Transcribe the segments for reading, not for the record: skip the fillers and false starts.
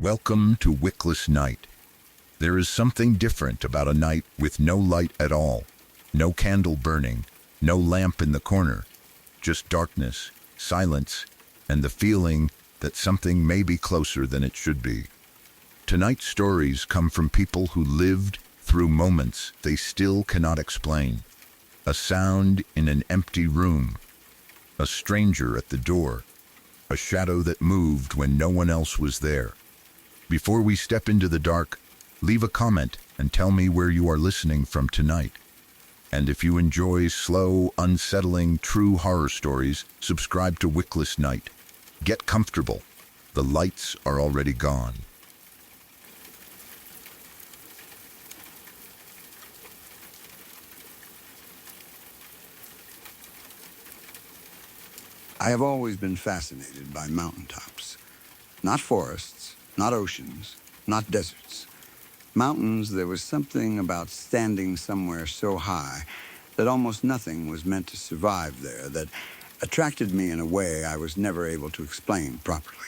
Welcome to Wickless Night. There is something different about a night with no light at all, no candle burning, no lamp in the corner, just darkness, silence, and the feeling that something may be closer than it should be. Tonight's stories come from people who lived through moments they still cannot explain. A sound in an empty room, a stranger at the door, a shadow that moved when no one else was there. Before we step into the dark, leave a comment and tell me where you are listening from tonight. And if you enjoy slow, unsettling, true horror stories, subscribe to Wickless Night. Get comfortable. The lights are already gone. I have always been fascinated by mountaintops. Not forests, not oceans, not deserts. Mountains, there was something about standing somewhere so high that almost nothing was meant to survive there that attracted me in a way I was never able to explain properly.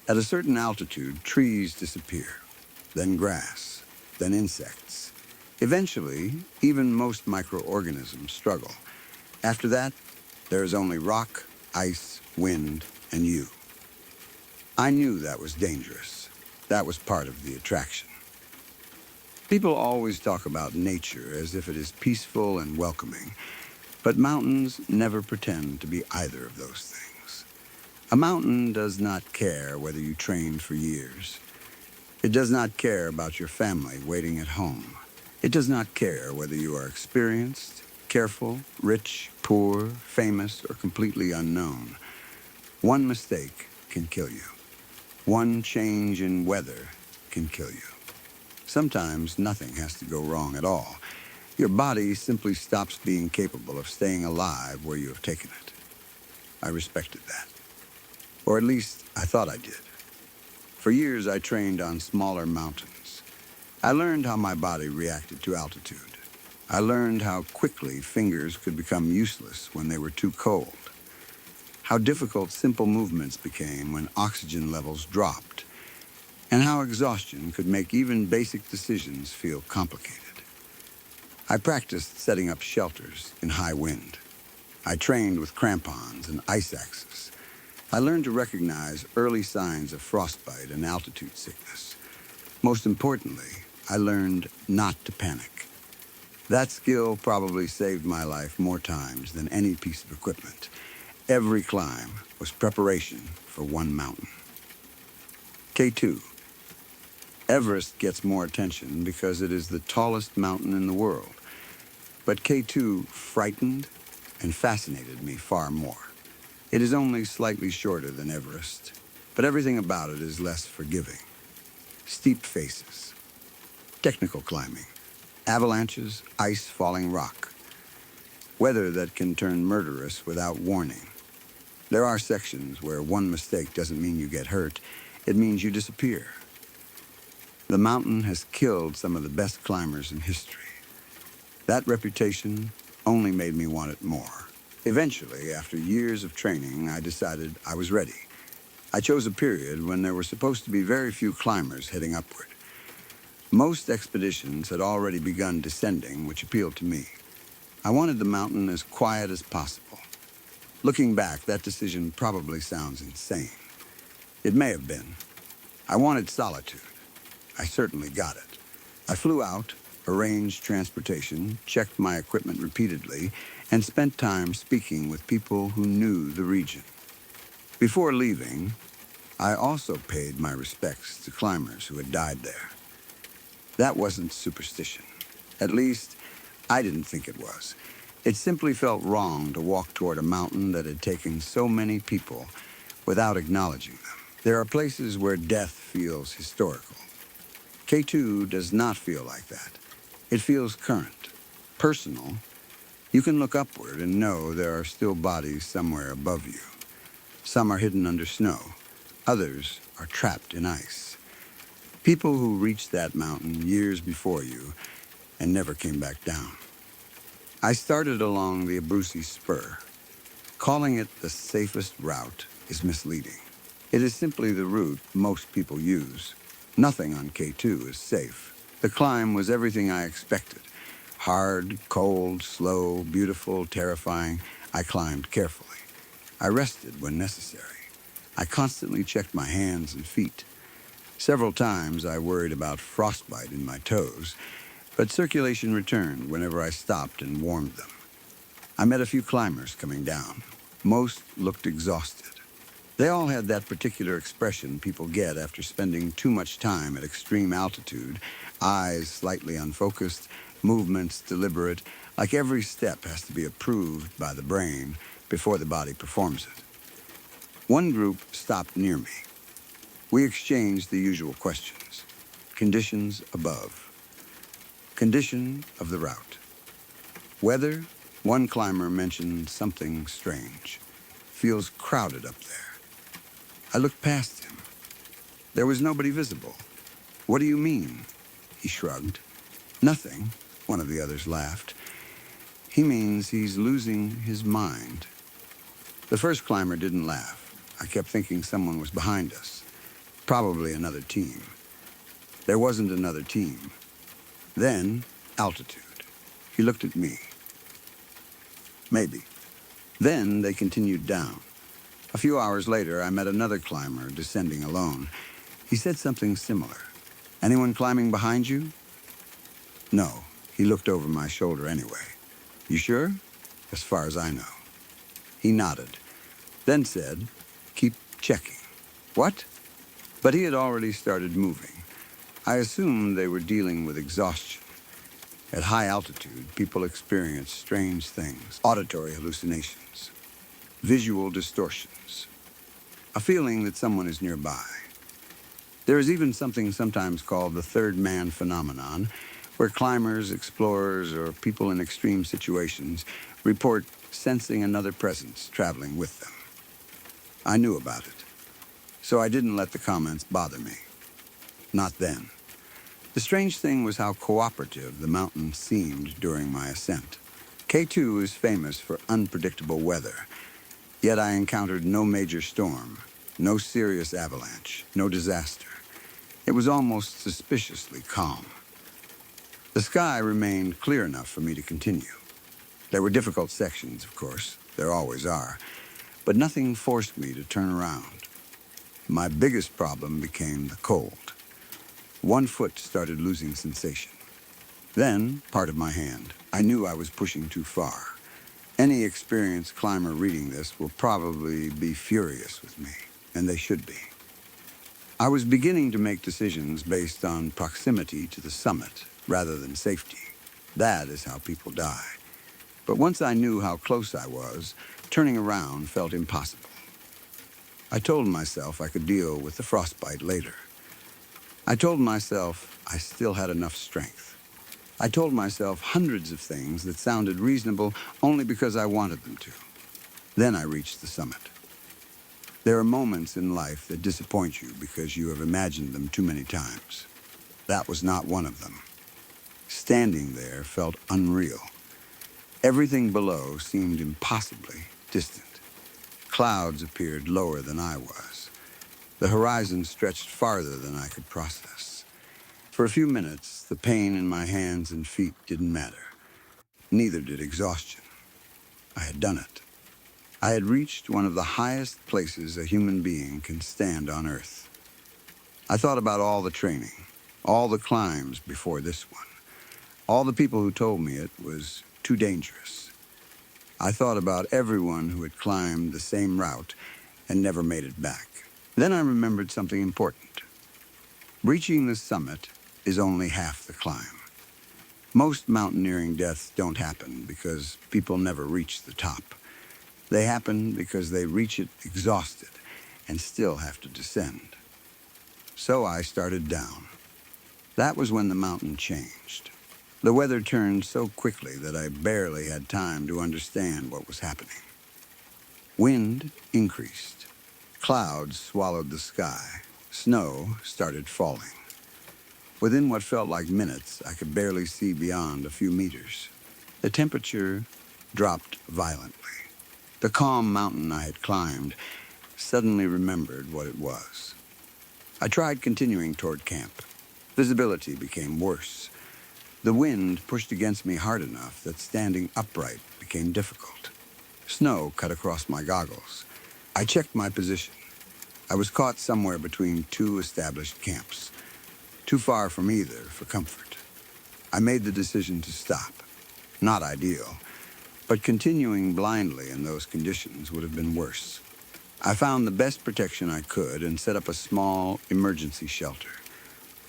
At a certain altitude, trees disappear, then grass, then insects. Eventually, even most microorganisms struggle. After that, there is only rock, ice, wind, and you. I knew that was dangerous. That was part of the attraction. People always talk about nature as if it is peaceful and welcoming, but mountains never pretend to be either of those things. A mountain does not care whether you trained for years. It does not care about your family waiting at home. It does not care whether you are experienced, careful, rich, poor, famous, or completely unknown. One mistake can kill you. One change in weather can kill you. Sometimes nothing has to go wrong at all. Your body simply stops being capable of staying alive where you have taken it. I respected that. Or at least I thought I did. For years I trained on smaller mountains. I learned how my body reacted to altitude. I learned how quickly fingers could become useless when they were too cold. How difficult simple movements became when oxygen levels dropped, and how exhaustion could make even basic decisions feel complicated. I practiced setting up shelters in high wind. I trained with crampons and ice axes. I learned to recognize early signs of frostbite and altitude sickness. Most importantly, I learned not to panic. That skill probably saved my life more times than any piece of equipment. Every climb was preparation for one mountain. K2. Everest gets more attention because it is the tallest mountain in the world. But K2 frightened and fascinated me far more. It is only slightly shorter than Everest, but everything about it is less forgiving. Steep faces, technical climbing, avalanches, ice falling rock, weather that can turn murderous without warning. There are sections where one mistake doesn't mean you get hurt, it means you disappear. The mountain has killed some of the best climbers in history. That reputation only made me want it more. Eventually, after years of training, I decided I was ready. I chose a period when there were supposed to be very few climbers heading upward. Most expeditions had already begun descending, which appealed to me. I wanted the mountain as quiet as possible. Looking back, that decision probably sounds insane. It may have been. I wanted solitude. I certainly got it. I flew out, arranged transportation, checked my equipment repeatedly, and spent time speaking with people who knew the region. Before leaving, I also paid my respects to climbers who had died there. That wasn't superstition. At least, I didn't think it was. It simply felt wrong to walk toward a mountain that had taken so many people without acknowledging them. There are places where death feels historical. K2 does not feel like that. It feels current, personal. You can look upward and know there are still bodies somewhere above you. Some are hidden under snow. Others are trapped in ice. People who reached that mountain years before you and never came back down. I started along the Abruzzi Spur. Calling it the safest route is misleading. It is simply the route most people use. Nothing on K2 is safe. The climb was everything I expected. Hard, cold, slow, beautiful, terrifying. I climbed carefully. I rested when necessary. I constantly checked my hands and feet. Several times I worried about frostbite in my toes, but circulation returned whenever I stopped and warmed them. I met a few climbers coming down. Most looked exhausted. They all had that particular expression people get after spending too much time at extreme altitude, eyes slightly unfocused, movements deliberate, like every step has to be approved by the brain before the body performs it. One group stopped near me. We exchanged the usual questions. Conditions above. Condition of the route. Weather, one climber mentioned something strange. Feels crowded up there. I looked past him. There was nobody visible. What do you mean? He shrugged. Nothing, one of the others laughed. He means he's losing his mind. The first climber didn't laugh. I kept thinking someone was behind us. Probably another team. There wasn't another team. Then, altitude. He looked at me. Maybe. Then they continued down. A few hours later, I met another climber descending alone. He said something similar. Anyone climbing behind you? No. He looked over my shoulder anyway. You sure? As far as I know. He nodded, then said, keep checking. What? But he had already started moving. I assumed they were dealing with exhaustion. At high altitude, people experience strange things, auditory hallucinations, visual distortions, a feeling that someone is nearby. There is even something sometimes called the third man phenomenon, where climbers, explorers, or people in extreme situations report sensing another presence traveling with them. I knew about it, so I didn't let the comments bother me. Not then. The strange thing was how cooperative the mountain seemed during my ascent. K2 is famous for unpredictable weather, yet I encountered no major storm, no serious avalanche, no disaster. It was almost suspiciously calm. The sky remained clear enough for me to continue. There were difficult sections, of course, there always are, but nothing forced me to turn around. My biggest problem became the cold. One foot started losing sensation. Then, part of my hand. I knew I was pushing too far. Any experienced climber reading this will probably be furious with me, and they should be. I was beginning to make decisions based on proximity to the summit rather than safety. That is how people die. But once I knew how close I was, turning around felt impossible. I told myself I could deal with the frostbite later. I told myself I still had enough strength. I told myself hundreds of things that sounded reasonable only because I wanted them to. Then I reached the summit. There are moments in life that disappoint you because you have imagined them too many times. That was not one of them. Standing there felt unreal. Everything below seemed impossibly distant. Clouds appeared lower than I was. The horizon stretched farther than I could process. For a few minutes, the pain in my hands and feet didn't matter. Neither did exhaustion. I had done it. I had reached one of the highest places a human being can stand on Earth. I thought about all the training, all the climbs before this one, all the people who told me it was too dangerous. I thought about everyone who had climbed the same route and never made it back. Then I remembered something important. Reaching the summit is only half the climb. Most mountaineering deaths don't happen because people never reach the top. They happen because they reach it exhausted and still have to descend. So I started down. That was when the mountain changed. The weather turned so quickly that I barely had time to understand what was happening. Wind increased. Clouds swallowed the sky. Snow started falling. Within what felt like minutes, I could barely see beyond a few meters. The temperature dropped violently. The calm mountain I had climbed suddenly remembered what it was. I tried continuing toward camp. Visibility became worse. The wind pushed against me hard enough that standing upright became difficult. Snow cut across my goggles. I checked my position. I was caught somewhere between two established camps, too far from either for comfort. I made the decision to stop. Not ideal, but continuing blindly in those conditions would have been worse. I found the best protection I could and set up a small emergency shelter.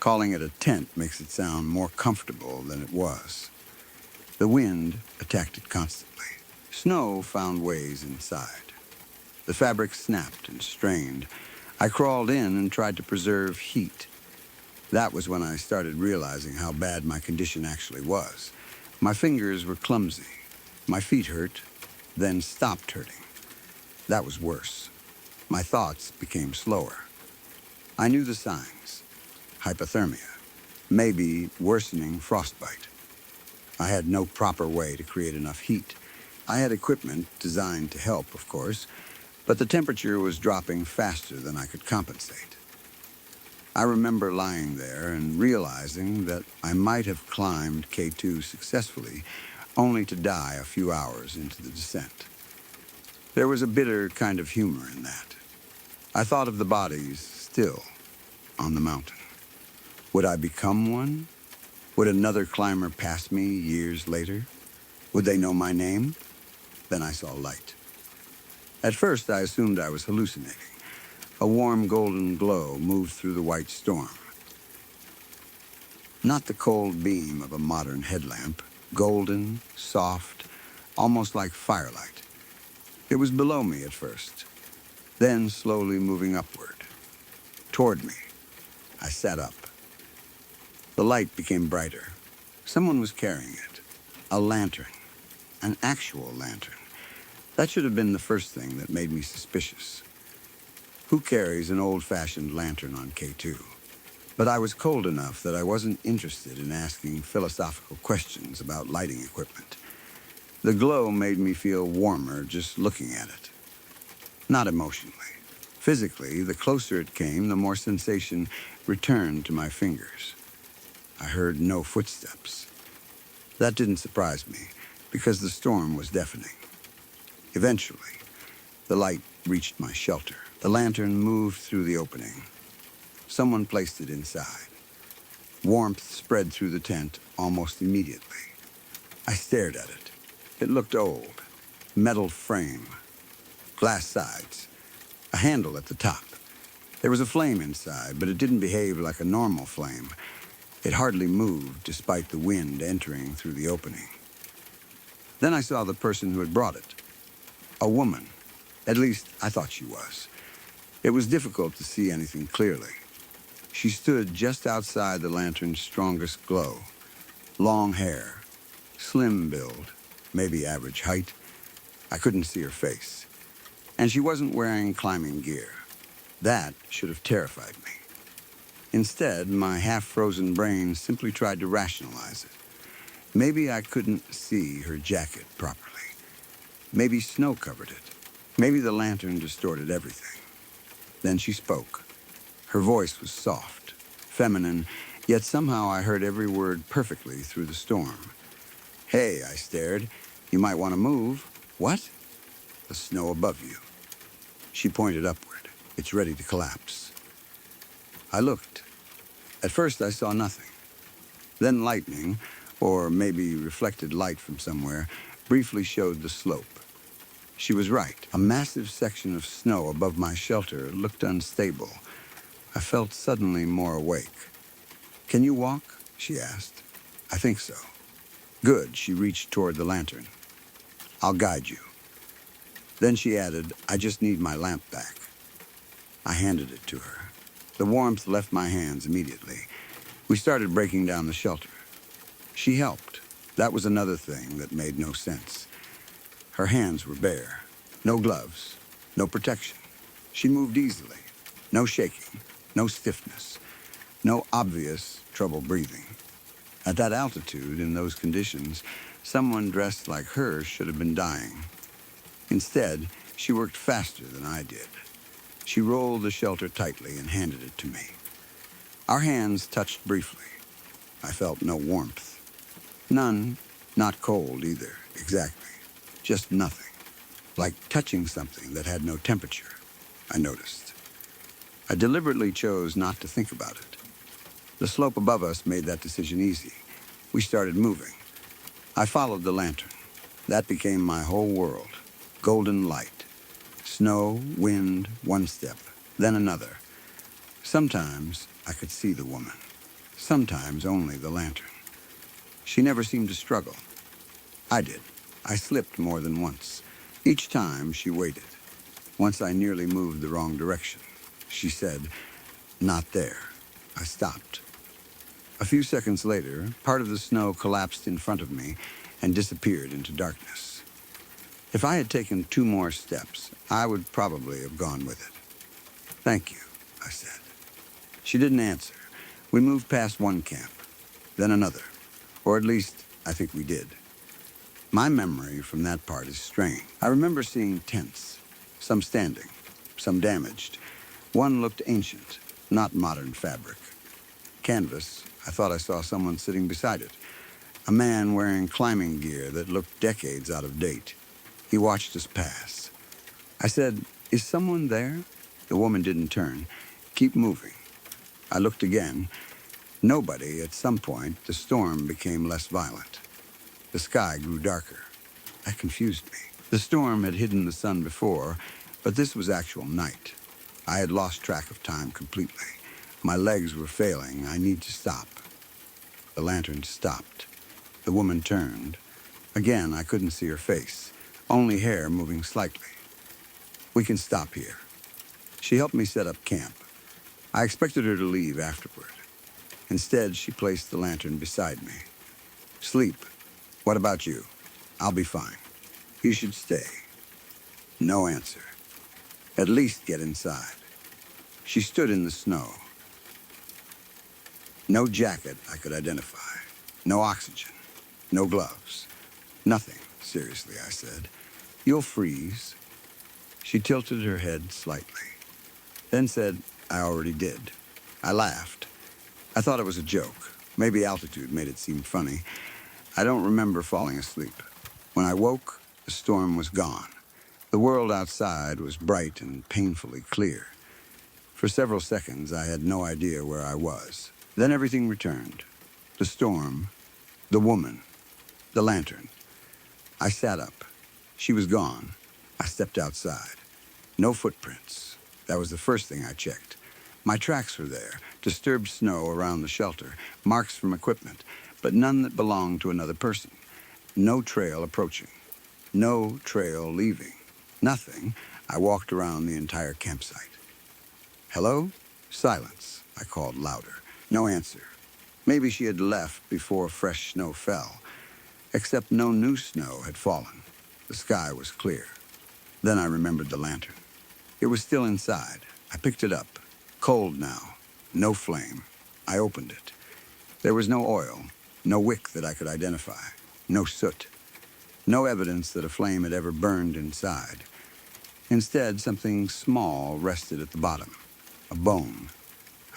Calling it a tent makes it sound more comfortable than it was. The wind attacked it constantly. Snow found ways inside. The fabric snapped and strained. I crawled in and tried to preserve heat. That was when I started realizing how bad my condition actually was. My fingers were clumsy. My feet hurt, then stopped hurting. That was worse. My thoughts became slower. I knew the signs. Hypothermia. Maybe worsening frostbite. I had no proper way to create enough heat. I had equipment designed to help, of course, but the temperature was dropping faster than I could compensate. I remember lying there and realizing that I might have climbed K2 successfully, only to die a few hours into the descent. There was a bitter kind of humor in that. I thought of the bodies still on the mountain. Would I become one? Would another climber pass me years later? Would they know my name? Then I saw light. At first, I assumed I was hallucinating. A warm golden glow moved through the white storm. Not the cold beam of a modern headlamp. Golden, soft, almost like firelight. It was below me at first, then slowly moving upward, toward me. I sat up. The light became brighter. Someone was carrying it. A lantern. An actual lantern. That should have been the first thing that made me suspicious. Who carries an old-fashioned lantern on K2? But I was cold enough that I wasn't interested in asking philosophical questions about lighting equipment. The glow made me feel warmer just looking at it. Not emotionally. Physically, the closer it came, the more sensation returned to my fingers. I heard no footsteps. That didn't surprise me, because the storm was deafening. Eventually, the light reached my shelter. The lantern moved through the opening. Someone placed it inside. Warmth spread through the tent almost immediately. I stared at it. It looked old. Metal frame. Glass sides. A handle at the top. There was a flame inside, but it didn't behave like a normal flame. It hardly moved despite the wind entering through the opening. Then I saw the person who had brought it. A woman. At least, I thought she was. It was difficult to see anything clearly. She stood just outside the lantern's strongest glow. Long hair. Slim build. Maybe average height. I couldn't see her face. And she wasn't wearing climbing gear. That should have terrified me. Instead, my half-frozen brain simply tried to rationalize it. Maybe I couldn't see her jacket properly. Maybe snow covered it. Maybe the lantern distorted everything. Then she spoke. Her voice was soft, feminine, yet somehow I heard every word perfectly through the storm. "Hey," I stared. "You might want to move." "What?" "The snow above you." She pointed upward. "It's ready to collapse." I looked. At first I saw nothing. Then lightning, or maybe reflected light from somewhere, briefly showed the slope. She was right. A massive section of snow above my shelter looked unstable. I felt suddenly more awake. "Can you walk?" she asked. "I think so." "Good." She reached toward the lantern. "I'll guide you." Then she added, "I just need my lamp back." I handed it to her. The warmth left my hands immediately. We started breaking down the shelter. She helped. That was another thing that made no sense. Her hands were bare. No gloves. No protection. She moved easily. No shaking. No stiffness. No obvious trouble breathing. At that altitude, in those conditions, someone dressed like her should have been dying. Instead, she worked faster than I did. She rolled the shelter tightly and handed it to me. Our hands touched briefly. I felt no warmth. None, not cold either, exactly. Just nothing. Like touching something that had no temperature, I noticed. I deliberately chose not to think about it. The slope above us made that decision easy. We started moving. I followed the lantern. That became my whole world. Golden light. Snow, wind, one step, then another. Sometimes I could see the woman. Sometimes only the lantern. She never seemed to struggle. I did. I slipped more than once. Each time she waited. Once I nearly moved the wrong direction. She said, "Not there." I stopped. A few seconds later, part of the snow collapsed in front of me and disappeared into darkness. If I had taken 2 more steps, I would probably have gone with it. "Thank you," I said. She didn't answer. We moved past one camp, then another. Or at least, I think we did. My memory from that part is strange. I remember seeing tents, some standing, some damaged. One looked ancient, not modern fabric. Canvas, I thought I saw someone sitting beside it. A man wearing climbing gear that looked decades out of date. He watched us pass. I said, "Is someone there?" The woman didn't turn. "Keep moving." I looked again. Nobody. At some point, the storm became less violent. The sky grew darker. That confused me. The storm had hidden the sun before, but this was actual night. I had lost track of time completely. My legs were failing. I need to stop. The lantern stopped. The woman turned. Again, I couldn't see her face, only hair moving slightly. "We can stop here." She helped me set up camp. I expected her to leave afterward. Instead, she placed the lantern beside me. "Sleep. What about you?" "I'll be fine." "You should stay." No answer. "At least get inside." She stood in the snow. No jacket I could identify. No oxygen. No gloves. "Nothing, seriously," I said. "You'll freeze." She tilted her head slightly, then said, "I already did." I laughed. I thought it was a joke. Maybe altitude made it seem funny. I don't remember falling asleep. When I woke, the storm was gone. The world outside was bright and painfully clear. For several seconds, I had no idea where I was. Then everything returned. The storm, the woman, the lantern. I sat up. She was gone. I stepped outside. No footprints. That was the first thing I checked. My tracks were there, disturbed snow around the shelter, marks from equipment, but none that belonged to another person. No trail approaching. No trail leaving. Nothing. I walked around the entire campsite. "Hello?" Silence. I called louder. No answer. Maybe she had left before fresh snow fell. Except no new snow had fallen. The sky was clear. Then I remembered the lantern. It was still inside. I picked it up. Cold now. No flame. I opened it. There was no oil. No wick that I could identify. No soot. No evidence that a flame had ever burned inside. Instead, something small rested at the bottom. A bone.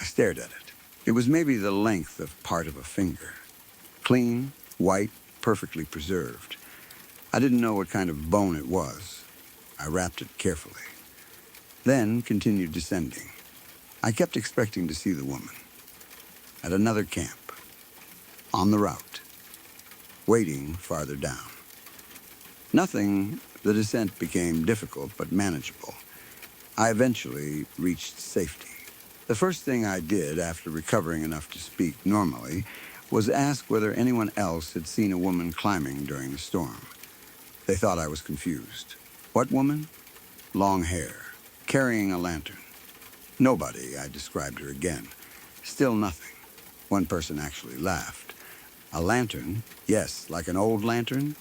I stared at it. It was maybe the length of part of a finger. Clean, white, perfectly preserved. I didn't know what kind of bone it was. I wrapped it carefully. Then continued descending. I kept expecting to see the woman. At another camp. On the route. Waiting farther down. Nothing. The descent became difficult but manageable. I eventually reached safety. The first thing I did after recovering enough to speak normally was ask whether anyone else had seen a woman climbing during the storm. They thought I was confused. What woman? Long hair, carrying a lantern. Nobody, I described her again. Still nothing. One person actually laughed. A lantern? Yes, like an old lantern?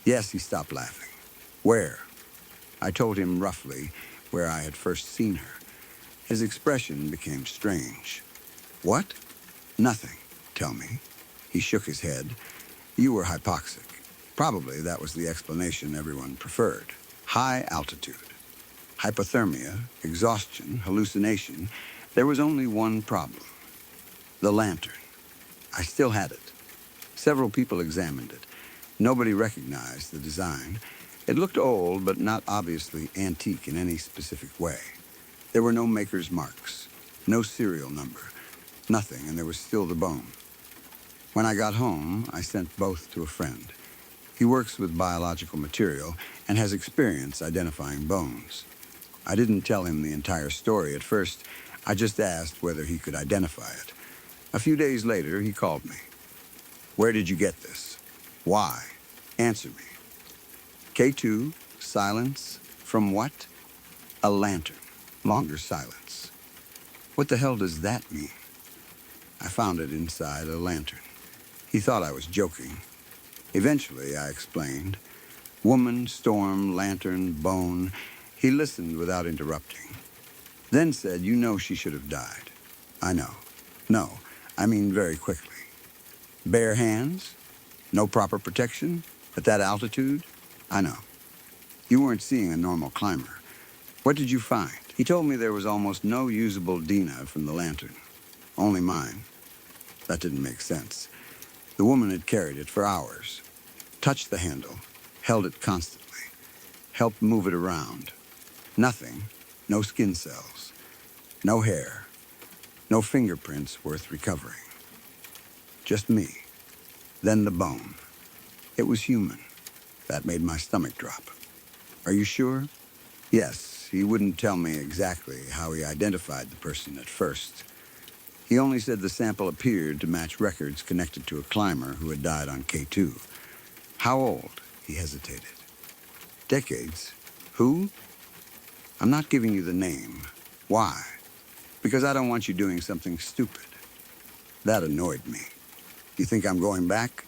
Yes, he stopped laughing. Where? I told him roughly where I had first seen her. His expression became strange. What? Nothing, tell me. He shook his head. You were hypoxic. Probably that was the explanation everyone preferred. High altitude. Hypothermia, exhaustion, hallucination. There was only one problem. The lantern. I still had it. Several people examined it. Nobody recognized the design. It looked old, but not obviously antique in any specific way. There were no maker's marks, no serial number, nothing, and there was still the bone. When I got home, I sent both to a friend. He works with biological material and has experience identifying bones. I didn't tell him the entire story at first. I just asked whether he could identify it. A few days later, he called me. Where did you get this? Why? Answer me. K2, silence, from what? A lantern. Longer silence. What the hell does that mean? I found it inside a lantern. He thought I was joking. Eventually, I explained. Woman, storm, lantern, bone. He listened without interrupting. Then said, you know she should have died. I know. No, I mean very quickly. Bare hands? No proper protection? At that altitude? I know. You weren't seeing a normal climber. What did you find? He told me there was almost no usable Dina from the lantern. Only mine. That didn't make sense. The woman had carried it for hours. Touched the handle. Held it constantly. Helped move it around. Nothing. No skin cells. No hair. No fingerprints worth recovering. Just me. Then the bone. It was human. That made my stomach drop. Are you sure? Yes, he wouldn't tell me exactly how he identified the person at first. He only said the sample appeared to match records connected to a climber who had died on K2. How old? He hesitated. Decades. Who? I'm not giving you the name. Why? Because I don't want you doing something stupid. That annoyed me. You think I'm going back?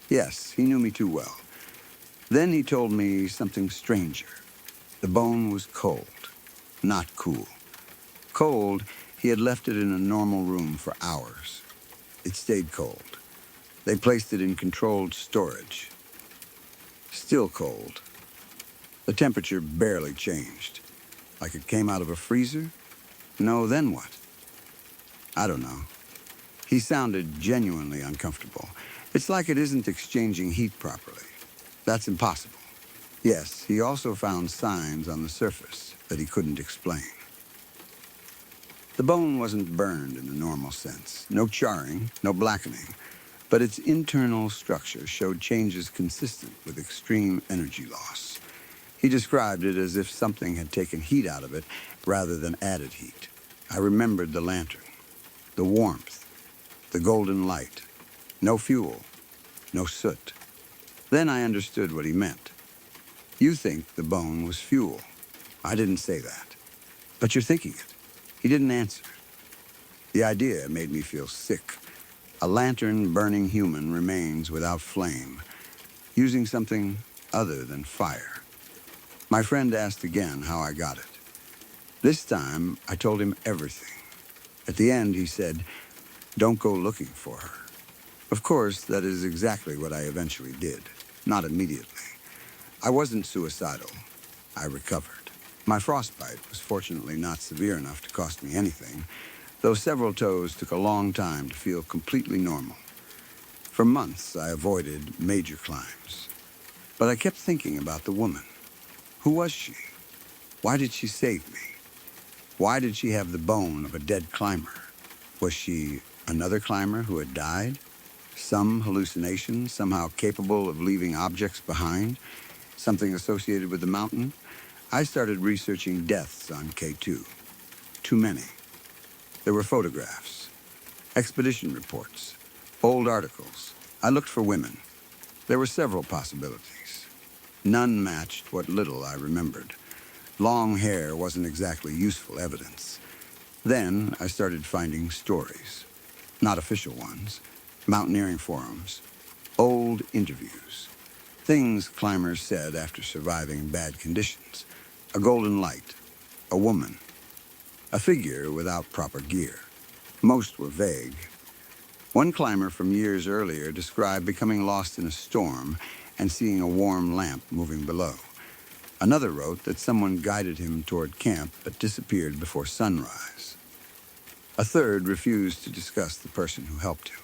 Yes, he knew me too well. Then he told me something stranger. The bone was cold, not cool. Cold, he had left it in a normal room for hours. It stayed cold. They placed it in controlled storage. Still cold. The temperature barely changed. Like it came out of a freezer? No, then what? I don't know. He sounded genuinely uncomfortable. It's like it isn't exchanging heat properly. That's impossible. Yes, he also found signs on the surface that he couldn't explain. The bone wasn't burned in the normal sense. No charring, no blackening. But its internal structure showed changes consistent with extreme energy loss. He described it as if something had taken heat out of it rather than added heat. I remembered the lantern, the warmth, the golden light. No fuel, no soot. Then I understood what he meant. You think the bone was fuel. I didn't say that. But you're thinking it. He didn't answer. The idea made me feel sick. A lantern-burning human remains without flame, using something other than fire. My friend asked again how I got it. This time, I told him everything. At the end, he said, don't go looking for her. Of course, that is exactly what I eventually did. Not immediately. I wasn't suicidal. I recovered. My frostbite was fortunately not severe enough to cost me anything, though several toes took a long time to feel completely normal. For months, I avoided major climbs. But I kept thinking about the woman. Who was she? Why did she save me? Why did she have the bone of a dead climber? Was she another climber who had died? Some hallucination, somehow capable of leaving objects behind? Something associated with the mountain? I started researching deaths on K2. Too many. There were photographs, expedition reports, old articles. I looked for women. There were several possibilities. None matched what little I remembered. Long hair wasn't exactly useful evidence. Then I started finding stories. Not official ones. Mountaineering forums. Old interviews. Things climbers said after surviving bad conditions. A golden light. A woman. A figure without proper gear. Most were vague. One climber from years earlier described becoming lost in a storm and seeing a warm lamp moving below. Another wrote that someone guided him toward camp but disappeared before sunrise. A third refused to discuss the person who helped him,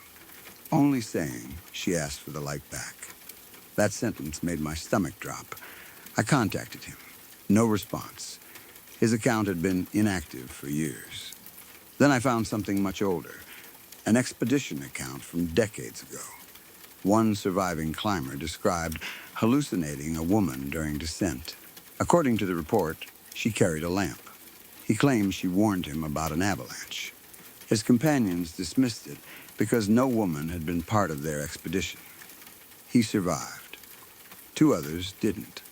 only saying she asked for the light back. That sentence made my stomach drop. I contacted him. No response. His account had been inactive for years. Then I found something much older, an expedition account from decades ago. One surviving climber described hallucinating a woman during descent. According to the report, she carried a lamp. He claimed she warned him about an avalanche. His companions dismissed it because no woman had been part of their expedition. He survived. 2 others didn't.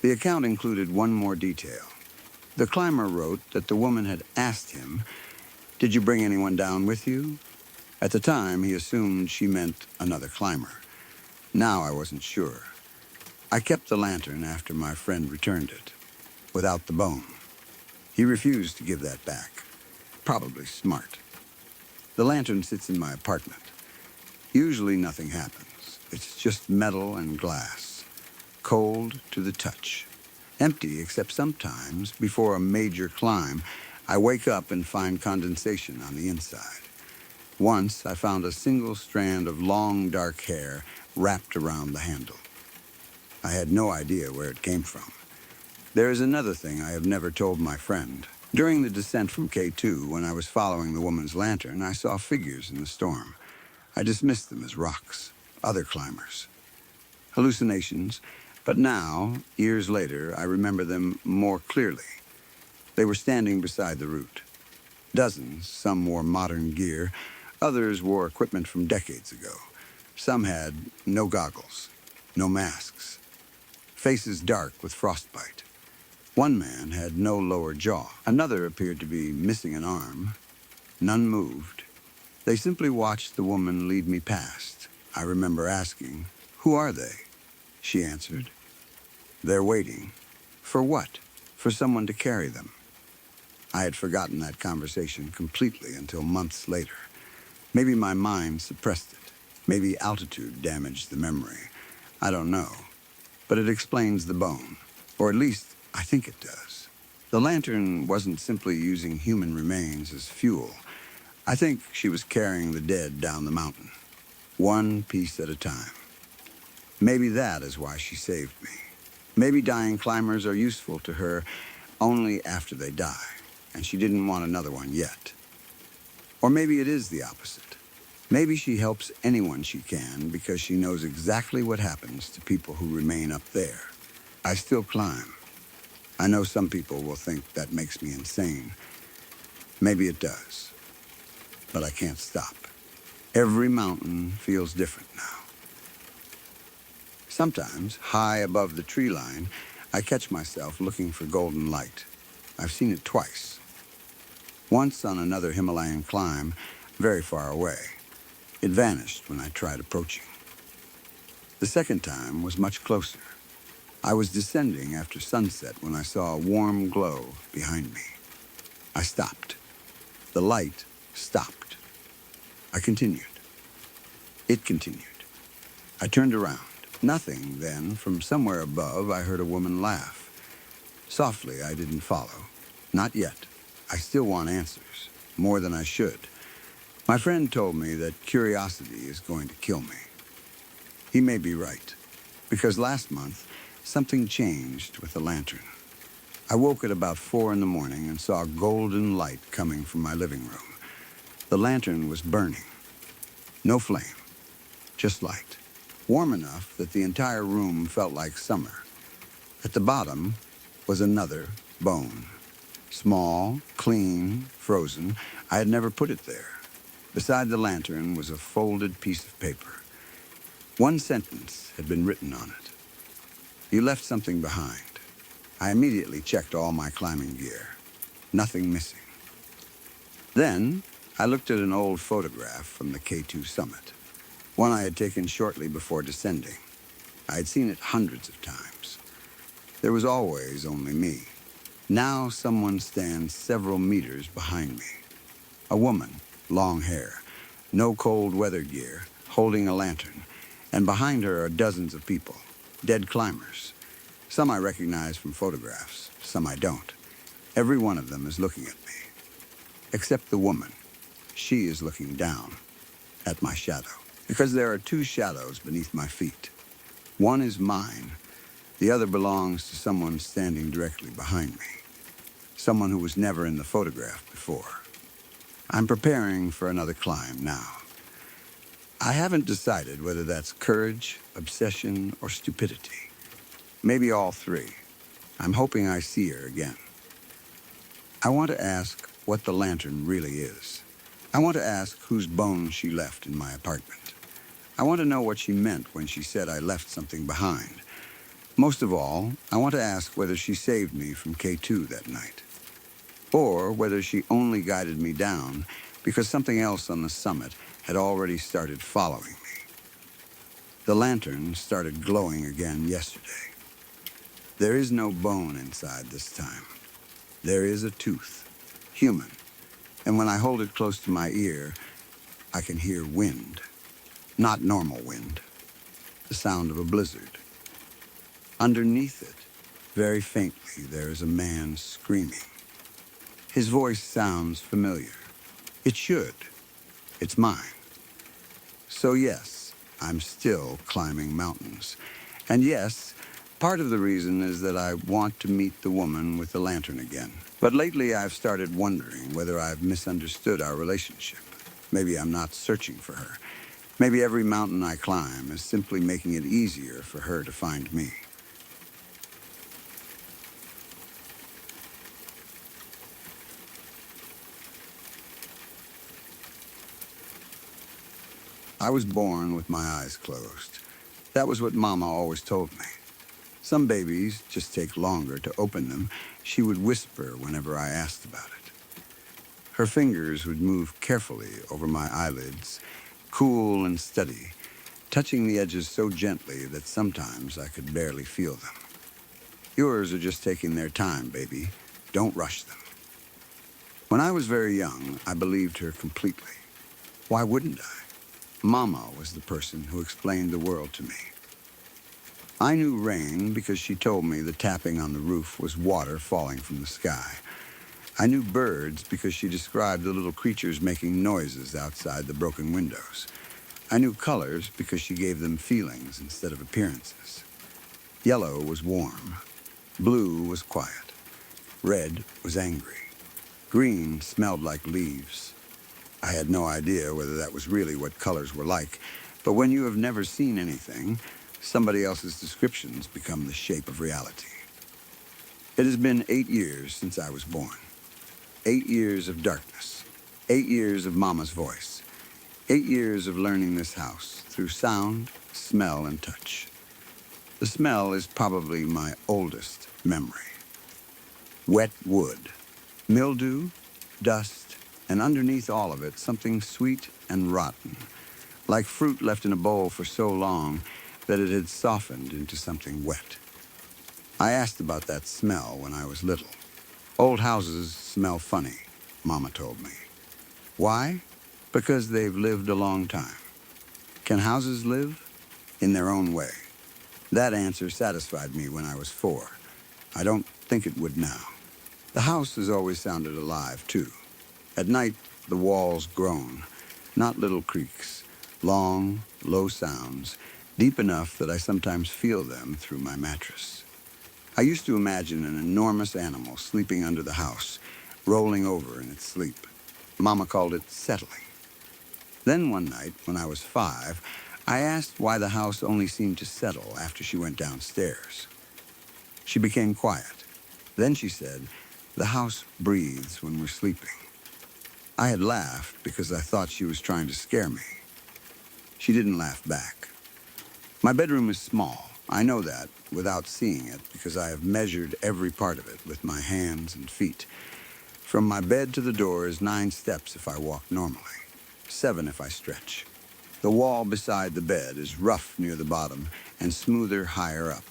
The account included one more detail. The climber wrote that the woman had asked him, "Did you bring anyone down with you?" At the time, he assumed she meant another climber. Now I wasn't sure. I kept the lantern after my friend returned it, without the bone. He refused to give that back. Probably smart. The lantern sits in my apartment. Usually nothing happens. It's just metal and glass, cold to the touch. Empty, except sometimes, before a major climb, I wake up and find condensation on the inside. Once, I found a single strand of long, dark hair wrapped around the handle. I had no idea where it came from. There is another thing I have never told my friend. During the descent from K2, when I was following the woman's lantern, I saw figures in the storm. I dismissed them as rocks, other climbers. Hallucinations, but now, years later, I remember them more clearly. They were standing beside the route. Dozens, some wore modern gear, others wore equipment from decades ago. Some had no goggles, no masks, faces dark with frostbite. One man had no lower jaw. Another appeared to be missing an arm. None moved. They simply watched the woman lead me past. I remember asking, "Who are they?" She answered, "They're waiting." For what? For someone to carry them. I had forgotten that conversation completely until months later. Maybe my mind suppressed it. Maybe altitude damaged the memory. I don't know. But it explains the bone. Or at least, I think it does. The lantern wasn't simply using human remains as fuel. I think she was carrying the dead down the mountain, one piece at a time. Maybe that is why she saved me. Maybe dying climbers are useful to her only after they die, and she didn't want another one yet. Or maybe it is the opposite. Maybe she helps anyone she can because she knows exactly what happens to people who remain up there. I still climb. I know some people will think that makes me insane. Maybe it does. But I can't stop. Every mountain feels different now. Sometimes, high above the tree line, I catch myself looking for golden light. I've seen it twice. Once on another Himalayan climb, very far away. It vanished when I tried approaching. The second time was much closer. I was descending after sunset when I saw a warm glow behind me. I stopped. The light stopped. I continued. It continued. I turned around. Nothing, then, from somewhere above, I heard a woman laugh. Softly, I didn't follow. Not yet. I still want answers, more than I should. My friend told me that curiosity is going to kill me. He may be right, because last month, something changed with the lantern. I woke at about 4 in the morning and saw golden light coming from my living room. The lantern was burning. No flame, just light. Warm enough that the entire room felt like summer. At the bottom was another bone. Small, clean, frozen. I had never put it there. Beside the lantern was a folded piece of paper. One sentence had been written on it. "You left something behind." I immediately checked all my climbing gear. Nothing missing. Then I looked at an old photograph from the K2 summit, one I had taken shortly before descending. I had seen it hundreds of times. There was always only me. Now someone stands several meters behind me. A woman, long hair, no cold weather gear, holding a lantern, and behind her are dozens of people, dead climbers. Some I recognize from photographs, some I don't. Every one of them is looking at me. Except the woman. She is looking down at my shadow. Because there are two shadows beneath my feet. One is mine. The other belongs to someone standing directly behind me. Someone who was never in the photograph before. I'm preparing for another climb now. I haven't decided whether that's courage, obsession, or stupidity. Maybe all three. I'm hoping I see her again. I want to ask what the lantern really is. I want to ask whose bones she left in my apartment. I want to know what she meant when she said I left something behind. Most of all, I want to ask whether she saved me from K2 that night. Or whether she only guided me down because something else on the summit had already started following me. The lantern started glowing again yesterday. There is no bone inside this time. There is a tooth, human, and when I hold it close to my ear, I can hear wind. Not normal wind, the sound of a blizzard. Underneath it, very faintly, there is a man screaming. His voice sounds familiar. It should. It's mine. So yes, I'm still climbing mountains. And yes, part of the reason is that I want to meet the woman with the lantern again. But lately I've started wondering whether I've misunderstood our relationship. Maybe I'm not searching for her. Maybe every mountain I climb is simply making it easier for her to find me. I was born with my eyes closed. That was what Mama always told me. Some babies just take longer to open them, she would whisper whenever I asked about it. Her fingers would move carefully over my eyelids, cool and steady, touching the edges so gently that sometimes I could barely feel them. Yours are just taking their time, baby. Don't rush them. When I was very young, I believed her completely. Why wouldn't I? Mama was the person who explained the world to me. I knew rain because she told me the tapping on the roof was water falling from the sky. I knew birds because she described the little creatures making noises outside the broken windows. I knew colors because she gave them feelings instead of appearances. Yellow was warm. Blue was quiet. Red was angry. Green smelled like leaves. I had no idea whether that was really what colors were like, but when you have never seen anything, somebody else's descriptions become the shape of reality. It has been 8 years since I was born. 8 years of darkness. 8 years of Mama's voice. 8 years of learning this house through sound, smell, and touch. The smell is probably my oldest memory. Wet wood, mildew, dust, and underneath all of it, something sweet and rotten, like fruit left in a bowl for so long that it had softened into something wet. I asked about that smell when I was little. Old houses smell funny, Mama told me. Why? Because they've lived a long time. Can houses live? In their own way. That answer satisfied me when I was 4. I don't think it would now. The house has always sounded alive, too. At night, the walls groan, not little creaks, long, low sounds, deep enough that I sometimes feel them through my mattress. I used to imagine an enormous animal sleeping under the house, rolling over in its sleep. Mama called it settling. Then one night, when I was 5, I asked why the house only seemed to settle after she went downstairs. She became quiet. Then she said, "The house breathes when we're sleeping." I had laughed because I thought she was trying to scare me. She didn't laugh back. My bedroom is small. I know that without seeing it because I have measured every part of it with my hands and feet. From my bed to the door is 9 steps if I walk normally, 7 if I stretch. The wall beside the bed is rough near the bottom and smoother higher up.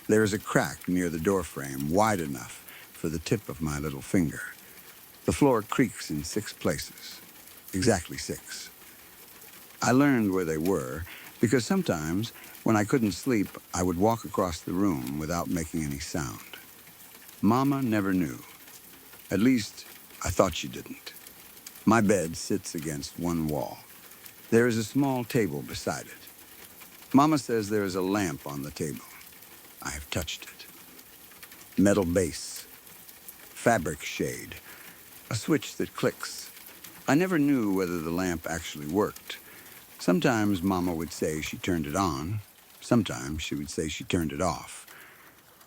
There is a crack near the door frame wide enough for the tip of my little finger. The floor creaks in 6 places, exactly 6. I learned where they were because sometimes When I couldn't sleep, I would walk across the room without making any sound. Mama never knew. At least, I thought she didn't. My bed sits against one wall. There is a small table beside it. Mama says there is a lamp on the table. I have touched it. Metal base, fabric shade, a switch that clicks. I never knew whether the lamp actually worked. Sometimes Mama would say she turned it on. Sometimes she would say she turned it off.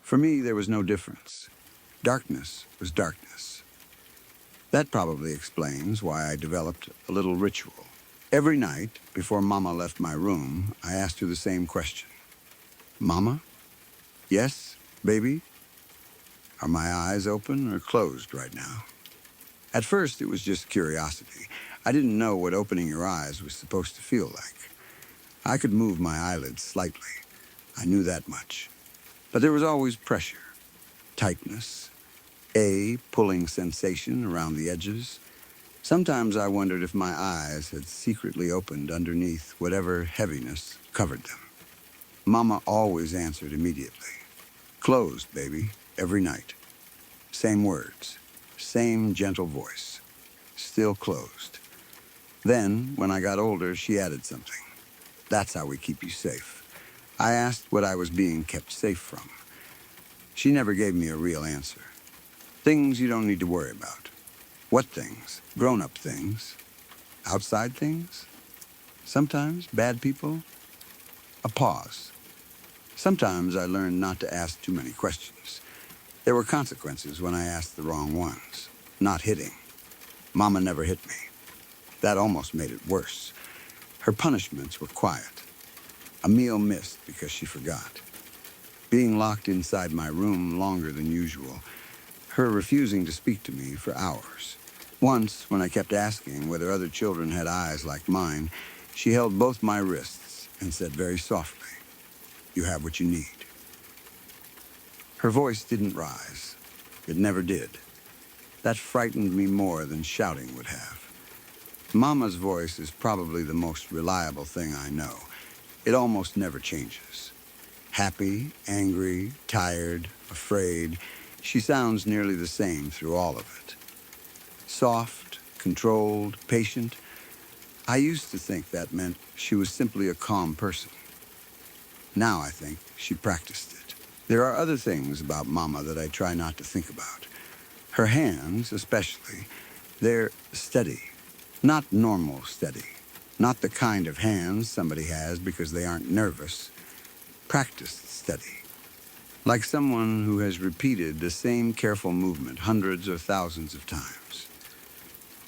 For me, there was no difference. Darkness was darkness. That probably explains why I developed a little ritual. Every night, before Mama left my room, I asked her the same question. Mama? Yes, baby? Are my eyes open or closed right now? At first, it was just curiosity. I didn't know what opening your eyes was supposed to feel like. I could move my eyelids slightly. I knew that much. But there was always pressure, tightness, a pulling sensation around the edges. Sometimes I wondered if my eyes had secretly opened underneath whatever heaviness covered them. Mama always answered immediately. Closed, baby, every night. Same words, same gentle voice. Still closed. Then, when I got older, she added something. That's how we keep you safe. I asked what I was being kept safe from. She never gave me a real answer. Things you don't need to worry about. What things? Grown-up things. Outside things? Sometimes bad people. A pause. Sometimes I learned not to ask too many questions. There were consequences when I asked the wrong ones. Not hitting. Mama never hit me. That almost made it worse. Her punishments were quiet. A meal missed because she forgot. Being locked inside my room longer than usual. Her refusing to speak to me for hours. Once, when I kept asking whether other children had eyes like mine, she held both my wrists and said very softly, "You have what you need." Her voice didn't rise. It never did. That frightened me more than shouting would have. Mama's voice is probably the most reliable thing I know. It almost never changes. Happy, angry, tired, afraid, she sounds nearly the same through all of it. Soft, controlled, patient. I used to think that meant she was simply a calm person. Now I think she practiced it. There are other things about Mama that I try not to think about. Her hands, especially, they're steady. Not normal steady. Not the kind of hands somebody has because they aren't nervous. Practiced steady. Like someone who has repeated the same careful movement hundreds or thousands of times.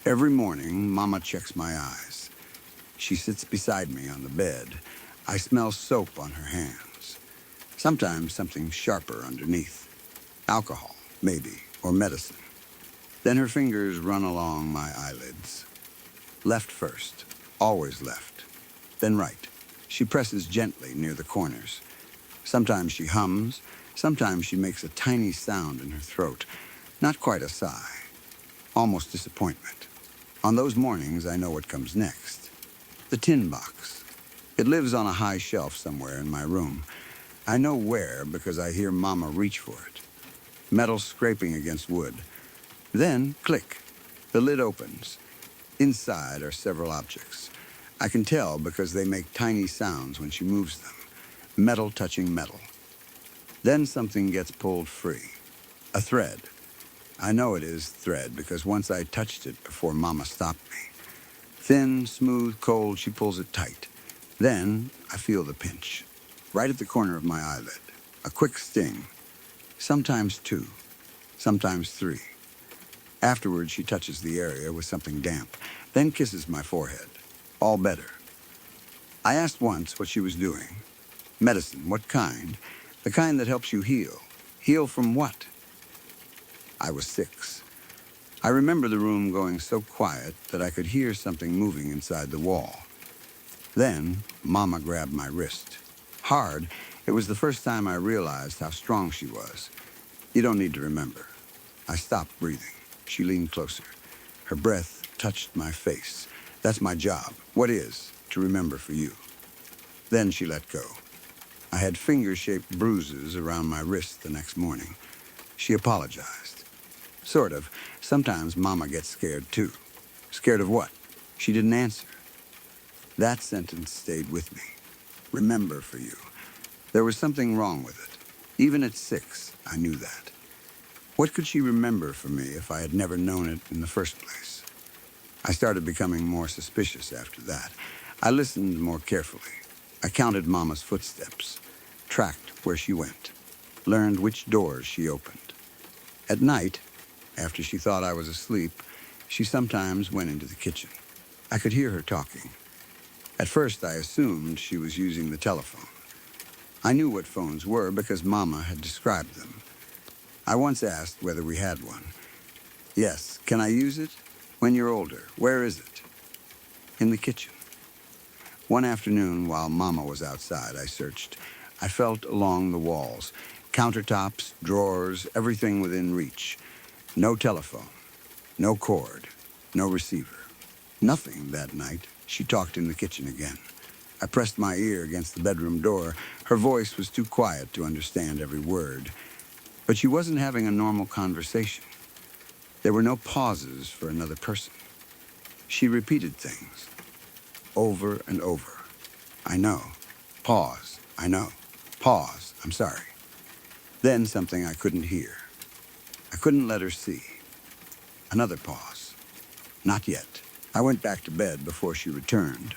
Every morning, Mama checks my eyes. She sits beside me on the bed. I smell soap on her hands. Sometimes something sharper underneath. Alcohol, maybe, or medicine. Then her fingers run along my eyelids. Left first, always left. Then right. She presses gently near the corners. Sometimes she hums. Sometimes she makes a tiny sound in her throat. Not quite a sigh. Almost disappointment. On those mornings, I know what comes next. The tin box. It lives on a high shelf somewhere in my room. I know where because I hear Mama reach for it. Metal scraping against wood. Then, click. The lid opens. Inside are several objects. I can tell because they make tiny sounds when she moves them. Metal touching metal. Then something gets pulled free. A thread. I know it is thread because once I touched it before Mama stopped me. Thin, smooth, cold, she pulls it tight. Then I feel the pinch. Right at the corner of my eyelid. A quick sting. Sometimes 2. Sometimes 3. Afterwards, she touches the area with something damp, then kisses my forehead. All better. I asked once what she was doing. Medicine, what kind? The kind that helps you heal. Heal from what? I was 6. I remember the room going so quiet that I could hear something moving inside the wall. Then, Mama grabbed my wrist. Hard. It was the first time I realized how strong she was. You don't need to remember. I stopped breathing. She leaned closer. Her breath touched my face. That's my job. What is? To remember for you. Then she let go. I had finger-shaped bruises around my wrist the next morning. She apologized. Sort of. Sometimes Mama gets scared, too. Scared of what? She didn't answer. That sentence stayed with me. Remember for you. There was something wrong with it. Even at 6, I knew that. What could she remember for me if I had never known it in the first place? I started becoming more suspicious after that. I listened more carefully. I counted Mama's footsteps, tracked where she went, learned which doors she opened. At night, after she thought I was asleep, she sometimes went into the kitchen. I could hear her talking. At first, I assumed she was using the telephone. I knew what phones were because Mama had described them. I once asked whether we had one. Yes, can I use it? When you're older, where is it? In the kitchen. One afternoon, while Mama was outside, I searched. I felt along the walls, countertops, drawers, everything within reach. No telephone, no cord, no receiver. Nothing that night. She talked in the kitchen again. I pressed my ear against the bedroom door. Her voice was too quiet to understand every word. But she wasn't having a normal conversation. There were no pauses for another person. She repeated things over and over. I know. Pause. I know. Pause. I'm sorry. Then something I couldn't hear. I couldn't let her see. Another pause. Not yet. I went back to bed before she returned.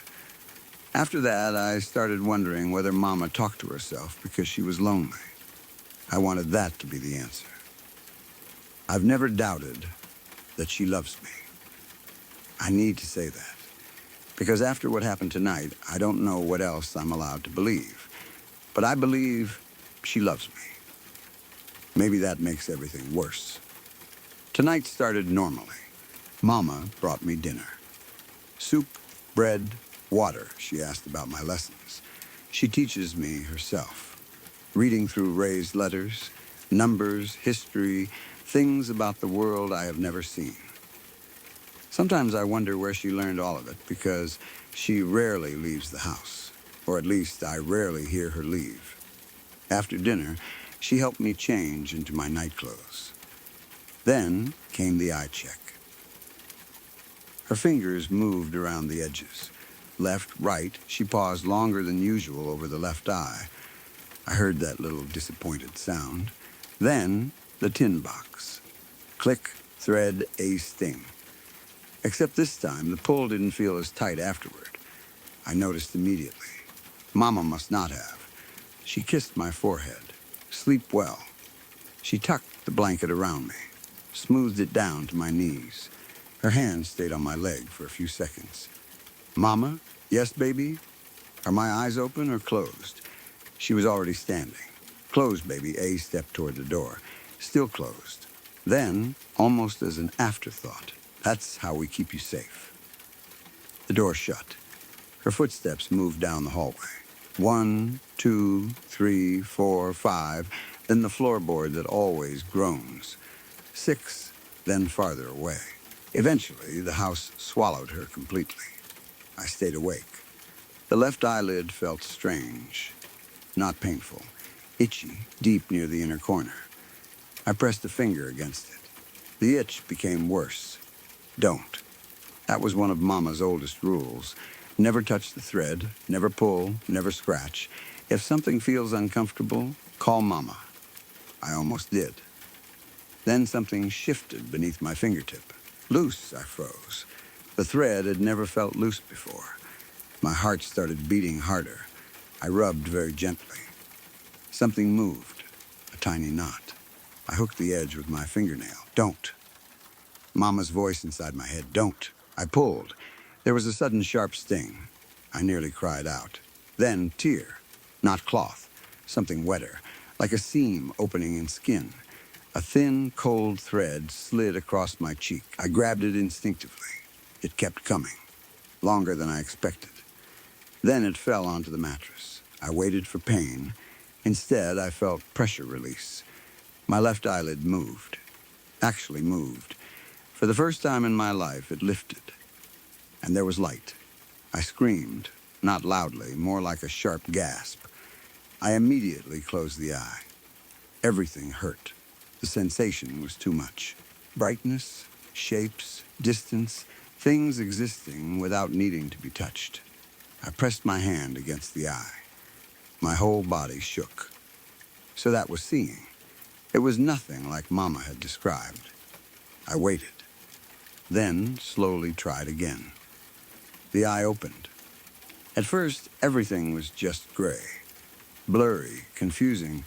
After that, I started wondering whether Mama talked to herself because she was lonely. I wanted that to be the answer. I've never doubted that she loves me. I need to say that. Because after what happened tonight, I don't know what else I'm allowed to believe. But I believe she loves me. Maybe that makes everything worse. Tonight started normally. Mama brought me dinner. Soup, bread, water. She asked about my lessons. She teaches me herself. Reading through raised letters, numbers, history, things about the world I have never seen. Sometimes I wonder where she learned all of it, because she rarely leaves the house, or at least I rarely hear her leave. After dinner, she helped me change into my night clothes. Then came the eye check. Her fingers moved around the edges. Left, right, she paused longer than usual over the left eye. I heard that little disappointed sound. Then the tin box. Click, thread, a sting. Except this time, the pull didn't feel as tight afterward. I noticed immediately. Mama must not have. She kissed my forehead. Sleep well. She tucked the blanket around me, smoothed it down to my knees. Her hand stayed on my leg for a few seconds. Mama? Yes, baby? Are my eyes open or closed? She was already standing. Closed, baby. A stepped toward the door. Still closed. Then, almost as an afterthought, that's how we keep you safe. The door shut. Her footsteps moved down the hallway. 1, 2, 3, 4, 5, then the floorboard that always groans. 6, then farther away. Eventually, the house swallowed her completely. I stayed awake. The left eyelid felt strange, not painful, itchy, deep near the inner corner. I pressed a finger against it. The itch became worse. Don't. That was one of Mama's oldest rules. Never touch the thread, never pull, never scratch. If something feels uncomfortable, call Mama. I almost did. Then something shifted beneath my fingertip. Loose, I froze. The thread had never felt loose before. My heart started beating harder. I rubbed very gently. Something moved, a tiny knot. I hooked the edge with my fingernail. Don't. Mama's voice inside my head. Don't. I pulled. There was a sudden sharp sting. I nearly cried out. Then tear, not cloth, something wetter, like a seam opening in skin. A thin, cold thread slid across my cheek. I grabbed it instinctively. It kept coming, longer than I expected. Then it fell onto the mattress. I waited for pain. Instead, I felt pressure release. My left eyelid moved. Actually moved. For the first time in my life, it lifted. And there was light. I screamed, not loudly, more like a sharp gasp. I immediately closed the eye. Everything hurt. The sensation was too much. Brightness, shapes, distance, things existing without needing to be touched. I pressed my hand against the eye. My whole body shook. So that was seeing. It was nothing like Mama had described. I waited, then slowly tried again. The eye opened. At first, everything was just gray. Blurry, confusing.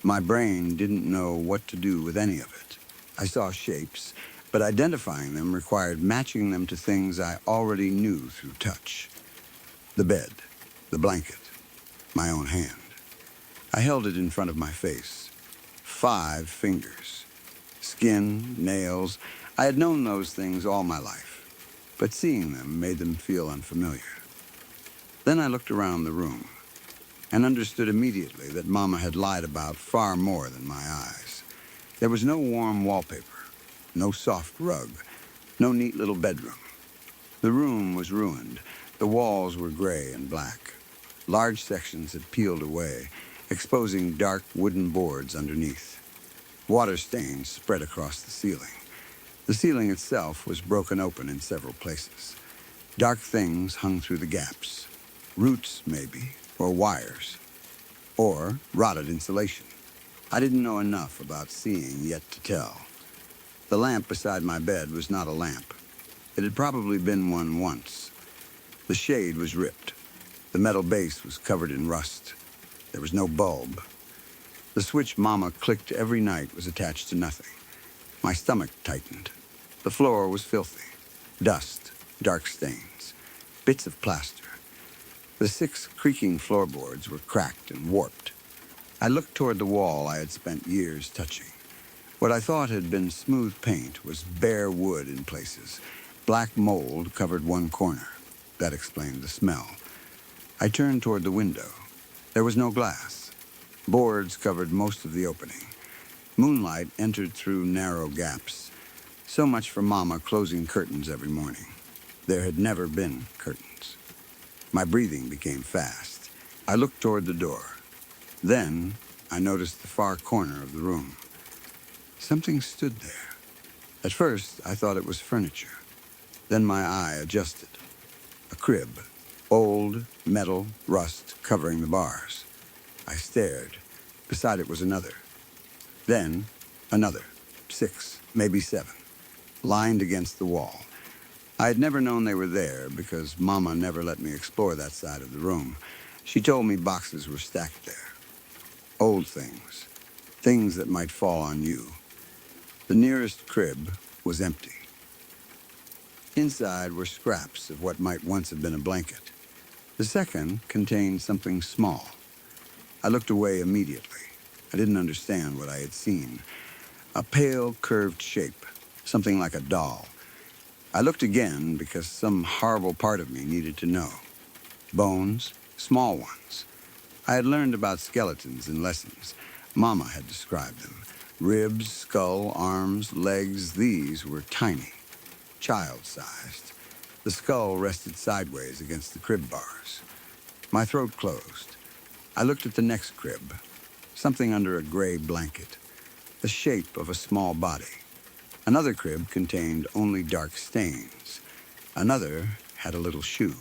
My brain didn't know what to do with any of it. I saw shapes, but identifying them required matching them to things I already knew through touch. The bed, the blanket, my own hand. I held it in front of my face. 5 fingers. Skin, nails. I had known those things all my life, but seeing them made them feel unfamiliar. Then I looked around the room and understood immediately that Mama had lied about far more than my eyes. There was no warm wallpaper, no soft rug, no neat little bedroom. The room was ruined. The walls were gray and black. Large sections had peeled away, exposing dark wooden boards underneath. Water stains spread across the ceiling. The ceiling itself was broken open in several places. Dark things hung through the gaps. Roots, maybe, or wires, or rotted insulation. I didn't know enough about seeing yet to tell. The lamp beside my bed was not a lamp. It had probably been one once. The shade was ripped. The metal base was covered in rust. There was no bulb. The switch Mama clicked every night was attached to nothing. My stomach tightened. The floor was filthy. Dust, dark stains, bits of plaster. The 6 creaking floorboards were cracked and warped. I looked toward the wall I had spent years touching. What I thought had been smooth paint was bare wood in places. Black mold covered one corner. That explained the smell. I turned toward the window. There was no glass. Boards covered most of the opening. Moonlight entered through narrow gaps. So much for Mama closing curtains every morning. There had never been curtains. My breathing became fast. I looked toward the door. Then I noticed the far corner of the room. Something stood there. At first, I thought it was furniture. Then my eye adjusted. A crib. Old, metal, rust covering the bars. I stared. Beside it was another. Then another. 6, maybe 7. Lined against the wall. I had never known they were there because Mama never let me explore that side of the room. She told me boxes were stacked there. Old things. Things that might fall on you. The nearest crib was empty. Inside were scraps of what might once have been a blanket. The second contained something small. I looked away immediately. I didn't understand what I had seen. A pale, curved shape, something like a doll. I looked again because some horrible part of me needed to know. Bones, small ones. I had learned about skeletons in lessons. Mama had described them. Ribs, skull, arms, legs, these were tiny, child-sized. The skull rested sideways against the crib bars. My throat closed. I looked at the next crib, something under a gray blanket, the shape of a small body. Another crib contained only dark stains. Another had a little shoe.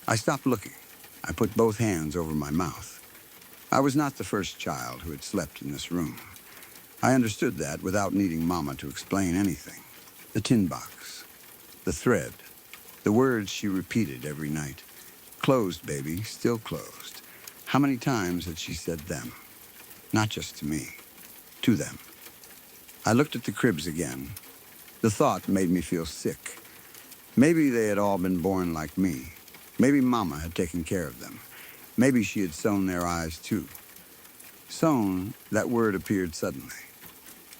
I stopped looking. I put both hands over my mouth. I was not the first child who had slept in this room. I understood that without needing Mama to explain anything. The tin box, the thread, the words she repeated every night. Closed, baby, still closed. How many times had she said them? Not just to me, to them. I looked at the cribs again. The thought made me feel sick. Maybe they had all been born like me. Maybe Mama had taken care of them. Maybe she had sewn their eyes too. Sewn, that word appeared suddenly.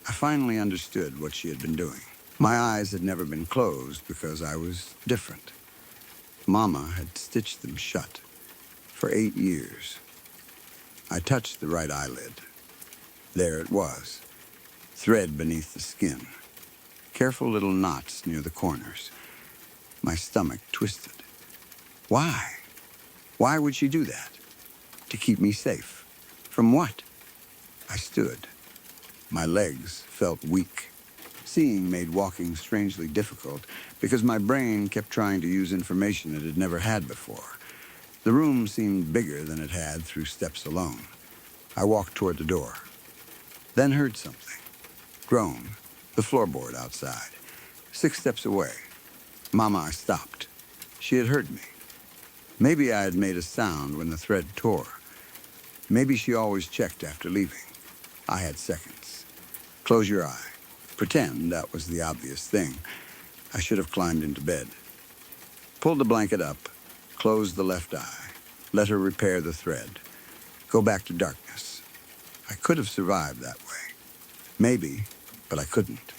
I finally understood what she had been doing. My eyes had never been closed because I was different. Mama had stitched them shut for 8 years. I touched the right eyelid. There it was. Thread beneath the skin. Careful little knots near the corners. My stomach twisted. Why? Why would she do that? to keep me safe. From what? I stood. My legs felt weak. Seeing made walking strangely difficult because my brain kept trying to use information it had never had before. The room seemed bigger than it had through steps alone. I walked toward the door, then heard something. Groan, the floorboard outside. 6 steps away. Mama, I stopped. She had heard me. Maybe I had made a sound when the thread tore. Maybe she always checked after leaving. I had seconds. Close your eye. Pretend that was the obvious thing. I should have climbed into bed. Pulled the blanket up, closed the left eye, let her repair the thread. Go back to darkness. I could have survived that way. Maybe, but I couldn't.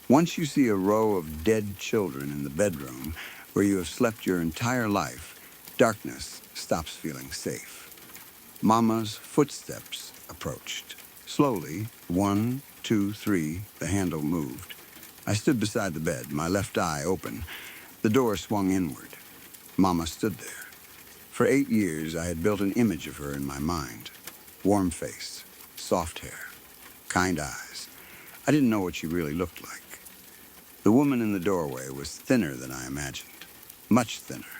Once you see a row of dead children in the bedroom where you have slept your entire life, darkness stops feeling safe. Mama's footsteps approached. Slowly, 1, 2, 3, the handle moved. I stood beside the bed, my left eye open. The door swung inward. Mama stood there. For 8 years, I had built an image of her in my mind. Warm face, soft hair, kind eyes. I didn't know what she really looked like. The woman in the doorway was thinner than I imagined, much thinner.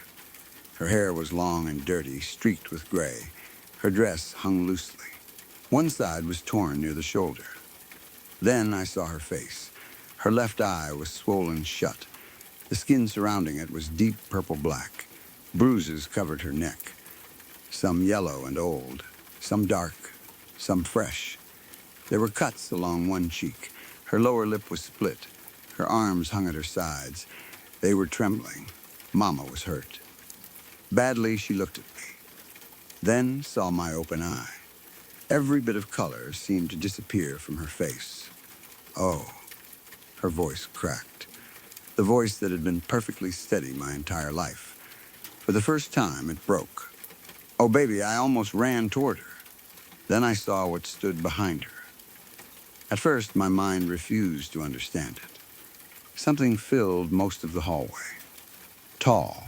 Her hair was long and dirty, streaked with gray. Her dress hung loosely. One side was torn near the shoulder. Then I saw her face. Her left eye was swollen shut. The skin surrounding it was deep purple-black. Bruises covered her neck, some yellow and old, some dark, some fresh. There were cuts along one cheek. Her lower lip was split. Her arms hung at her sides. They were trembling. Mama was hurt. Badly, she looked at me. Then saw my open eye. Every bit of color seemed to disappear from her face. Oh, her voice cracked. The voice that had been perfectly steady my entire life. For the first time, it broke. Oh, baby, I almost ran toward her. Then I saw what stood behind her. At first, my mind refused to understand it. Something filled most of the hallway. Tall,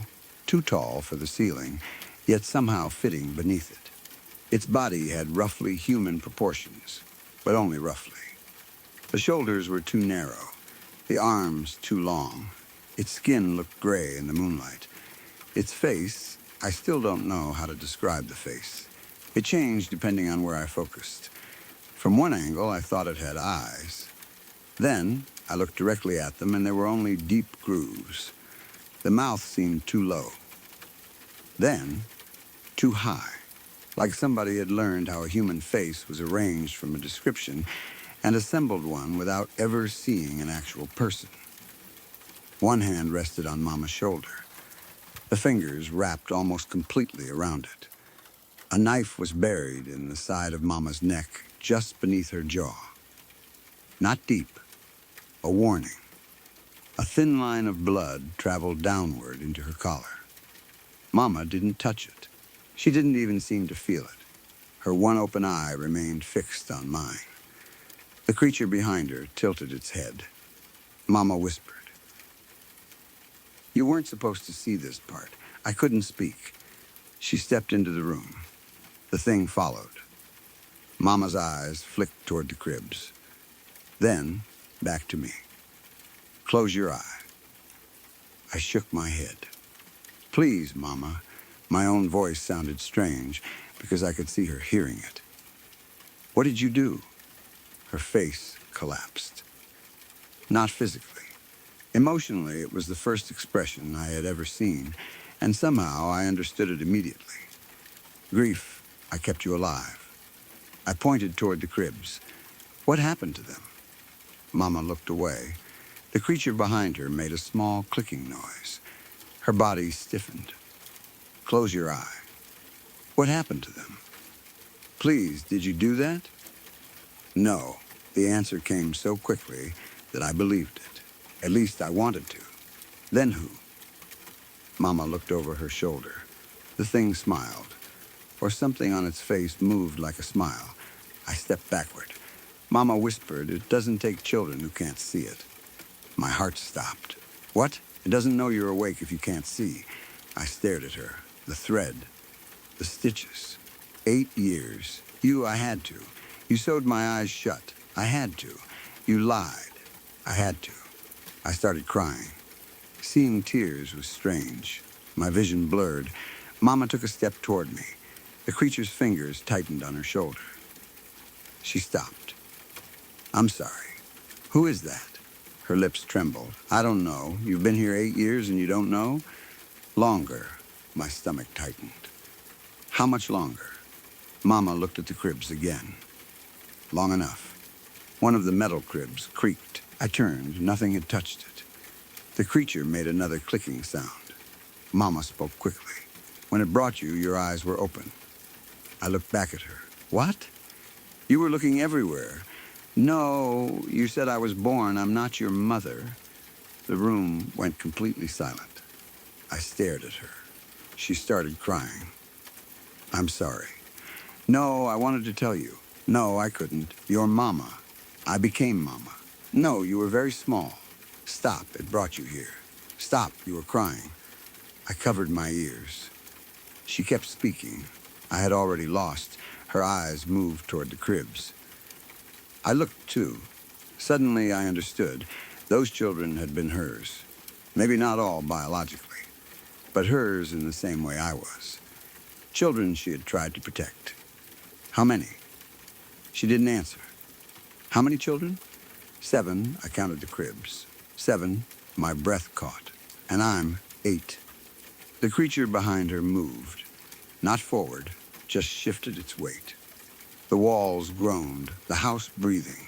too tall for the ceiling, yet somehow fitting beneath it. Its body had roughly human proportions, but only roughly. The shoulders were too narrow, the arms too long. Its skin looked gray in the moonlight. Its face, I still don't know how to describe the face. It changed depending on where I focused. From one angle, I thought it had eyes. Then, I looked directly at them, and there were only deep grooves. The mouth seemed too low. Then, too high, like somebody had learned how a human face was arranged from a description and assembled one without ever seeing an actual person. One hand rested on Mama's shoulder. The fingers wrapped almost completely around it. A knife was buried in the side of Mama's neck, just beneath her jaw. Not deep, a warning. A thin line of blood traveled downward into her collar. Mama didn't touch it. She didn't even seem to feel it. Her one open eye remained fixed on mine. The creature behind her tilted its head. Mama whispered. You weren't supposed to see this part. I couldn't speak. She stepped into the room. The thing followed. Mama's eyes flicked toward the cribs. Then, back to me. Close your eye. I shook my head. Please, Mama. My own voice sounded strange because I could see her hearing it. What did you do? Her face collapsed. Not physically. Emotionally, it was the first expression I had ever seen, and somehow I understood it immediately. Grief, I kept you alive. I pointed toward the cribs. What happened to them? Mama looked away. The creature behind her made a small clicking noise. Her body stiffened. Close your eye. What happened to them? Please, did you do that? No. The answer came so quickly that I believed it. At least I wanted to. Then who? Mama looked over her shoulder. The thing smiled, or something on its face moved like a smile. I stepped backward. Mama whispered, it doesn't take children who can't see it. My heart stopped. What? It doesn't know you're awake if you can't see. I stared at her. The thread. The stitches. 8 years. I had to. You sewed my eyes shut. I had to. You lied. I had to. I started crying. Seeing tears was strange. My vision blurred. Mama took a step toward me. The creature's fingers tightened on her shoulder. She stopped. I'm sorry. Who is that? Her lips trembled. I don't know. You've been here 8 years and you don't know? Longer. My stomach tightened. How much longer? Mama looked at the cribs again. Long enough. One of the metal cribs creaked. I turned. Nothing had touched it. The creature made another clicking sound. Mama spoke quickly. When it brought you, your eyes were open. I looked back at her. What? You were looking everywhere. No, you said I was born. I'm not your mother. The room went completely silent. I stared at her. She started crying. I'm sorry. No, I wanted to tell you. No, I couldn't. You're Mama. I became Mama. No, you were very small. Stop, it brought you here. Stop, you were crying. I covered my ears. She kept speaking. I had already lost. Her eyes moved toward the cribs. I looked too. Suddenly I understood. Those children had been hers. Maybe not all biologically, but hers in the same way I was. Children she had tried to protect. How many? She didn't answer. How many children? 7, I counted the cribs. 7, my breath caught. And I'm 8. The creature behind her moved. Not forward, just shifted its weight. The walls groaned, the house breathing.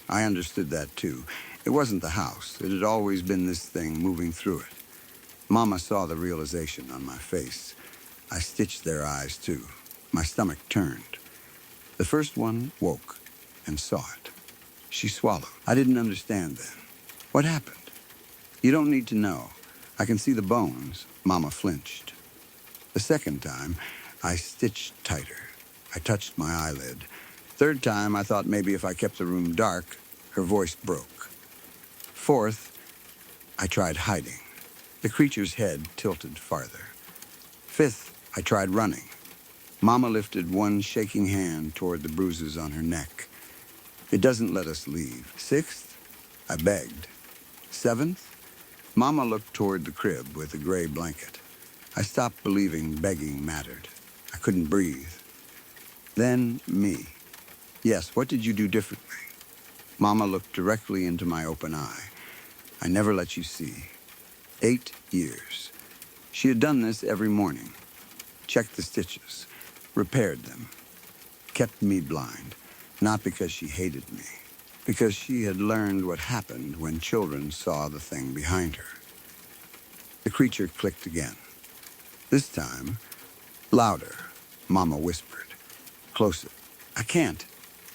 I understood that too. It wasn't the house. It had always been this thing moving through it. Mama saw the realization on my face. I stitched their eyes too. My stomach turned. The first one woke and saw it. She swallowed. I didn't understand then. What happened? You don't need to know. I can see the bones. Mama flinched. The second time, I stitched tighter. I touched my eyelid. Third time, I thought maybe if I kept the room dark, her voice broke. Fourth, I tried hiding. The creature's head tilted farther. Fifth, I tried running. Mama lifted one shaking hand toward the bruises on her neck. It doesn't let us leave. Sixth, I begged. Seventh, Mama looked toward the crib with the gray blanket. I stopped believing begging mattered. I couldn't breathe. Then me. Yes, what did you do differently? Mama looked directly into my open eye. I never let you see. 8 years. She had done this every morning. Checked the stitches. Repaired them. Kept me blind. Not because she hated me. Because she had learned what happened when children saw the thing behind her. The creature clicked again. This time, louder. Mama whispered. Closer. I can't.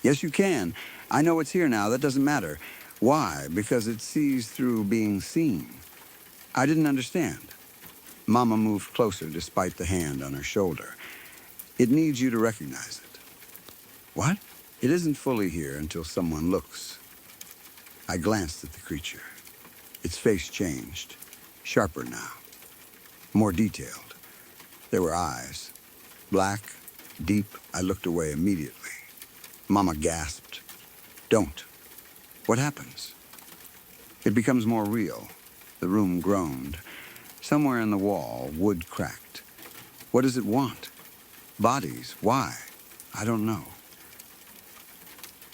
Yes, you can. I know it's here now. That doesn't matter. Why? Because it sees through being seen. I didn't understand. Mama moved closer despite the hand on her shoulder. It needs you to recognize it. What? It isn't fully here until someone looks. I glanced at the creature. Its face changed. Sharper now. More detailed. There were eyes. Black, deep. I looked away immediately. Mama gasped. Don't. What happens? It becomes more real. The room groaned. Somewhere in the wall, wood cracked. What does it want? Bodies. Why? I don't know.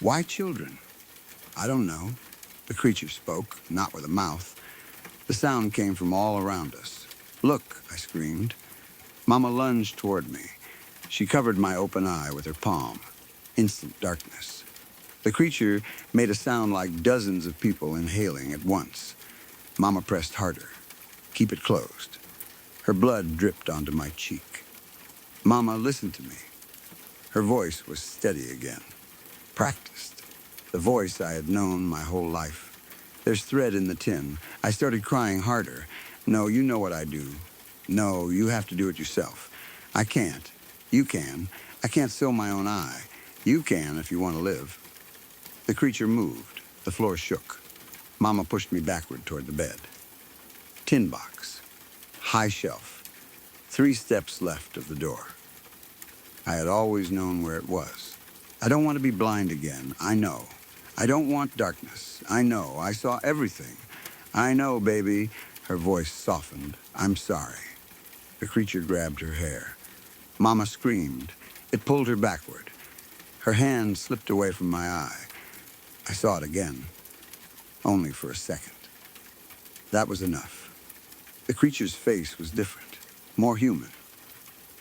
Why children? I don't know. The creature spoke, not with a mouth. The sound came from all around us. Look, I screamed. Mama lunged toward me. She covered my open eye with her palm. Instant darkness. The creature made a sound like dozens of people inhaling at once. Mama pressed harder. Keep it closed. Her blood dripped onto my cheek. Mama, listen to me. Her voice was steady again. Practiced. The voice I had known my whole life. There's thread in the tin. I started crying harder. No, you know what I do. No, you have to do it yourself. I can't. You can. I can't sew my own eye. You can if you want to live. The creature moved. The floor shook. Mama pushed me backward toward the bed. Tin box. High shelf. 3 steps left of the door. I had always known where it was. I don't want to be blind again. I know. I don't want darkness. I know. I saw everything. I know, baby. Her voice softened. I'm sorry. The creature grabbed her hair. Mama screamed. It pulled her backward. Her hand slipped away from my eye. I saw it again, only for a second. That was enough. The creature's face was different, more human,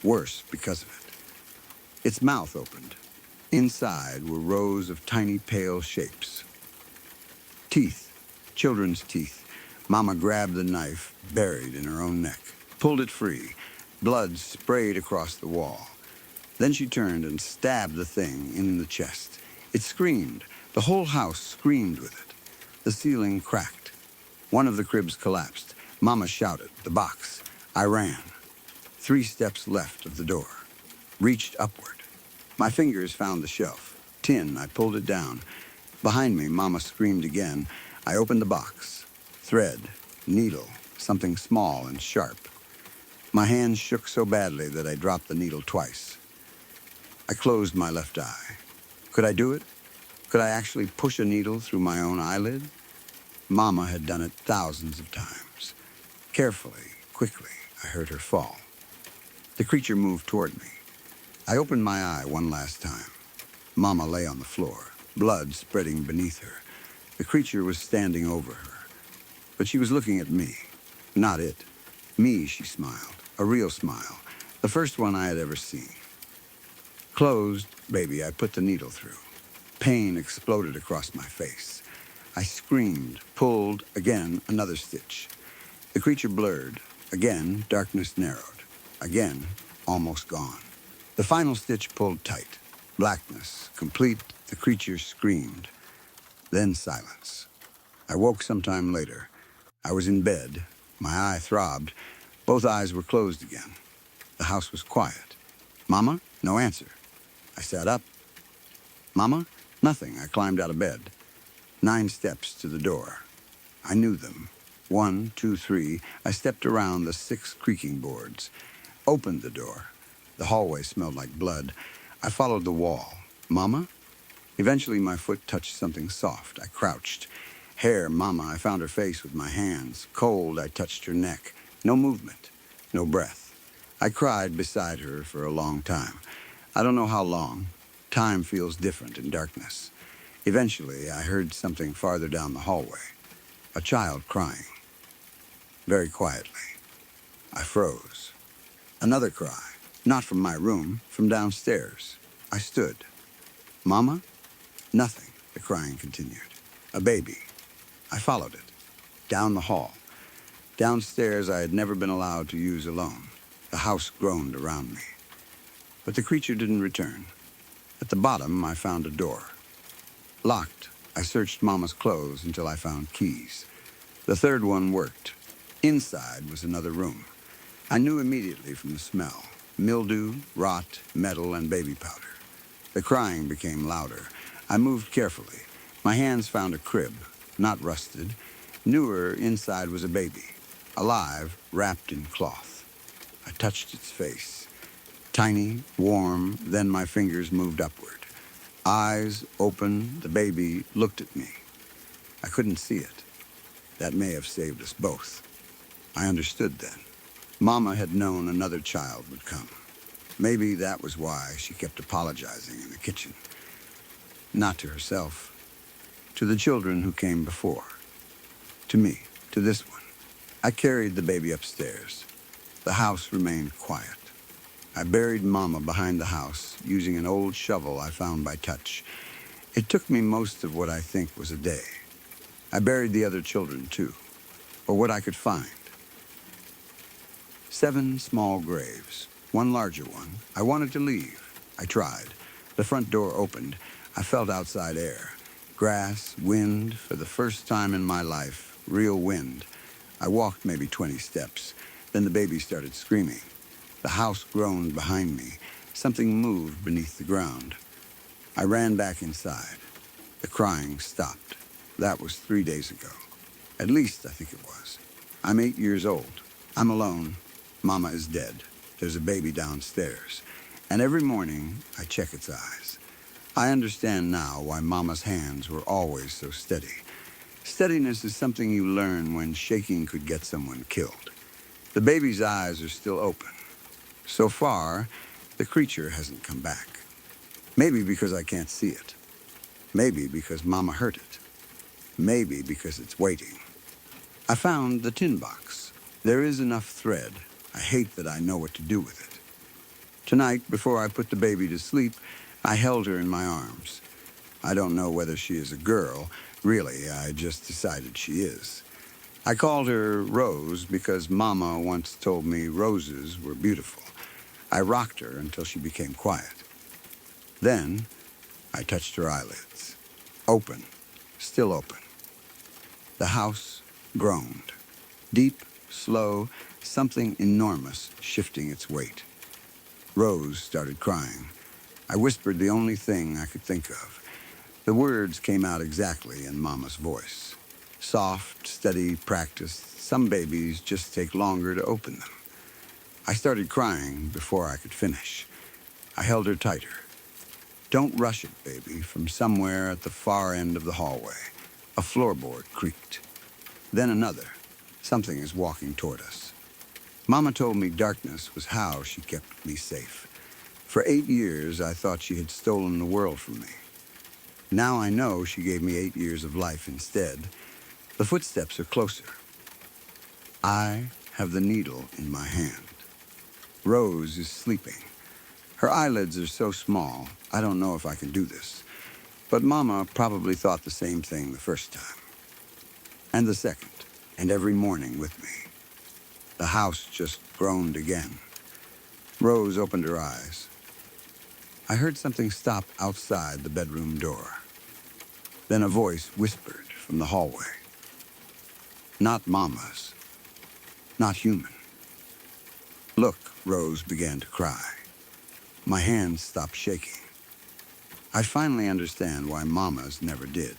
worse because of it. Its mouth opened. Inside were rows of tiny pale shapes. Teeth, children's teeth. Mama grabbed the knife buried in her own neck, pulled it free. Blood sprayed across the wall. Then she turned and stabbed the thing in the chest. It screamed. The whole house screamed with it. The ceiling cracked. One of the cribs collapsed. Mama shouted, the box. I ran. 3 steps left of the door. Reached upward. My fingers found the shelf. Tin, I pulled it down. Behind me, Mama screamed again. I opened the box. Thread, needle, something small and sharp. My hands shook so badly that I dropped the needle twice. I closed my left eye. Could I do it? Could I actually push a needle through my own eyelid? Mama had done it thousands of times. Carefully, quickly, I heard her fall. The creature moved toward me. I opened my eye one last time. Mama lay on the floor, blood spreading beneath her. The creature was standing over her. But she was looking at me, not it. Me, she smiled, a real smile, the first one I had ever seen. Closed, baby, I put the needle through. Pain exploded across my face. I screamed, pulled, again, another stitch. The creature blurred. Again, darkness narrowed. Again, almost gone. The final stitch pulled tight. Blackness, complete, the creature screamed. Then silence. I woke sometime later. I was in bed. My eye throbbed. Both eyes were closed again. The house was quiet. Mama? No answer. I sat up. Mama? Nothing. I climbed out of bed. 9 steps to the door. I knew them. 1, 2, 3. I stepped around the 6 creaking boards. Opened the door. The hallway smelled like blood. I followed the wall. Mama? Eventually my foot touched something soft. I crouched. Hair, Mama. I found her face with my hands. Cold, I touched her neck. No movement. No breath. I cried beside her for a long time. I don't know how long. Time feels different in darkness. Eventually, I heard something farther down the hallway. A child crying. Very quietly. I froze. Another cry. Not from my room, from downstairs. I stood. Mama? Nothing, the crying continued. A baby. I followed it. Down the hall. Downstairs I had never been allowed to use alone. The house groaned around me. But the creature didn't return. At the bottom, I found a door. Locked, I searched Mama's clothes until I found keys. The third one worked. Inside was another room. I knew immediately from the smell. Mildew, rot, metal, and baby powder. The crying became louder. I moved carefully. My hands found a crib, not rusted. Newer, inside was a baby. Alive, wrapped in cloth. I touched its face. Tiny, warm, then my fingers moved upward. Eyes open, the baby looked at me. I couldn't see it. That may have saved us both. I understood then. Mama had known another child would come. Maybe that was why she kept apologizing in the kitchen. Not to herself. To the children who came before. To me, to this one. I carried the baby upstairs. The house remained quiet. I buried Mama behind the house, using an old shovel I found by touch. It took me most of what I think was a day. I buried the other children, too, or what I could find. 7 small graves, 1 larger one. I wanted to leave. I tried. The front door opened. I felt outside air. Grass, wind, for the first time in my life, real wind. I walked maybe 20 steps. Then the baby started screaming. The house groaned behind me. Something moved beneath the ground. I ran back inside. The crying stopped. That was 3 days ago. At least, I think it was. I'm 8 years old. I'm alone. Mama is dead. There's a baby downstairs. and every morning I check its eyes. I understand now why Mama's hands were always so steady. Steadiness is something you learn when shaking could get someone killed. The baby's eyes are still open. So far, the creature hasn't come back. Maybe because I can't see it. Maybe because Mama hurt it. Maybe because it's waiting. I found the tin box. There is enough thread. I hate that I know what to do with it. Tonight, before I put the baby to sleep, I held her in my arms. I don't know whether she is a girl. Really, I just decided she is. I called her Rose because Mama once told me roses were beautiful. I rocked her until she became quiet. Then, I touched her eyelids. Open, still open. The house groaned. Deep, slow, something enormous shifting its weight. Rose started crying. I whispered the only thing I could think of. The words came out exactly in Mama's voice. Soft, steady, practiced. Some babies just take longer to open them. I started crying before I could finish. I held her tighter. Don't rush it, baby, from somewhere at the far end of the hallway. A floorboard creaked. Then another. Something is walking toward us. Mama told me darkness was how she kept me safe. For 8 years, I thought she had stolen the world from me. Now I know she gave me 8 years of life instead. The footsteps are closer. I have the needle in my hand. Rose is sleeping. Her eyelids are so small, I don't know if I can do this. But Mama probably thought the same thing the first time. And the second, and every morning with me. The house just groaned again. Rose opened her eyes. I heard something stop outside the bedroom door. Then a voice whispered from the hallway. Not Mama's. Not human. Look, Rose began to cry. My hands stopped shaking. I finally understand why Mama's never did.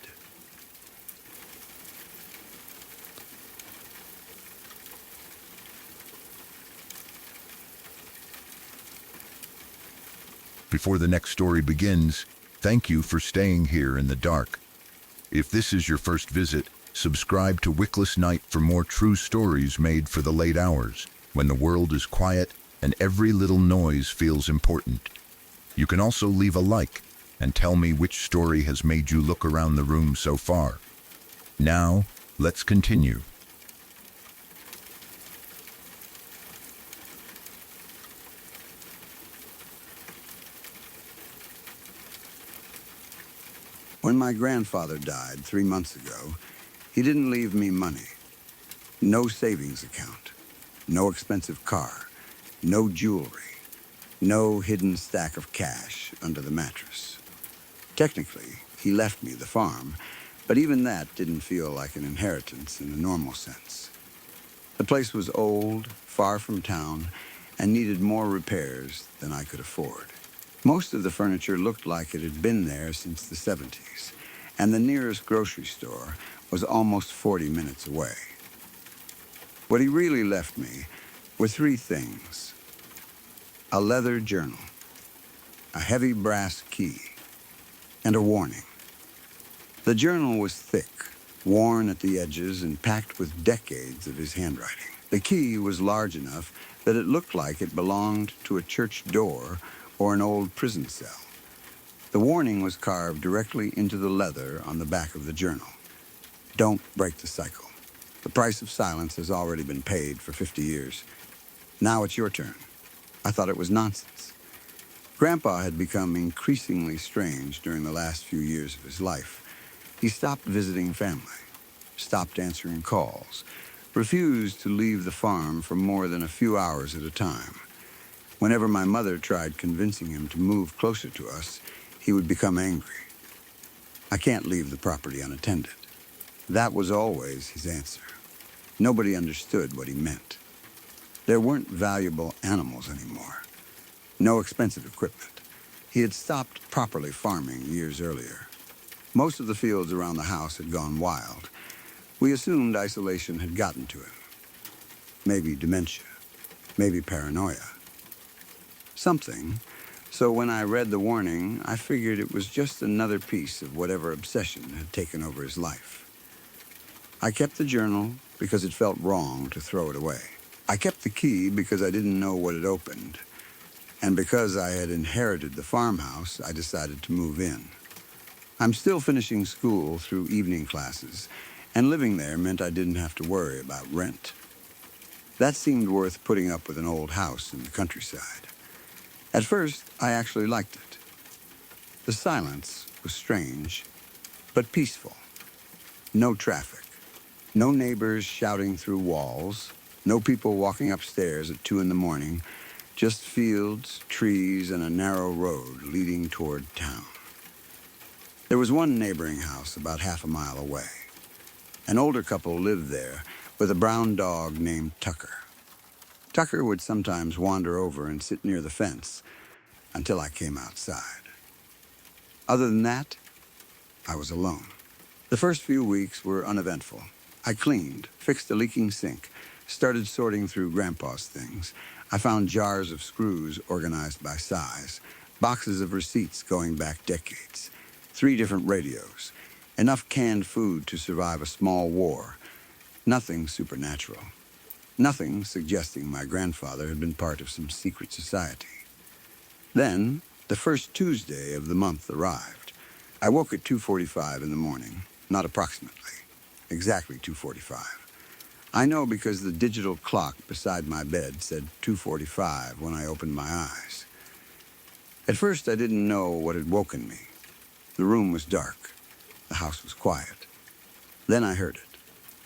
Before the next story begins, thank you for staying here in the dark. If this is your first visit, subscribe to Wickless Night for more true stories made for the late hours, when the world is quiet and every little noise feels important. You can also leave a like and tell me which story has made you look around the room so far. Now, let's continue. When my grandfather died 3 months ago, he didn't leave me money. No savings account, no expensive car, no jewelry, no hidden stack of cash under the mattress. Technically, he left me the farm, but even that didn't feel like an inheritance in the normal sense. The place was old, far from town, and needed more repairs than I could afford. Most of the furniture looked like it had been there since the 70s, and the nearest grocery store was almost 40 minutes away. What he really left me were 3 things: a leather journal, a heavy brass key, and a warning. The journal was thick, worn at the edges and packed with decades of his handwriting. The key was large enough that it looked like it belonged to a church door or an old prison cell. The warning was carved directly into the leather on the back of the journal. Don't break the cycle. The price of silence has already been paid for 50 years. Now it's your turn. I thought it was nonsense. Grandpa had become increasingly strange during the last few years of his life. He stopped visiting family, stopped answering calls, refused to leave the farm for more than a few hours at a time. Whenever my mother tried convincing him to move closer to us, he would become angry. I can't leave the property unattended. That was always his answer. Nobody understood what he meant. There weren't valuable animals anymore. No expensive equipment. He had stopped properly farming years earlier. Most of the fields around the house had gone wild. We assumed isolation had gotten to him. Maybe dementia. Maybe paranoia. Something So when I read the warning, I figured it was just another piece of whatever obsession had taken over his life. I kept the journal because it felt wrong to throw it away. I kept the key because I didn't know what it opened. And because I had inherited the farmhouse, I decided to move in. I'm still finishing school through evening classes, and living there meant I didn't have to worry about rent. That seemed worth putting up with an old house in the countryside. At first, I actually liked it. The silence was strange, but peaceful. No traffic. No neighbors shouting through walls. No people walking upstairs at 2 in the morning. Just fields, trees, and a narrow road leading toward town. There was one neighboring house about half a mile away. An older couple lived there with a brown dog named Tucker. Tucker would sometimes wander over and sit near the fence until I came outside. Other than that, I was alone. The first few weeks were uneventful. I cleaned, fixed a leaking sink, started sorting through Grandpa's things. I found jars of screws organized by size, boxes of receipts going back decades, 3 different radios, enough canned food to survive a small war. Nothing supernatural. Nothing suggesting my grandfather had been part of some secret society. Then, the first Tuesday of the month arrived. I woke at 2:45 in the morning, not approximately, exactly 2:45. I know because the digital clock beside my bed said 2:45 when I opened my eyes. At first, I didn't know what had woken me. The room was dark. The house was quiet. Then I heard it.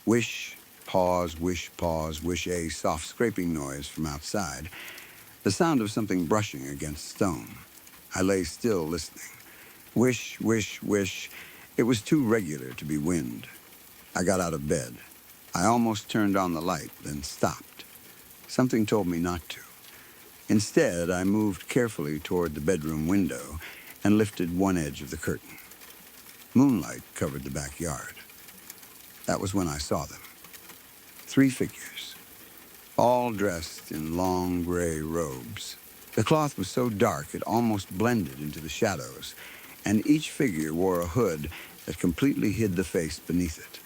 Wish, pause, wish a soft scraping noise from outside. The sound of something brushing against stone. I lay still listening. Wish, wish, wish. It was too regular to be wind. I got out of bed. I almost turned on the light, then stopped. Something told me not to. Instead, I moved carefully toward the bedroom window and lifted one edge of the curtain. Moonlight covered the backyard. That was when I saw them. 3 figures, all dressed in long gray robes. The cloth was so dark it almost blended into the shadows, and each figure wore a hood that completely hid the face beneath it.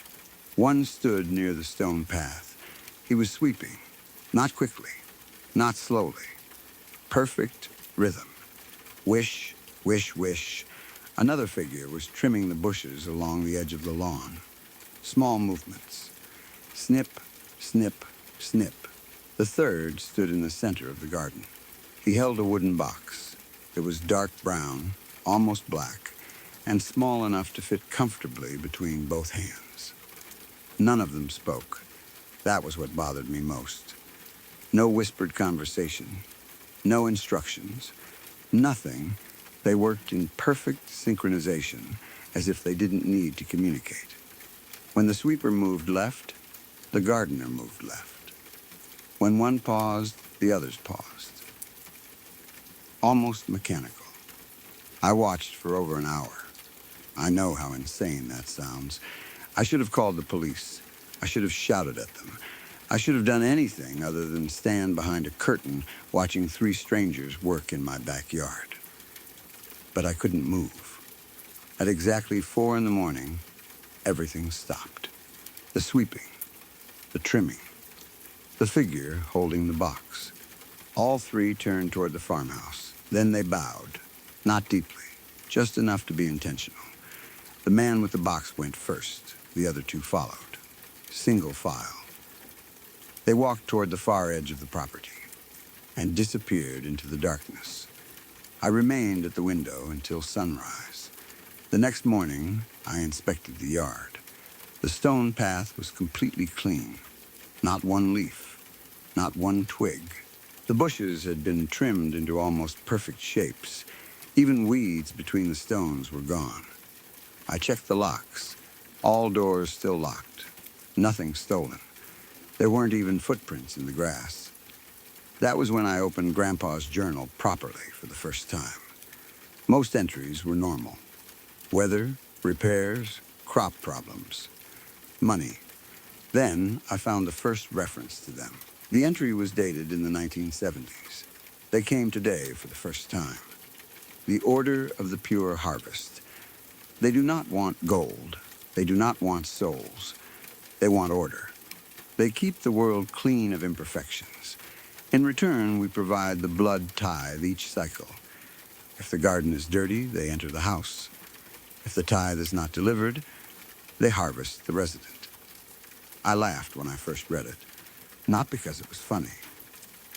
One stood near the stone path. He was sweeping, not quickly, not slowly. Perfect rhythm. Wish, wish, wish. Another figure was trimming the bushes along the edge of the lawn. Small movements. Snip, snip, snip. The third stood in the center of the garden. He held a wooden box. It was dark brown, almost black, and small enough to fit comfortably between both hands. None of them spoke. That was what bothered me most. No whispered conversation. No instructions. Nothing. They worked in perfect synchronization, as if they didn't need to communicate. When the sweeper moved left, the gardener moved left. When one paused, the others paused. Almost mechanical. I watched for over an hour. I know how insane that sounds. I should have called the police. I should have shouted at them. I should have done anything other than stand behind a curtain watching 3 strangers work in my backyard. But I couldn't move. At exactly 4 in the morning, everything stopped. The sweeping, the trimming, the figure holding the box. All 3 turned toward the farmhouse. Then they bowed, not deeply, just enough to be intentional. The man with the box went first. The other 2 followed. Single file. They walked toward the far edge of the property and disappeared into the darkness. I remained at the window until sunrise. The next morning, I inspected the yard. The stone path was completely clean. Not one leaf, not one twig. The bushes had been trimmed into almost perfect shapes. Even weeds between the stones were gone. I checked the locks. All doors still locked. Nothing stolen. There weren't even footprints in the grass. That was when I opened Grandpa's journal properly for the first time. Most entries were normal. Weather, repairs, crop problems, money. Then I found the first reference to them. The entry was dated in the 1970s. They came today for the first time. the order of the pure harvest. They do not want gold. They do not want souls. They want order. They keep the world clean of imperfections. In return, we provide the blood tithe each cycle. If the garden is dirty, they enter the house. If the tithe is not delivered, they harvest the resident. I laughed when I first read it, not because it was funny,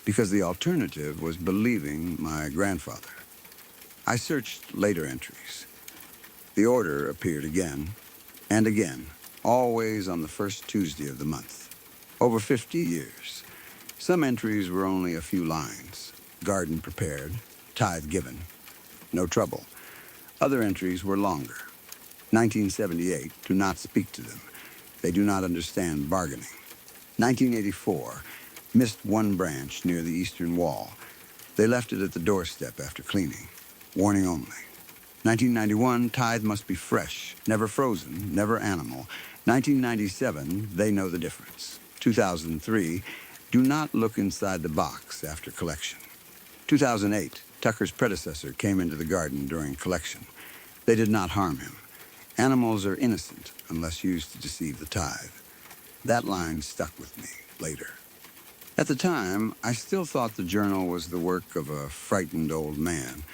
because the alternative was believing my grandfather. I searched later entries. The order appeared again and again, always on the first Tuesday of the month. Over 50 years. Some entries were only a few lines. Garden prepared, tithe given, no trouble. Other entries were longer. 1978, do not speak to them. They do not understand bargaining. 1984, missed one branch near the eastern wall. They left it at the doorstep after cleaning. Warning only. 1991, tithe must be fresh, never frozen, never animal. 1997, they know the difference. 2003, do not look inside the box after collection. 2008, Tucker's predecessor came into the garden during collection. They did not harm him. Animals are innocent unless used to deceive the tithe. That line stuck with me later. At the time, I still thought the journal was the work of a frightened old man.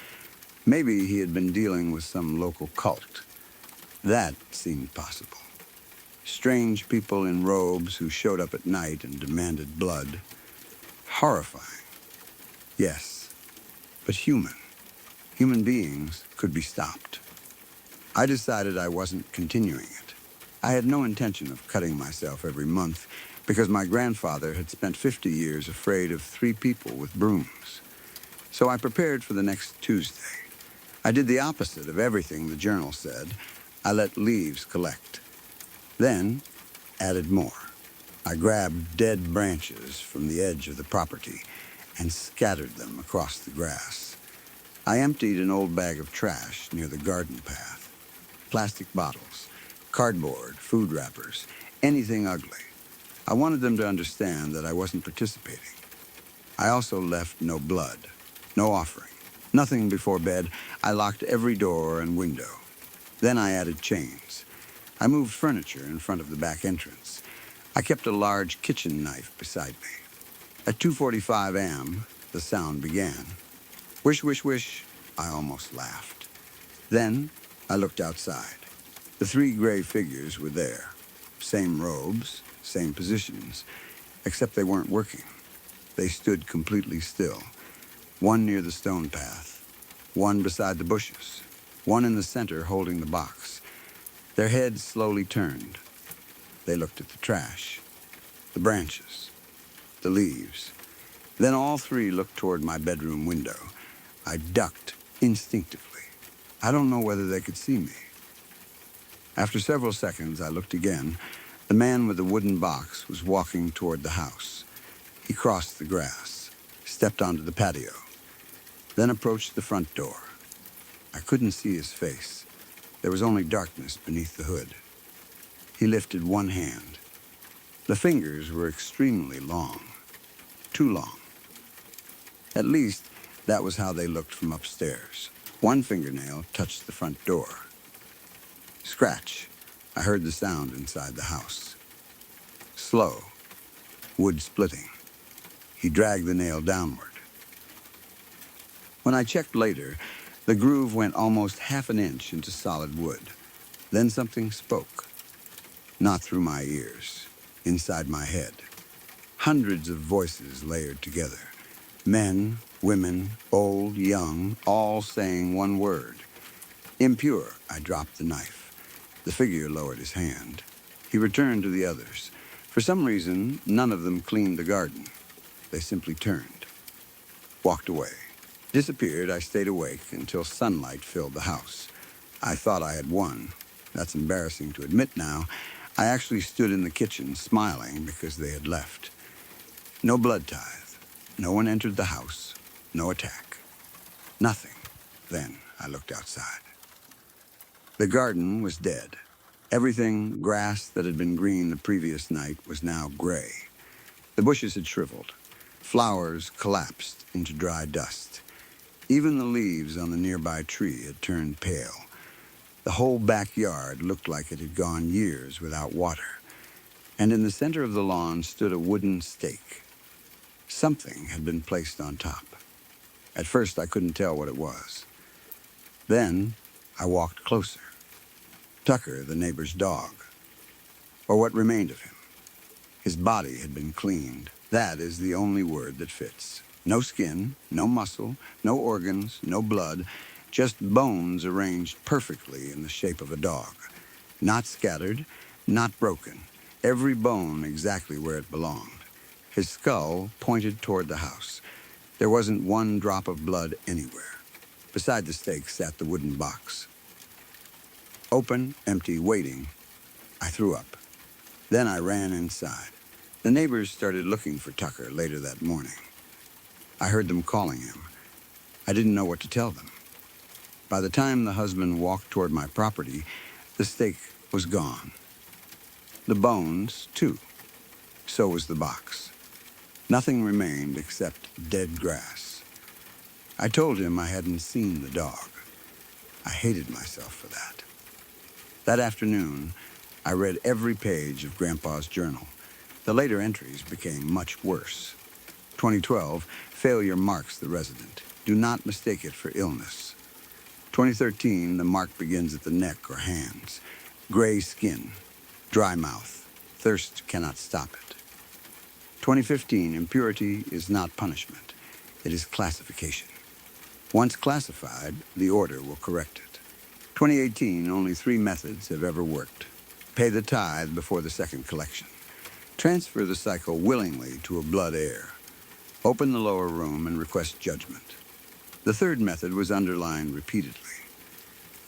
Maybe he had been dealing with some local cult. That seemed possible. Strange people in robes who showed up at night and demanded blood. Horrifying. Yes, but human. Human beings could be stopped. I decided I wasn't continuing it. I had no intention of cutting myself every month because my grandfather had spent 50 years afraid of 3 people with brooms. So I prepared for the next Tuesday. I did the opposite of everything the journal said. I let leaves collect. Then, added more. I grabbed dead branches from the edge of the property and scattered them across the grass. I emptied an old bag of trash near the garden path. Plastic bottles, cardboard, food wrappers, anything ugly. I wanted them to understand that I wasn't participating. I also left no blood, no offering, nothing before bed. I locked every door and window. Then I added chains. I moved furniture in front of the back entrance. I kept a large kitchen knife beside me. At 2:45 a.m., the sound began. Wish, wish, wish, I almost laughed. Then I looked outside. The 3 gray figures were there. Same robes, same positions, except they weren't working. They stood completely still. One near the stone path, one beside the bushes, one in the center holding the box. Their heads slowly turned. They looked at the trash, the branches, the leaves. Then all 3 looked toward my bedroom window. I ducked instinctively. I don't know whether they could see me. After several seconds, I looked again. The man with the wooden box was walking toward the house. He crossed the grass, stepped onto the patio, then approached the front door. I couldn't see his face. There was only darkness beneath the hood. He lifted one hand. The fingers were extremely long, too long. At least, that was how they looked from upstairs. One fingernail touched the front door. Scratch. I heard the sound inside the house. Slow. Wood splitting. He dragged the nail downward. When I checked later, the groove went almost half an inch into solid wood. Then something spoke. Not through my ears. Inside my head. Hundreds of voices layered together. Men, women, old, young, all saying one word. Impure. I dropped the knife. The figure lowered his hand. He returned to the others. For some reason, none of them cleaned the garden. They simply turned. Walked away. Disappeared. I stayed awake until sunlight filled the house. I thought I had won. That's embarrassing to admit now. I actually stood in the kitchen smiling because they had left. No blood tithe. No one entered the house. No attack. Nothing. Then I looked outside. The garden was dead. Everything, grass that had been green the previous night, was now gray. The bushes had shriveled. Flowers collapsed into dry dust. Even the leaves on the nearby tree had turned pale. The whole backyard looked like it had gone years without water. And in the center of the lawn stood a wooden stake. Something had been placed on top. At first, I couldn't tell what it was. Then, I walked closer. Tucker, the neighbor's dog, or what remained of him. His body had been cleaned. That is the only word that fits. No skin, no muscle, no organs, no blood, just bones arranged perfectly in the shape of a dog. Not scattered, not broken. Every bone exactly where it belonged. His skull pointed toward the house. There wasn't one drop of blood anywhere. Beside the stake sat the wooden box. Open, empty, waiting. I threw up. Then I ran inside. The neighbors started looking for Tucker later that morning. I heard them calling him. I didn't know what to tell them. By the time the husband walked toward my property, the stake was gone. The bones, too. So was the box. Nothing remained except dead grass. I told him I hadn't seen the dog. I hated myself for that. That afternoon, I read every page of Grandpa's journal. The later entries became much worse. 2012, failure marks the resident. Do not mistake it for illness. 2013, the mark begins at the neck or hands. Gray skin, dry mouth, thirst cannot stop it. 2015, impurity is not punishment. It is classification. Once classified, the order will correct it. 2018, only 3 methods have ever worked. Pay the tithe before the second collection. Transfer the cycle willingly to a blood heir. Open the lower room and request judgment. The third method was underlined repeatedly.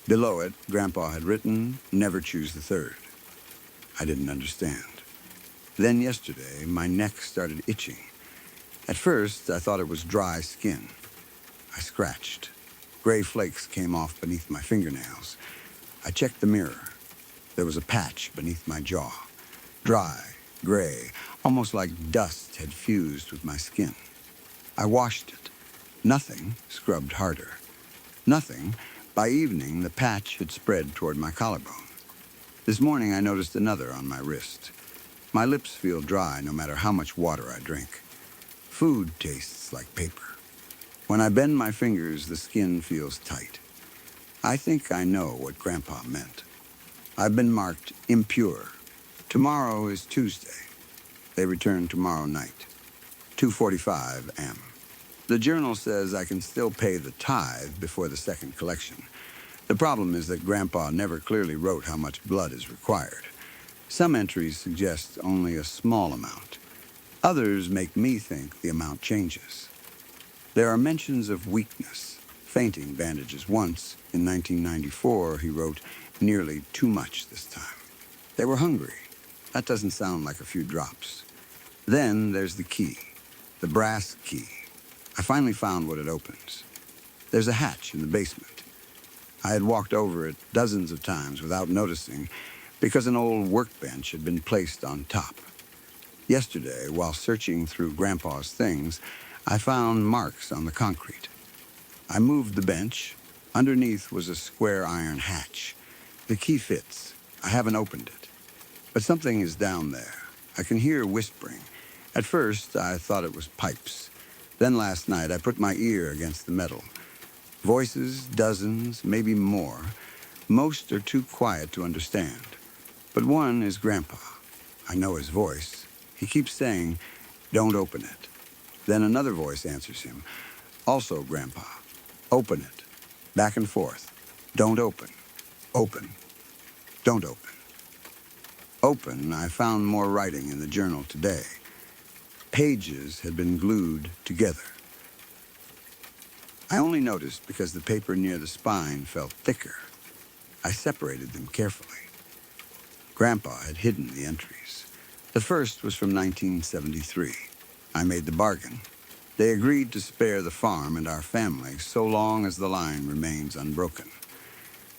Below it, Grandpa had written, never choose the third. I didn't understand. Then yesterday, my neck started itching. At first, I thought it was dry skin. I scratched. Gray flakes came off beneath my fingernails. I checked the mirror. There was a patch beneath my jaw. Dry, gray, almost like dust had fused with my skin. I washed it. Nothing scrubbed harder. Nothing. By evening, the patch had spread toward my collarbone. This morning, I noticed another on my wrist. My lips feel dry no matter how much water I drink. Food tastes like paper. When I bend my fingers, the skin feels tight. I think I know what Grandpa meant. I've been marked impure. Tomorrow is Tuesday. They return tomorrow night, 2:45 m. The journal says I can still pay the tithe before the second collection. The problem is that Grandpa never clearly wrote how much blood is required. Some entries suggest only a small amount. Others make me think the amount changes. There are mentions of weakness, fainting bandages. Once, in 1994, he wrote, nearly too much this time. They were hungry. That doesn't sound like a few drops. Then there's the key, the brass key. I finally found what it opens. There's a hatch in the basement. I had walked over it dozens of times without noticing because an old workbench had been placed on top. Yesterday, while searching through Grandpa's things, I found marks on the concrete. I moved the bench. Underneath was a square iron hatch. The key fits. I haven't opened it. But something is down there. I can hear whispering. At first, I thought it was pipes. Then last night, I put my ear against the metal. Voices, dozens, maybe more. Most are too quiet to understand. But one is Grandpa. I know his voice. He keeps saying, don't open it. Then another voice answers him. Also Grandpa. Open it. Back and forth. Don't open. Open. Don't open. Open, I found more writing in the journal today. Pages had been glued together. I only noticed because the paper near the spine felt thicker. I separated them carefully. Grandpa had hidden the entries. The first was from 1973. I made the bargain. They agreed to spare the farm and our family so long as the line remains unbroken.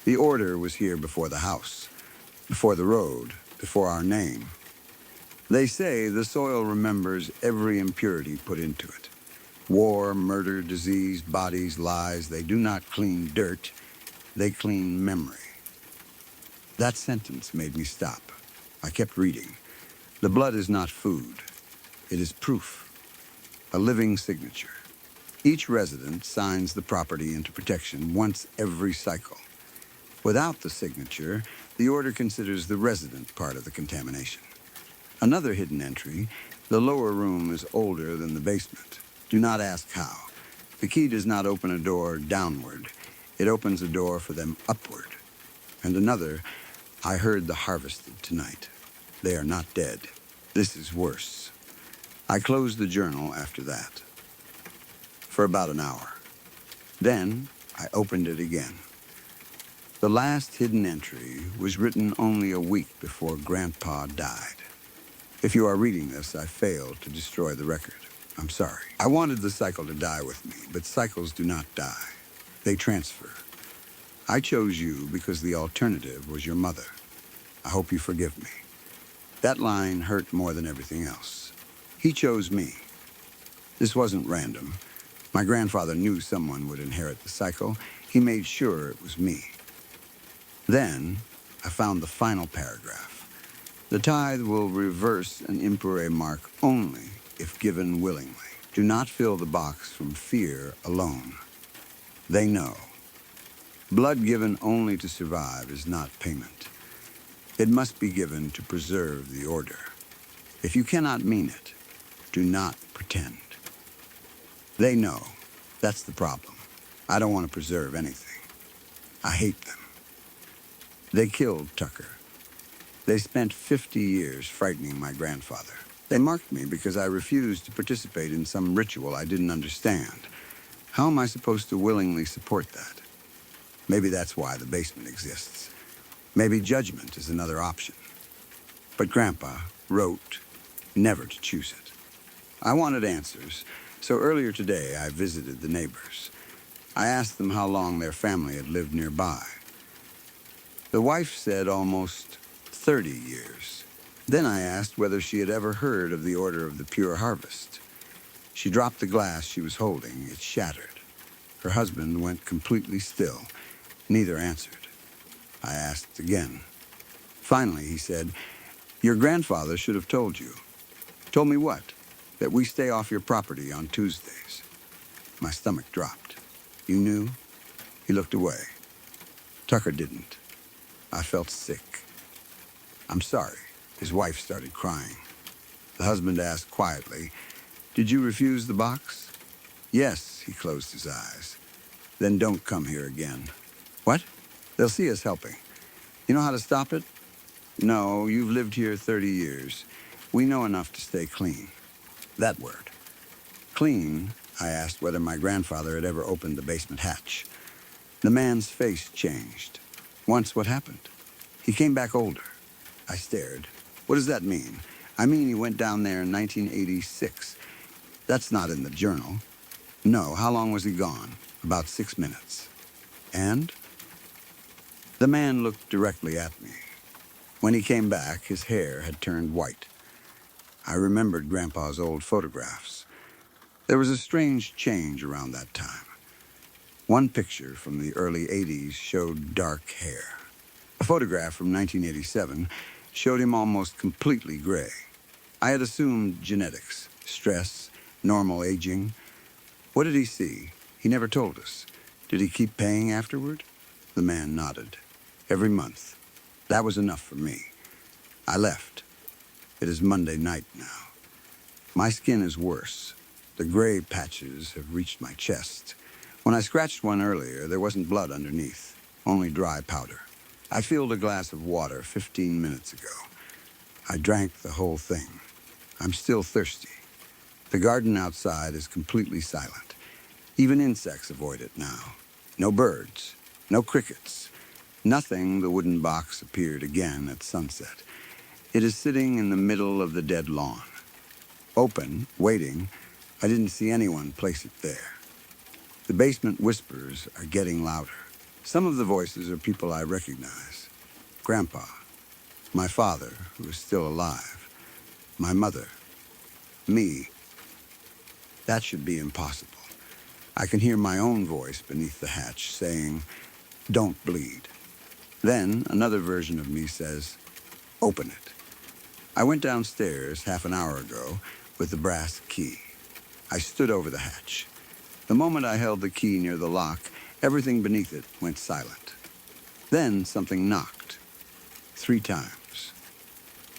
The order was here before the house, before the road, before our name. They say the soil remembers every impurity put into it. War, murder, disease, bodies, lies, they do not clean dirt, they clean memory. That sentence made me stop. I kept reading. The blood is not food. It is proof, a living signature. Each resident signs the property into protection once every cycle. Without the signature, the order considers the resident part of the contamination. Another hidden entry, the lower room is older than the basement. Do not ask how. The key does not open a door downward. It opens a door for them upward. And another, I heard the harvested tonight. They are not dead. This is worse. I closed the journal after that. For about an hour. Then I opened it again. The last hidden entry was written only a week before Grandpa died. If you are reading this, I failed to destroy the record. I'm sorry. I wanted the cycle to die with me, but cycles do not die. They transfer. I chose you because the alternative was your mother. I hope you forgive me. That line hurt more than everything else. He chose me. This wasn't random. My grandfather knew someone would inherit the cycle. He made sure it was me. Then I found the final paragraph. The tithe will reverse an impure mark only if given willingly. Do not fill the box from fear alone. They know. Blood given only to survive is not payment. It must be given to preserve the order. If you cannot mean it, do not pretend. They know. That's the problem. I don't want to preserve anything. I hate them. They killed Tucker. They spent 50 years frightening my grandfather. They marked me because I refused to participate in some ritual I didn't understand. How am I supposed to willingly support that? Maybe that's why the basement exists. Maybe judgment is another option. But Grandpa wrote never to choose it. I wanted answers, so earlier today I visited the neighbors. I asked them how long their family had lived nearby. The wife said almost 30 years. Then I asked whether she had ever heard of the Order of the Pure Harvest. She dropped the glass she was holding. It shattered. Her husband went completely still. Neither answered. I asked again. Finally, he said, "Your grandfather should have told you." "Told me what?" "That we stay off your property on Tuesdays." My stomach dropped. "You knew?" He looked away. Tucker didn't. I felt sick. "I'm sorry." His wife started crying. The husband asked quietly, "Did you refuse the box?" "Yes," he closed his eyes. "Then don't come here again." "What?" "They'll see us helping." "You know how to stop it?" "No, you've lived here 30 years. We know enough to stay clean." That word. Clean, I asked whether my grandfather had ever opened the basement hatch. The man's face changed. "Once what happened?" "He came back older." I stared. "What does that mean?" "I mean he went down there in 1986. That's not in the journal." "No, how long was he gone?" "About 6 minutes." "And?" The man looked directly at me. When he came back, his hair had turned white. I remembered Grandpa's old photographs. There was a strange change around that time. One picture from the early 80s showed dark hair. A photograph from 1987 showed him almost completely gray. I had assumed genetics, stress, normal aging. What did he see? He never told us. Did he keep paying afterward? The man nodded. Every month. That was enough for me. I left. It is Monday night now. My skin is worse. The gray patches have reached my chest. When I scratched one earlier, there wasn't blood underneath, only dry powder. I filled a glass of water 15 minutes ago. I drank the whole thing. I'm still thirsty. The garden outside is completely silent. Even insects avoid it now. No birds, no crickets. Nothing. The wooden box appeared again at sunset. It is sitting in the middle of the dead lawn. Open, waiting. I didn't see anyone place it there. The basement whispers are getting louder. Some of the voices are people I recognize. Grandpa, my father, who is still alive, my mother, me. That should be impossible. I can hear my own voice beneath the hatch saying, "Don't bleed." Then another version of me says, "Open it." I went downstairs half an hour ago with the brass key. I stood over the hatch. The moment I held the key near the lock, everything beneath it went silent. Then something knocked 3 times.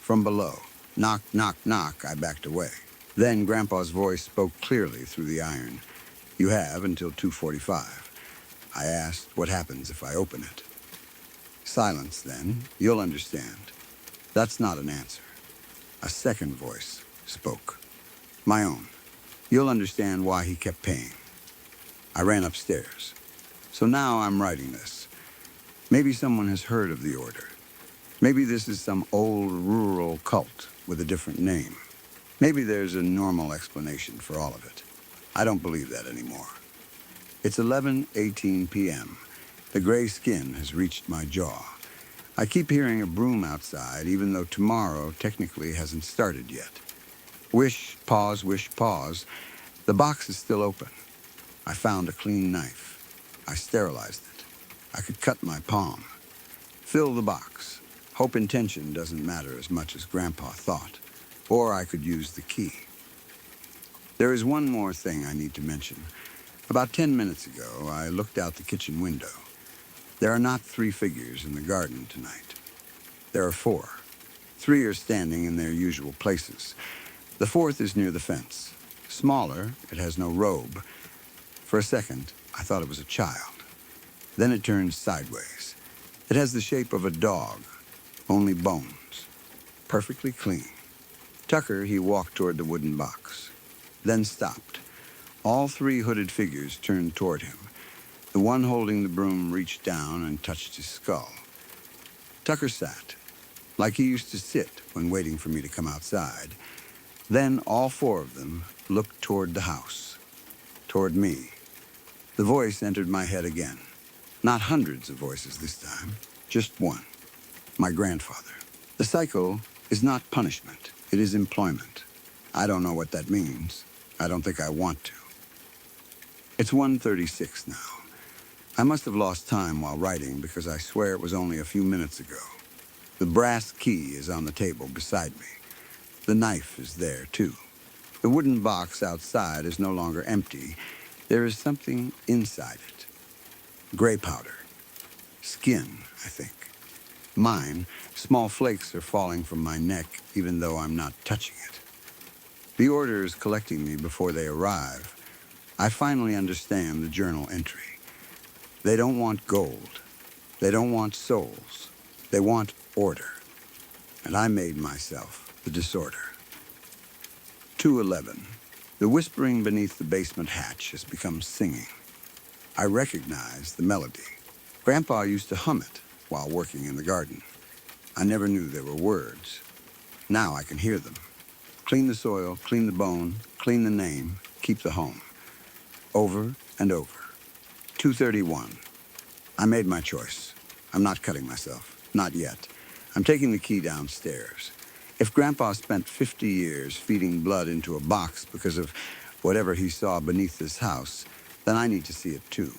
From below, knock, knock, knock, I backed away. Then Grandpa's voice spoke clearly through the iron. "You have until 2:45. I asked, "What happens if I open it?" Silence, then. "You'll understand." That's not an answer. A second voice spoke. My own. "You'll understand why he kept paying." I ran upstairs. So now I'm writing this. Maybe someone has heard of the order. Maybe this is some old rural cult with a different name. Maybe there's a normal explanation for all of it. I don't believe that anymore. It's 11:18 p.m. The gray skin has reached my jaw. I keep hearing a broom outside, even though tomorrow technically hasn't started yet. Wish, pause. The box is still open. I found a clean knife. I sterilized it. I could cut my palm. Fill the box. Hope intention doesn't matter as much as Grandpa thought. Or I could use the key. There is one more thing I need to mention. About 10 minutes ago, I looked out the kitchen window. There are not 3 figures in the garden tonight. There are 4. 3 are standing in their usual places. The 4th is near the fence. Smaller, it has no robe. For a second, I thought it was a child. Then it turns sideways. It has the shape of a dog, only bones. Perfectly clean. Tucker, he walked toward the wooden box. Then stopped. All 3 hooded figures turned toward him. The one holding the broom reached down and touched his skull. Tucker sat, like he used to sit when waiting for me to come outside. Then all 4 of them looked toward the house, toward me. The voice entered my head again. Not hundreds of voices this time, just one. My grandfather. The cycle is not punishment. It is employment. I don't know what that means. I don't think I want to. It's 1:36 now. I must have lost time while writing because I swear it was only a few minutes ago. The brass key is on the table beside me. The knife is there, too. The wooden box outside is no longer empty. There is something inside it. Gray powder. Skin, I think. Mine, small flakes are falling from my neck even though I'm not touching it. The order is collecting me before they arrive. I finally understand the journal entry. They don't want gold. They don't want souls. They want order. And I made myself the disorder. 2:11. The whispering beneath the basement hatch has become singing. I recognize the melody. Grandpa used to hum it while working in the garden. I never knew there were words. Now I can hear them. Clean the soil, clean the bone, clean the name, keep the home. Over and over. 2:31. I made my choice. I'm not cutting myself. Not yet. I'm taking the key downstairs. If Grandpa spent 50 years feeding blood into a box because of whatever he saw beneath this house, then I need to see it too.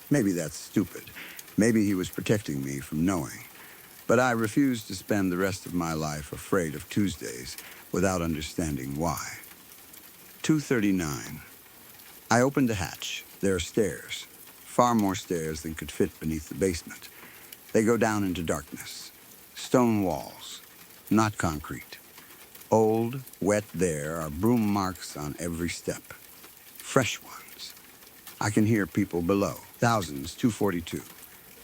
Maybe that's stupid. Maybe he was protecting me from knowing. But I refuse to spend the rest of my life afraid of Tuesdays without understanding why. 2:39. I opened the hatch. There are stairs. Far more stairs than could fit beneath the basement. They go down into darkness. Stone walls, not concrete. Old, wet there are broom marks on every step. Fresh ones. I can hear people below. Thousands, 242.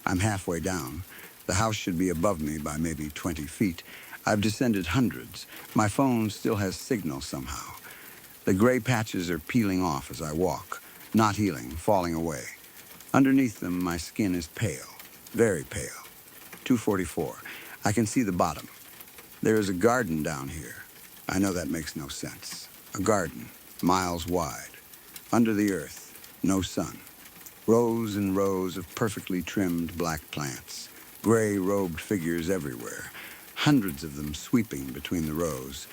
I'm halfway down. The house should be above me by maybe 20 feet. I've descended hundreds. My phone still has signal somehow. The gray patches are peeling off as I walk, not healing, falling away. Underneath them, my skin is pale, very pale. 244. I can see the bottom. There is a garden down here. I know that makes no sense. A garden, miles wide. Under the earth, no sun. Rows and rows of perfectly trimmed black plants. Gray-robed figures everywhere. Hundreds of them sweeping between the rows.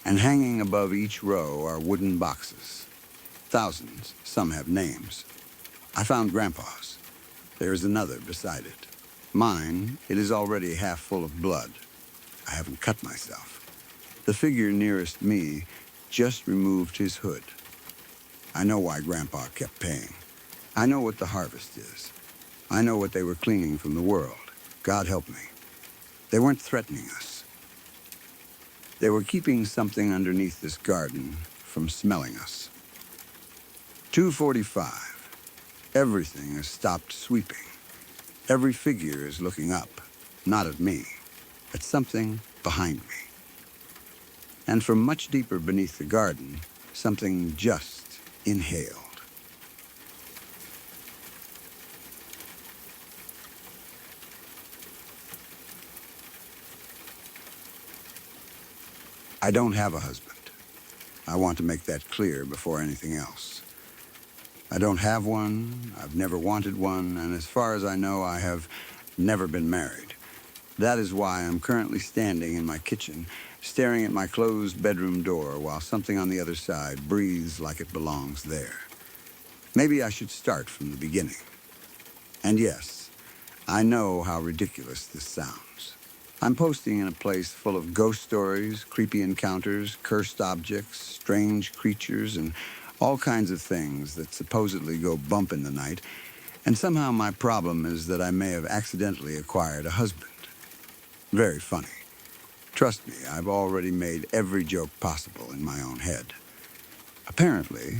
And hanging above each row are wooden boxes. Thousands, some have names. I found Grandpa's. There is another beside it. Mine, it is already half full of blood. I haven't cut myself. The figure nearest me just removed his hood. I know why Grandpa kept paying. I know what the harvest is. I know what they were cleaning from the world. God help me. They weren't threatening us. They were keeping something underneath this garden from smelling us. 2:45. Everything has stopped sweeping. Every figure is looking up, not at me, at something behind me. And from much deeper beneath the garden, something just inhaled. I don't have a husband. I want to make that clear before anything else. I don't have one, I've never wanted one, and as far as I know, I have never been married. That is why I'm currently standing in my kitchen, staring at my closed bedroom door while something on the other side breathes like it belongs there. Maybe I should start from the beginning. And yes, I know how ridiculous this sounds. I'm posting in a place full of ghost stories, creepy encounters, cursed objects, strange creatures, and all kinds of things that supposedly go bump in the night, and somehow my problem is that I may have accidentally acquired a husband. Very funny. Trust me, I've already made every joke possible in my own head. Apparently,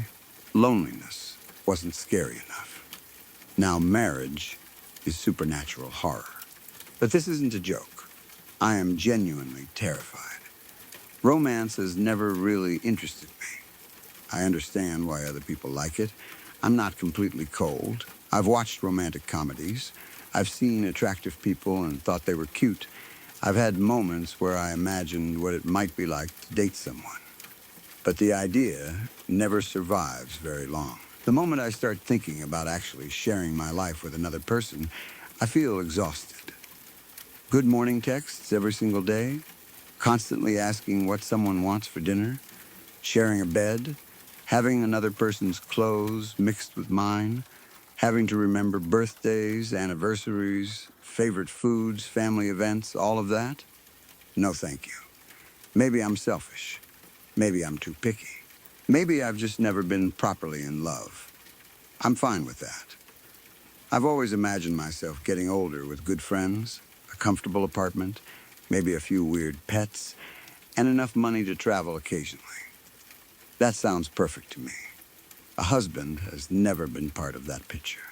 loneliness wasn't scary enough. Now marriage is supernatural horror. But this isn't a joke. I am genuinely terrified. Romance has never really interested me. I understand why other people like it. I'm not completely cold. I've watched romantic comedies. I've seen attractive people and thought they were cute. I've had moments where I imagined what it might be like to date someone. But the idea never survives very long. The moment I start thinking about actually sharing my life with another person, I feel exhausted. Good morning texts every single day, constantly asking what someone wants for dinner, sharing a bed, having another person's clothes mixed with mine, having to remember birthdays, anniversaries, favorite foods, family events, all of that? No, thank you. Maybe I'm selfish. Maybe I'm too picky. Maybe I've just never been properly in love. I'm fine with that. I've always imagined myself getting older with good friends, a comfortable apartment, maybe a few weird pets, and enough money to travel occasionally. That sounds perfect to me. A husband has never been part of that picture.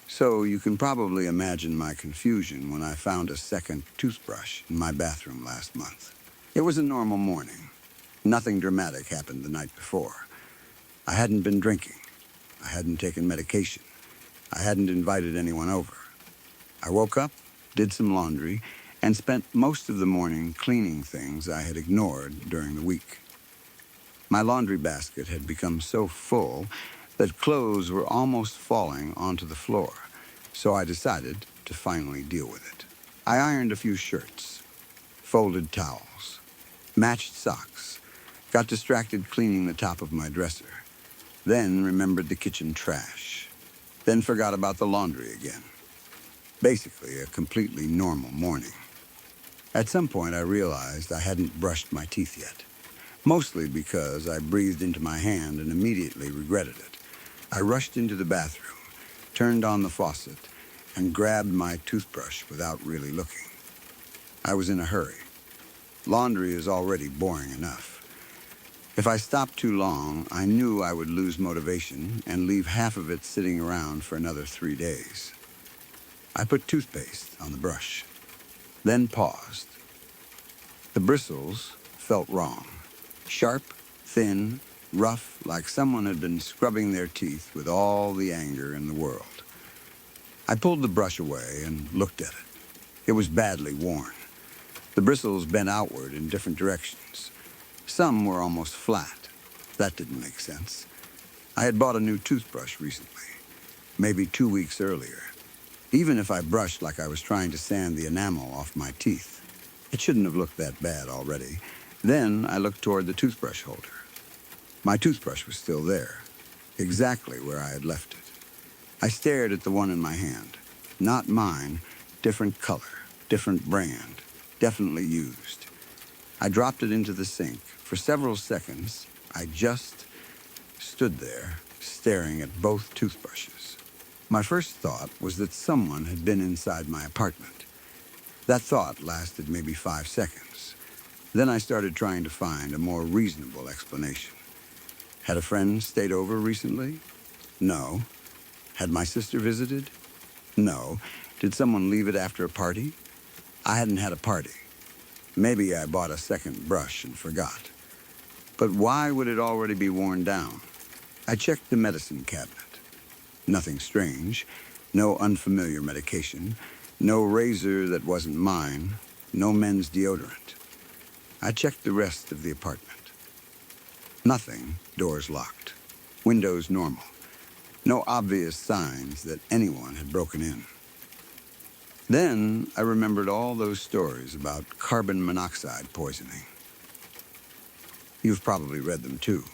So you can probably imagine my confusion when I found a second toothbrush in my bathroom last month. It was a normal morning. Nothing dramatic happened the night before. I hadn't been drinking. I hadn't taken medication. I hadn't invited anyone over. I woke up, did some laundry, and spent most of the morning cleaning things I had ignored during the week. My laundry basket had become so full that clothes were almost falling onto the floor, so I decided to finally deal with it. I ironed a few shirts, folded towels, matched socks, got distracted cleaning the top of my dresser, then remembered the kitchen trash, then forgot about the laundry again. Basically, a completely normal morning. At some point, I realized I hadn't brushed my teeth yet, mostly because I breathed into my hand and immediately regretted it. I rushed into the bathroom, turned on the faucet, and grabbed my toothbrush without really looking. I was in a hurry. Laundry is already boring enough. If I stopped too long, I knew I would lose motivation and leave half of it sitting around for another 3 days. I put toothpaste on the brush, then paused. The bristles felt wrong. Sharp, thin, rough, like someone had been scrubbing their teeth with all the anger in the world. I pulled the brush away and looked at it. It was badly worn. The bristles bent outward in different directions. Some were almost flat. That didn't make sense. I had bought a new toothbrush recently, maybe 2 weeks earlier. Even if I brushed like I was trying to sand the enamel off my teeth, it shouldn't have looked that bad already. Then I looked toward the toothbrush holder. My toothbrush was still there. exactly where I had left it. I stared at the one in my hand. Not mine, different color, different brand, definitely used. I dropped it into the sink. For several seconds, I just stood there, staring at both toothbrushes. My first thought was that someone had been inside my apartment. That thought lasted maybe 5 seconds. Then I started trying to find a more reasonable explanation. Had a friend stayed over recently? No. Had my sister visited? No. Did someone leave it after a party? I hadn't had a party. Maybe I bought a second brush and forgot. But why would it already be worn down? I checked the medicine cabinet. Nothing strange. No unfamiliar medication. No razor that wasn't mine. No men's deodorant. I checked the rest of the apartment. Nothing. Doors locked. Windows normal. No obvious signs that anyone had broken in. Then I remembered all those stories about carbon monoxide poisoning. You've probably read them too.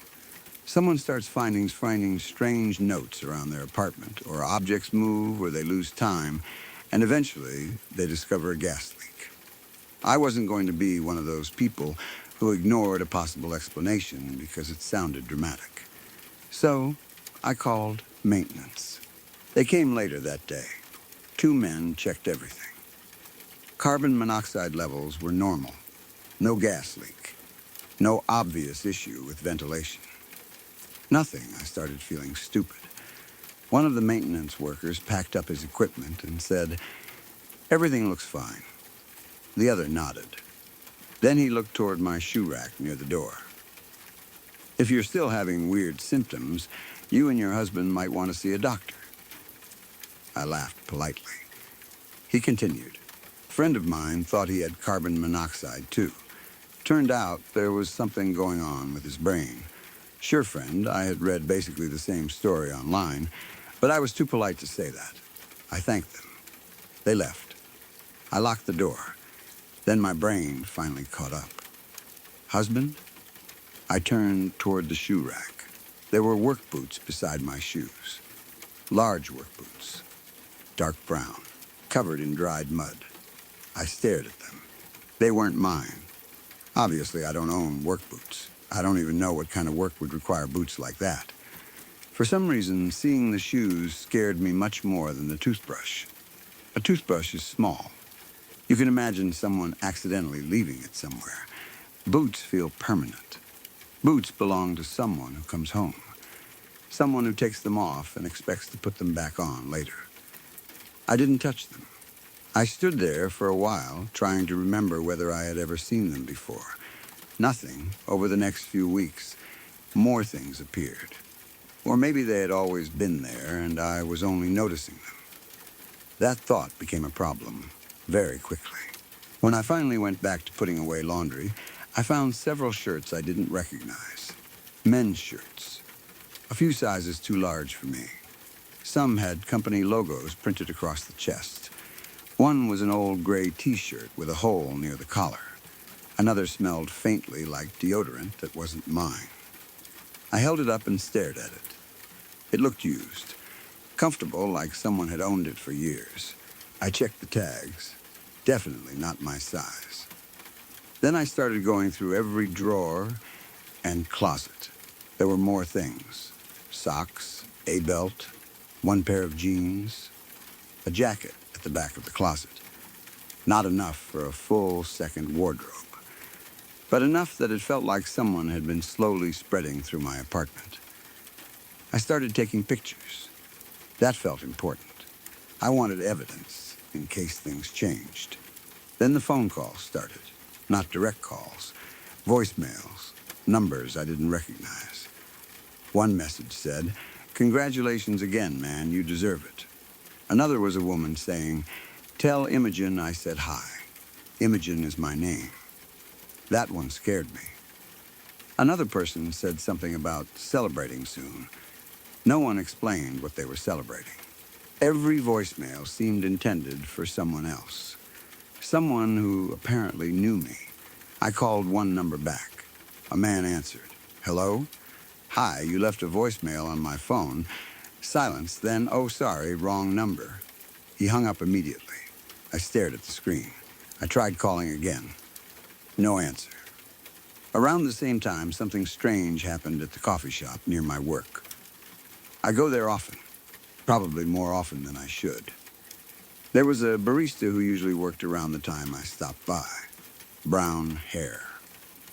Someone starts finding strange notes around their apartment, or objects move, or they lose time, and eventually they discover a gas leak. I wasn't going to be one of those people who ignored a possible explanation because it sounded dramatic. So I called maintenance. They came later that day. 2 men checked everything. Carbon monoxide levels were normal. No gas leak. No obvious issue with ventilation. Nothing. I started feeling stupid. One of the maintenance workers packed up his equipment and said, "Everything looks fine." The other nodded. Then he looked toward my shoe rack near the door. "If you're still having weird symptoms, you and your husband might want to see a doctor." I laughed politely. He continued. "A friend of mine thought he had carbon monoxide too. Turned out there was something going on with his brain. Sure, friend, I had read basically the same story online, but I was too polite to say that. I thanked them. They left. I locked the door. Then my brain finally caught up. Husband? I turned toward the shoe rack. There were work boots beside my shoes. Large work boots. Dark brown, covered in dried mud. I stared at them. They weren't mine. Obviously, I don't own work boots. I don't even know what kind of work would require boots like that. For some reason, seeing the shoes scared me much more than the toothbrush. A toothbrush is small. You can imagine someone accidentally leaving it somewhere. Boots feel permanent. Boots belong to someone who comes home. Someone who takes them off and expects to put them back on later. I didn't touch them. I stood there for a while, trying to remember whether I had ever seen them before. Nothing. Over the next few weeks, more things appeared. Or maybe they had always been there, and I was only noticing them. That thought became a problem very quickly. When I finally went back to putting away laundry, I found several shirts I didn't recognize. Men's shirts. A few sizes too large for me. Some had company logos printed across the chest. One was an old gray T-shirt with a hole near the collar. Another smelled faintly like deodorant that wasn't mine. I held it up and stared at it. It looked used. Comfortable, like someone had owned it for years. I checked the tags. Definitely not my size. Then I started going through every drawer and closet. There were more things. Socks, a belt, 1 pair of jeans, a jacket at the back of the closet. Not enough for a full second wardrobe, but enough that it felt like someone had been slowly spreading through my apartment. I started taking pictures. That felt important. I wanted evidence in case things changed. Then the phone calls started. Not direct calls, voicemails, numbers I didn't recognize. One message said, "Congratulations again, man, you deserve it." Another was a woman saying, "Tell Imogen I said hi. Imogen is my name." That one scared me. Another person said something about celebrating soon. No one explained what they were celebrating. Every voicemail seemed intended for someone else. Someone who apparently knew me. I called one number back. A man answered. "Hello?" "Hi, you left a voicemail on my phone." Silence, then, "Oh, sorry, wrong number." He hung up immediately. I stared at the screen. I tried calling again. No answer. Around the same time, something strange happened at the coffee shop near my work. I go there often, probably more often than I should. There was a barista who usually worked around the time I stopped by. Brown hair.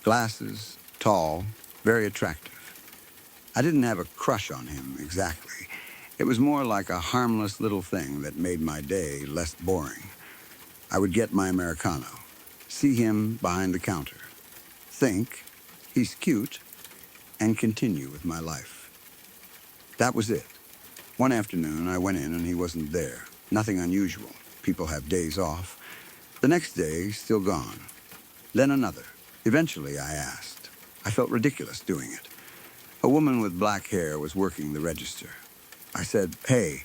Glasses, tall, very attractive. I didn't have a crush on him exactly. It was more like a harmless little thing that made my day less boring. I would get my Americano, see him behind the counter, think, he's cute, and continue with my life. That was it. One afternoon, I went in and he wasn't there. Nothing unusual. People have days off. The next day, still gone. Then another. Eventually, I asked. I felt ridiculous doing it. A woman with black hair was working the register. I said, "Hey,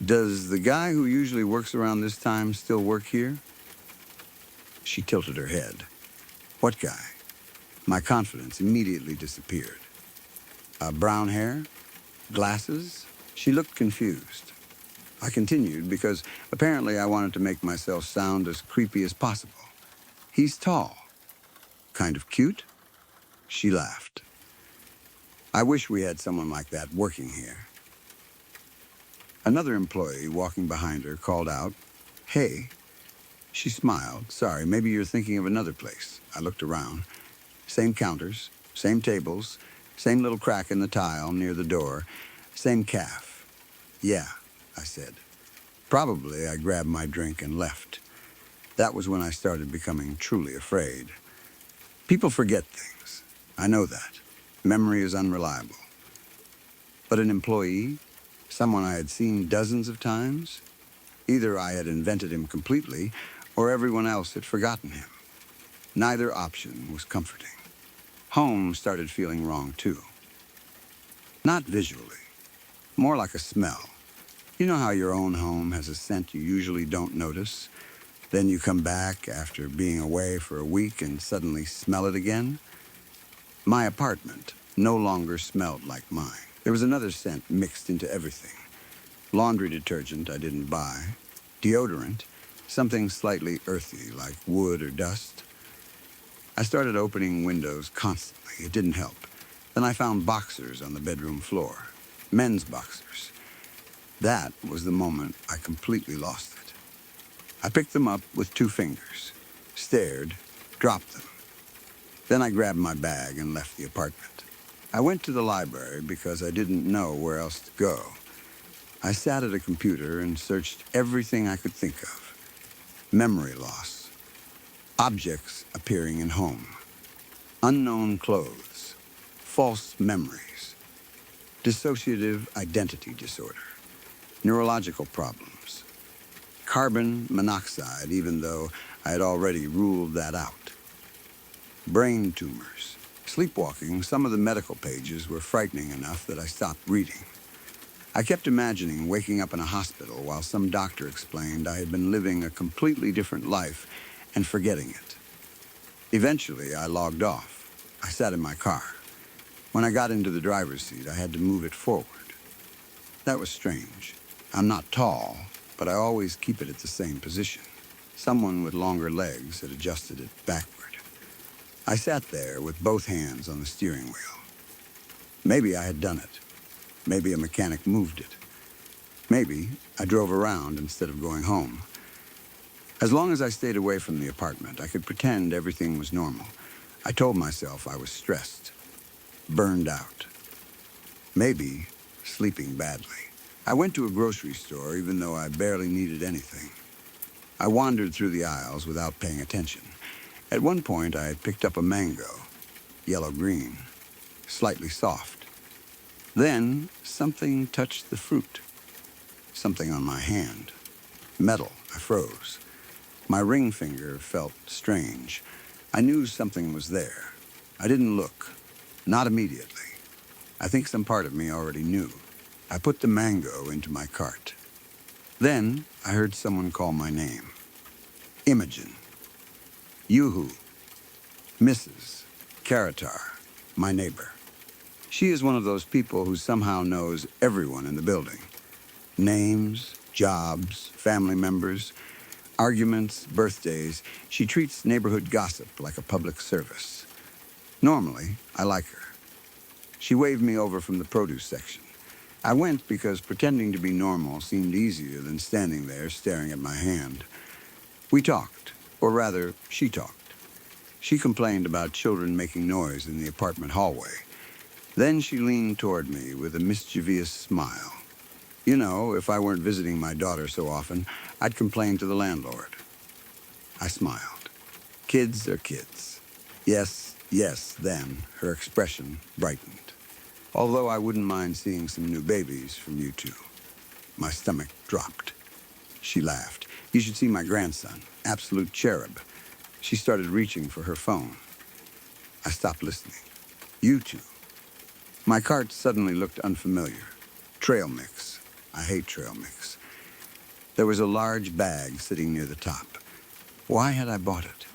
does the guy who usually works around this time still work here?" She tilted her head. "What guy?" My confidence immediately disappeared. Brown hair? Glasses? She looked confused. I continued because apparently I wanted to make myself sound as creepy as possible. "He's tall. Kind of cute?" She laughed. "I wish we had someone like that working here." Another employee walking behind her called out, "Hey." She smiled. "Sorry, maybe you're thinking of another place." I looked around. Same counters, same tables, same little crack in the tile near the door, same calf. "Yeah," I said. Probably I grabbed my drink and left. That was when I started becoming truly afraid. People forget things. I know that. Memory is unreliable. But an employee, someone I had seen dozens of times, either I had invented him completely or everyone else had forgotten him. Neither option was comforting. Home started feeling wrong too. Not visually, more like a smell. You know how your own home has a scent you usually don't notice? Then you come back after being away for a week and suddenly smell it again? My apartment no longer smelled like mine. There was another scent mixed into everything. Laundry detergent I didn't buy. Deodorant, something slightly earthy like wood or dust. I started opening windows constantly. It didn't help. Then I found boxers on the bedroom floor. Men's boxers. That was the moment I completely lost it. I picked them up with 2 fingers, stared, dropped them. Then I grabbed my bag and left the apartment. I went to the library because I didn't know where else to go. I sat at a computer and searched everything I could think of. Memory loss. Objects appearing in home. Unknown clothes. False memories. Dissociative identity disorder. Neurological problems. Carbon monoxide, even though I had already ruled that out. Brain tumors. Sleepwalking, some of the medical pages were frightening enough that I stopped reading. I kept imagining waking up in a hospital while some doctor explained I had been living a completely different life and forgetting it. Eventually, I logged off. I sat in my car. When I got into the driver's seat, I had to move it forward. That was strange. I'm not tall, but I always keep it at the same position. Someone with longer legs had adjusted it backward. I sat there with both hands on the steering wheel. Maybe I had done it. Maybe a mechanic moved it. Maybe I drove around instead of going home. As long as I stayed away from the apartment, I could pretend everything was normal. I told myself I was stressed, burned out, maybe sleeping badly. I went to a grocery store even though I barely needed anything. I wandered through the aisles without paying attention. At one point, I had picked up a mango, yellow-green, slightly soft. Then something touched the fruit. Something on my hand. Metal. I froze. My ring finger felt strange. I knew something was there. I didn't look. Not immediately. I think some part of me already knew. I put the mango into my cart. Then I heard someone call my name. Imogen. Yoo-hoo. Mrs. Karatar, my neighbor. She is one of those people who somehow knows everyone in the building. Names, jobs, family members, arguments, birthdays. She treats neighborhood gossip like a public service. Normally, I like her. She waved me over from the produce section. I went because pretending to be normal seemed easier than standing there staring at my hand. We talked, or rather, she talked. She complained about children making noise in the apartment hallway. Then she leaned toward me with a mischievous smile. You know, if I weren't visiting my daughter so often, I'd complain to the landlord. I smiled. Kids are kids. Yes, yes, then her expression brightened. Although I wouldn't mind seeing some new babies from you two. My stomach dropped. She laughed. You should see my grandson, absolute cherub. She started reaching for her phone. I stopped listening. You two. My cart suddenly looked unfamiliar. Trail mix. I hate trail mix. There was a large bag sitting near the top. Why had I bought it?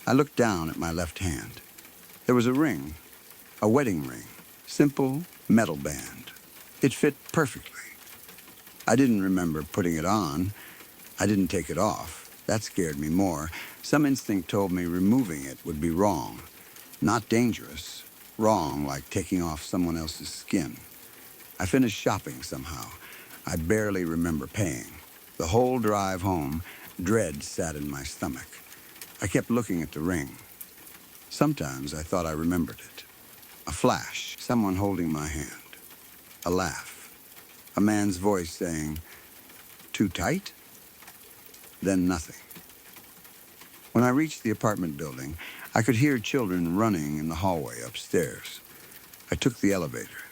I looked down at my left hand. There was a ring, a wedding ring, simple metal band. It fit perfectly. I didn't remember putting it on. I didn't take it off. That scared me more. Some instinct told me removing it would be wrong. Not dangerous. Wrong, like taking off someone else's skin. I finished shopping somehow. I barely remember paying. The whole drive home, dread sat in my stomach. I kept looking at the ring. Sometimes I thought I remembered it. A flash, someone holding my hand. A laugh. A man's voice saying, "Too tight?" Then nothing. When I reached the apartment building, I could hear children running in the hallway upstairs. I took the elevator.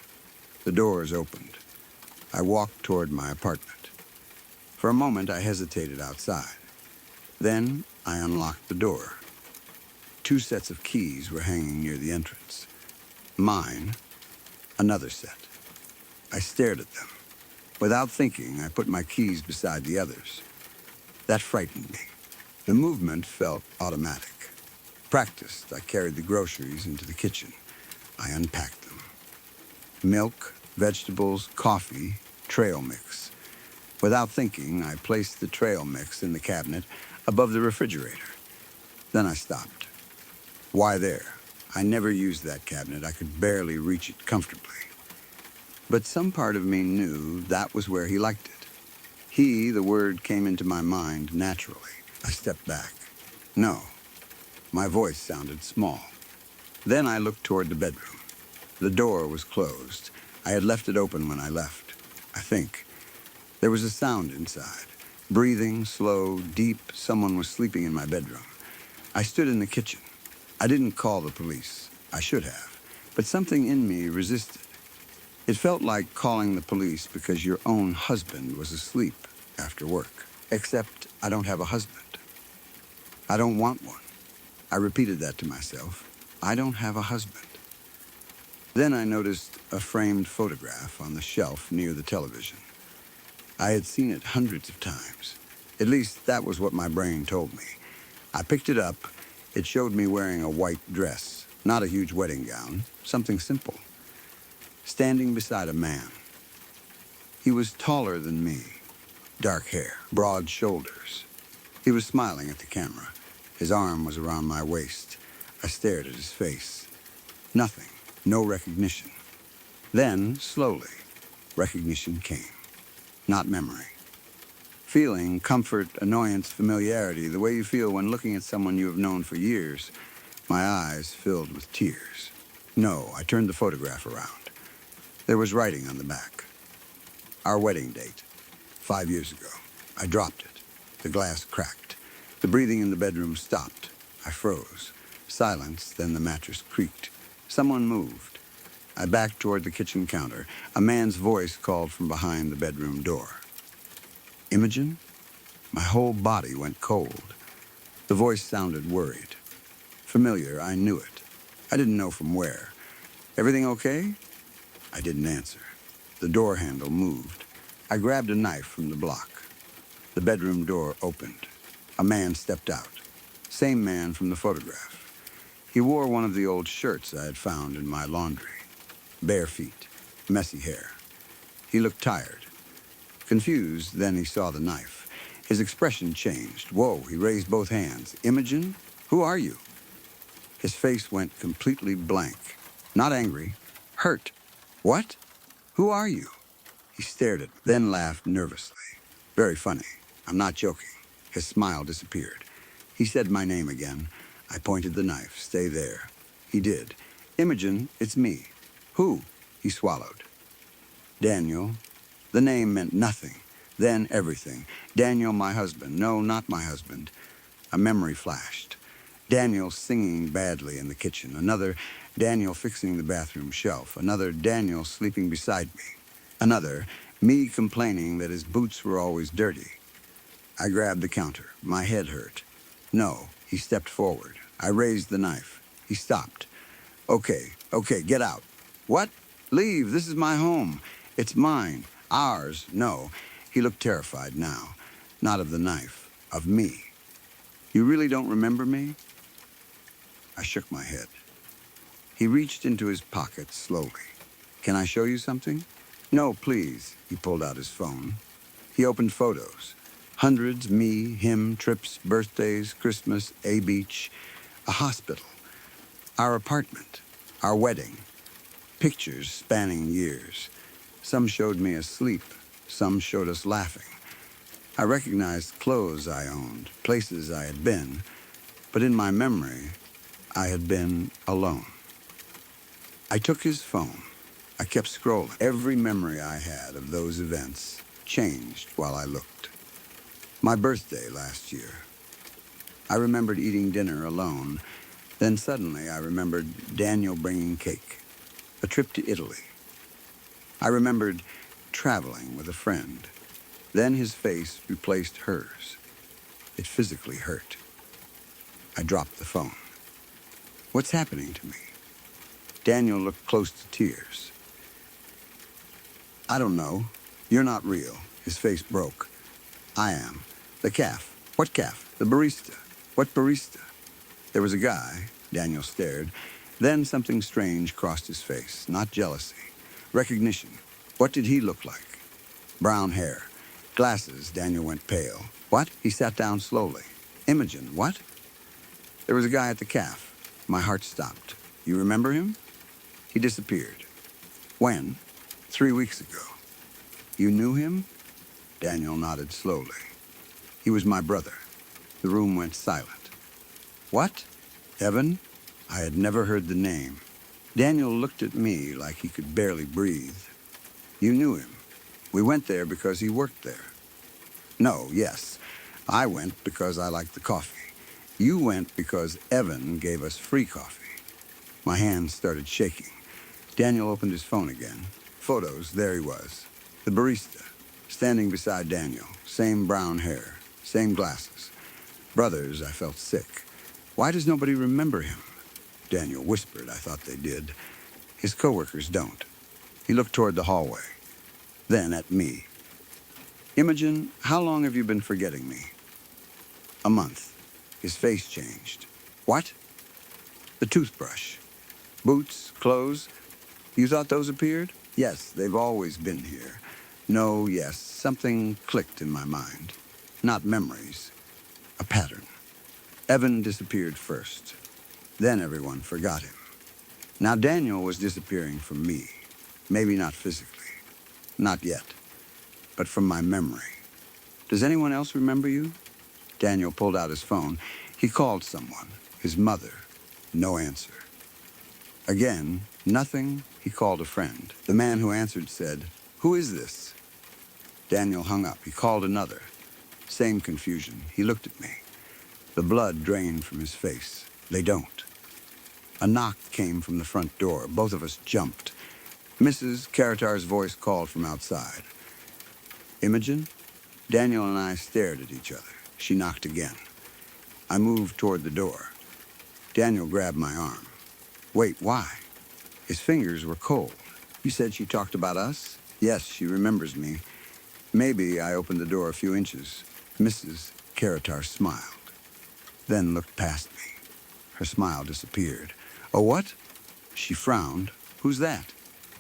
The doors opened. I walked toward my apartment. For a moment, I hesitated outside. Then I unlocked the door. 2 sets of keys were hanging near the entrance. Mine, another set. I stared at them. Without thinking, I put my keys beside the others. That frightened me. The movement felt automatic. Practiced, I carried the groceries into the kitchen. I unpacked them. Milk, vegetables, coffee, trail mix. Without thinking, I placed the trail mix in the cabinet above the refrigerator. Then I stopped. Why there? I never used that cabinet. I could barely reach it comfortably. But some part of me knew that was where he liked it. The word came into my mind naturally. I stepped back. No. My voice sounded small. Then I looked toward the bedroom. The door was closed. I had left it open when I left, I think. There was a sound inside. Breathing, slow, deep. Someone was sleeping in my bedroom. I stood in the kitchen. I didn't call the police. I should have. But something in me resisted. It felt like calling the police because your own husband was asleep after work. Except I don't have a husband. I don't want one. I repeated that to myself. I don't have a husband. Then I noticed a framed photograph on the shelf near the television. I had seen it hundreds of times. At least that was what my brain told me. I picked it up. It showed me wearing a white dress, not a huge wedding gown, something simple. Standing beside a man. He was taller than me, dark hair, broad shoulders. He was smiling at the camera. His arm was around my waist. I stared at his face. Nothing, no recognition. Then, slowly, recognition came. Not memory. Feeling, comfort, annoyance, familiarity, the way you feel when looking at someone you have known for years. My eyes filled with tears. No, I turned the photograph around. There was writing on the back. Our wedding date, 5 years ago. I dropped it. The glass cracked. The breathing in the bedroom stopped. I froze. Silence, then the mattress creaked. Someone moved. I backed toward the kitchen counter. A man's voice called from behind the bedroom door. Imogen? My whole body went cold. The voice sounded worried. Familiar, I knew it. I didn't know from where. Everything okay? I didn't answer. The door handle moved. I grabbed a knife from the block. The bedroom door opened. A man stepped out. Same man from the photograph. He wore one of the old shirts I had found in my laundry. bare feet, messy hair. He looked tired. Confused, then he saw the knife. His expression changed. Whoa, he raised both hands. Imogen, who are you? His face went completely blank. Not angry, hurt. What? Who are you? He stared at me, then laughed nervously. Very funny. I'm not joking. His smile disappeared. He said my name again. I pointed the knife. Stay there. He did. Imogen, it's me. Who? He swallowed. Daniel. The name meant nothing. Then everything. Daniel, my husband. No, not my husband. A memory flashed. Daniel singing badly in the kitchen. Another Daniel fixing the bathroom shelf. Another Daniel sleeping beside me. Another me complaining that his boots were always dirty. I grabbed the counter. My head hurt. No, he stepped forward. I raised the knife. He stopped. Okay, get out. What? Leave. This is my home. It's mine. Ours. No. He looked terrified now. Not of the knife. Of me. You really don't remember me? I shook my head. He reached into his pocket slowly. Can I show you something? No, please. He pulled out his phone. He opened photos. Hundreds, me, him, trips, birthdays, Christmas, a beach, a hospital, our apartment, our wedding, pictures spanning years. Some showed me asleep. Some showed us laughing. I recognized clothes I owned, places I had been, but in my memory, I had been alone. I took his phone. I kept scrolling. Every memory I had of those events changed while I looked. My birthday last year. I remembered eating dinner alone. Then suddenly I remembered Daniel bringing cake. A trip to Italy. I remembered traveling with a friend. Then his face replaced hers. It physically hurt. I dropped the phone. What's happening to me? Daniel looked close to tears. I don't know. You're not real. His face broke. I am. The calf. What calf? The barista. What barista? There was a guy. Daniel stared. Then something strange crossed his face. Not jealousy. Recognition. What did he look like? Brown hair. Glasses. Daniel went pale. What? He sat down slowly. Imogen. What? There was a guy at the calf. My heart stopped. You remember him? He disappeared. When? 3 weeks ago. You knew him? Daniel nodded slowly. He was my brother. The room went silent. What? Evan? I had never heard the name. Daniel looked at me like he could barely breathe. You knew him. We went there because he worked there. No, yes. I went because I liked the coffee. You went because Evan gave us free coffee. My hands started shaking. Daniel opened his phone again. Photos, there he was. The barista, standing beside Daniel. Same brown hair, same glasses. Brothers, I felt sick. Why does nobody remember him? Daniel whispered. I thought they did. His coworkers don't. He looked toward the hallway. Then at me. Imogen, how long have you been forgetting me? A month. His face changed. What? The toothbrush. Boots, clothes. You thought those appeared? Yes, they've always been here. No, yes, something clicked in my mind. Not memories. A pattern. Evan disappeared first. Then everyone forgot him. Now Daniel was disappearing from me. Maybe not physically. Not yet. But from my memory. Does anyone else remember you? Daniel pulled out his phone. He called someone. His mother. No answer. Again, nothing. He called a friend. The man who answered said, "Who is this?" Daniel hung up. He called another. Same confusion. He looked at me. The blood drained from his face. They don't. A knock came from the front door. Both of us jumped. Mrs. Caratar's voice called from outside. Imogen? Daniel and I stared at each other. She knocked again. I moved toward the door. Daniel grabbed my arm. Wait, why? His fingers were cold. You said she talked about us? Yes, she remembers me. Maybe I opened the door a few inches. Mrs. Caratar smiled, then looked past me. Her smile disappeared. Oh, what? She frowned. Who's that?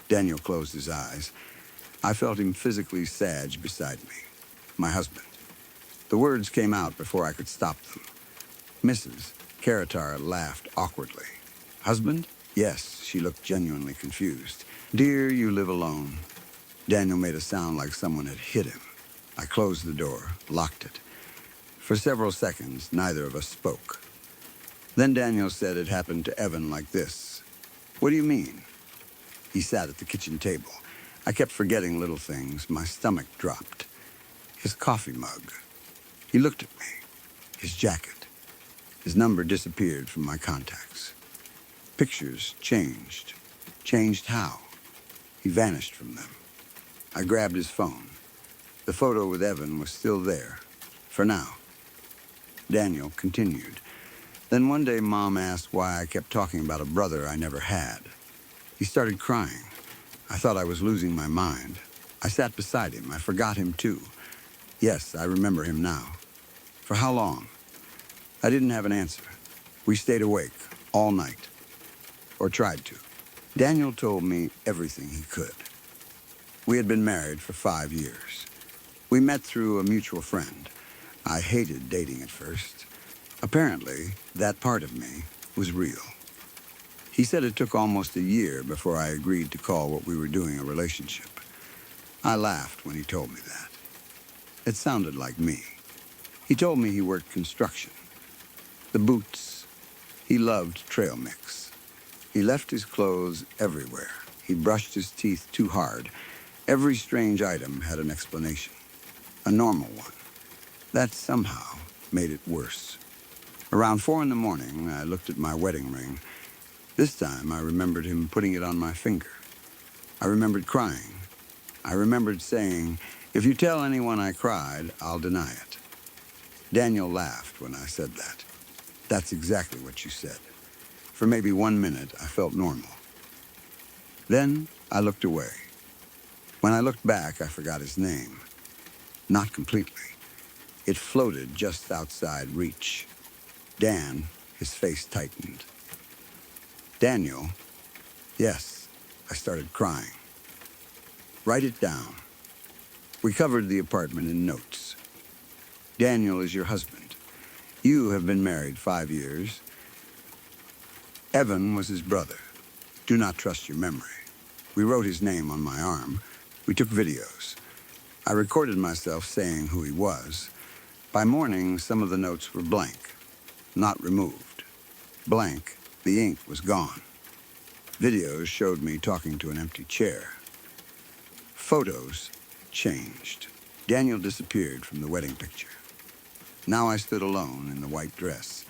Daniel closed his eyes. I felt him physically sag beside me. My husband. The words came out before I could stop them. Mrs. Karatar laughed awkwardly. Husband? Yes, she looked genuinely confused. Dear, you live alone. Daniel made a sound like someone had hit him. I closed the door, locked it. For several seconds, neither of us spoke. Then Daniel said it happened to Evan like this. What do you mean? He sat at the kitchen table. I kept forgetting little things. My stomach dropped. His coffee mug. He looked at me. His jacket. His number disappeared from my contacts. Pictures changed. Changed how? He vanished from them. I grabbed his phone. The photo with Evan was still there. For now. Daniel continued. Then one day Mom asked why I kept talking about a brother I never had. He started crying. I thought I was losing my mind. I sat beside him. I forgot him too. Yes, I remember him now. For how long? I didn't have an answer. We stayed awake all night. Or tried to. Daniel told me everything he could. We had been married for 5 years. We met through a mutual friend. I hated dating at first. Apparently, that part of me was real. He said it took almost a year before I agreed to call what we were doing a relationship. I laughed when he told me that. It sounded like me. He told me he worked construction. The boots. He loved trail mix. He left his clothes everywhere. He brushed his teeth too hard. Every strange item had an explanation. A normal one. That somehow made it worse. Around 4 in the morning, I looked at my wedding ring. This time, I remembered him putting it on my finger. I remembered crying. I remembered saying, if you tell anyone I cried, I'll deny it. Daniel laughed when I said that. That's exactly what you said. For maybe 1 minute, I felt normal. Then, I looked away. When I looked back, I forgot his name. Not completely. It floated just outside reach. Dan, his face tightened. Daniel, yes, I started crying. Write it down. We covered the apartment in notes. Daniel is your husband. You have been married 5 years. Evan was his brother. Do not trust your memory. We wrote his name on my arm. We took videos. I recorded myself saying who he was. By morning, some of the notes were blank, not removed. Blank, the ink was gone. Videos showed me talking to an empty chair. Photos changed. Daniel disappeared from the wedding picture. Now I stood alone in the white dress,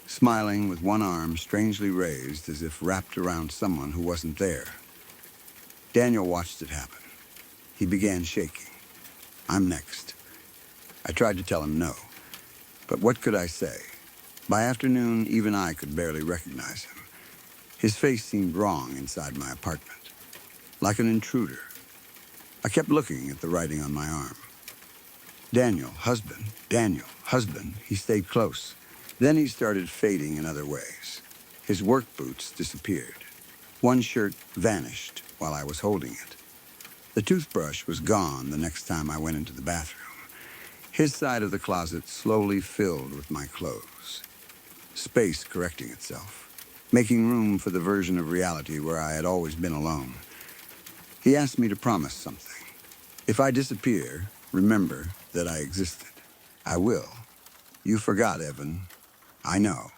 smiling with one arm strangely raised as if wrapped around someone who wasn't there. Daniel watched it happen. He began shaking. I'm next. I tried to tell him no, but what could I say? By afternoon, even I could barely recognize him. His face seemed wrong inside my apartment, like an intruder. I kept looking at the writing on my arm. Daniel, husband, Daniel, husband. He stayed close. Then he started fading in other ways. His work boots disappeared. One shirt vanished while I was holding it. The toothbrush was gone the next time I went into the bathroom. His side of the closet slowly filled with my clothes. Space correcting itself, making room for the version of reality where I had always been alone. He asked me to promise something. If I disappear, remember that I existed. I will. You forgot, Evan. I know.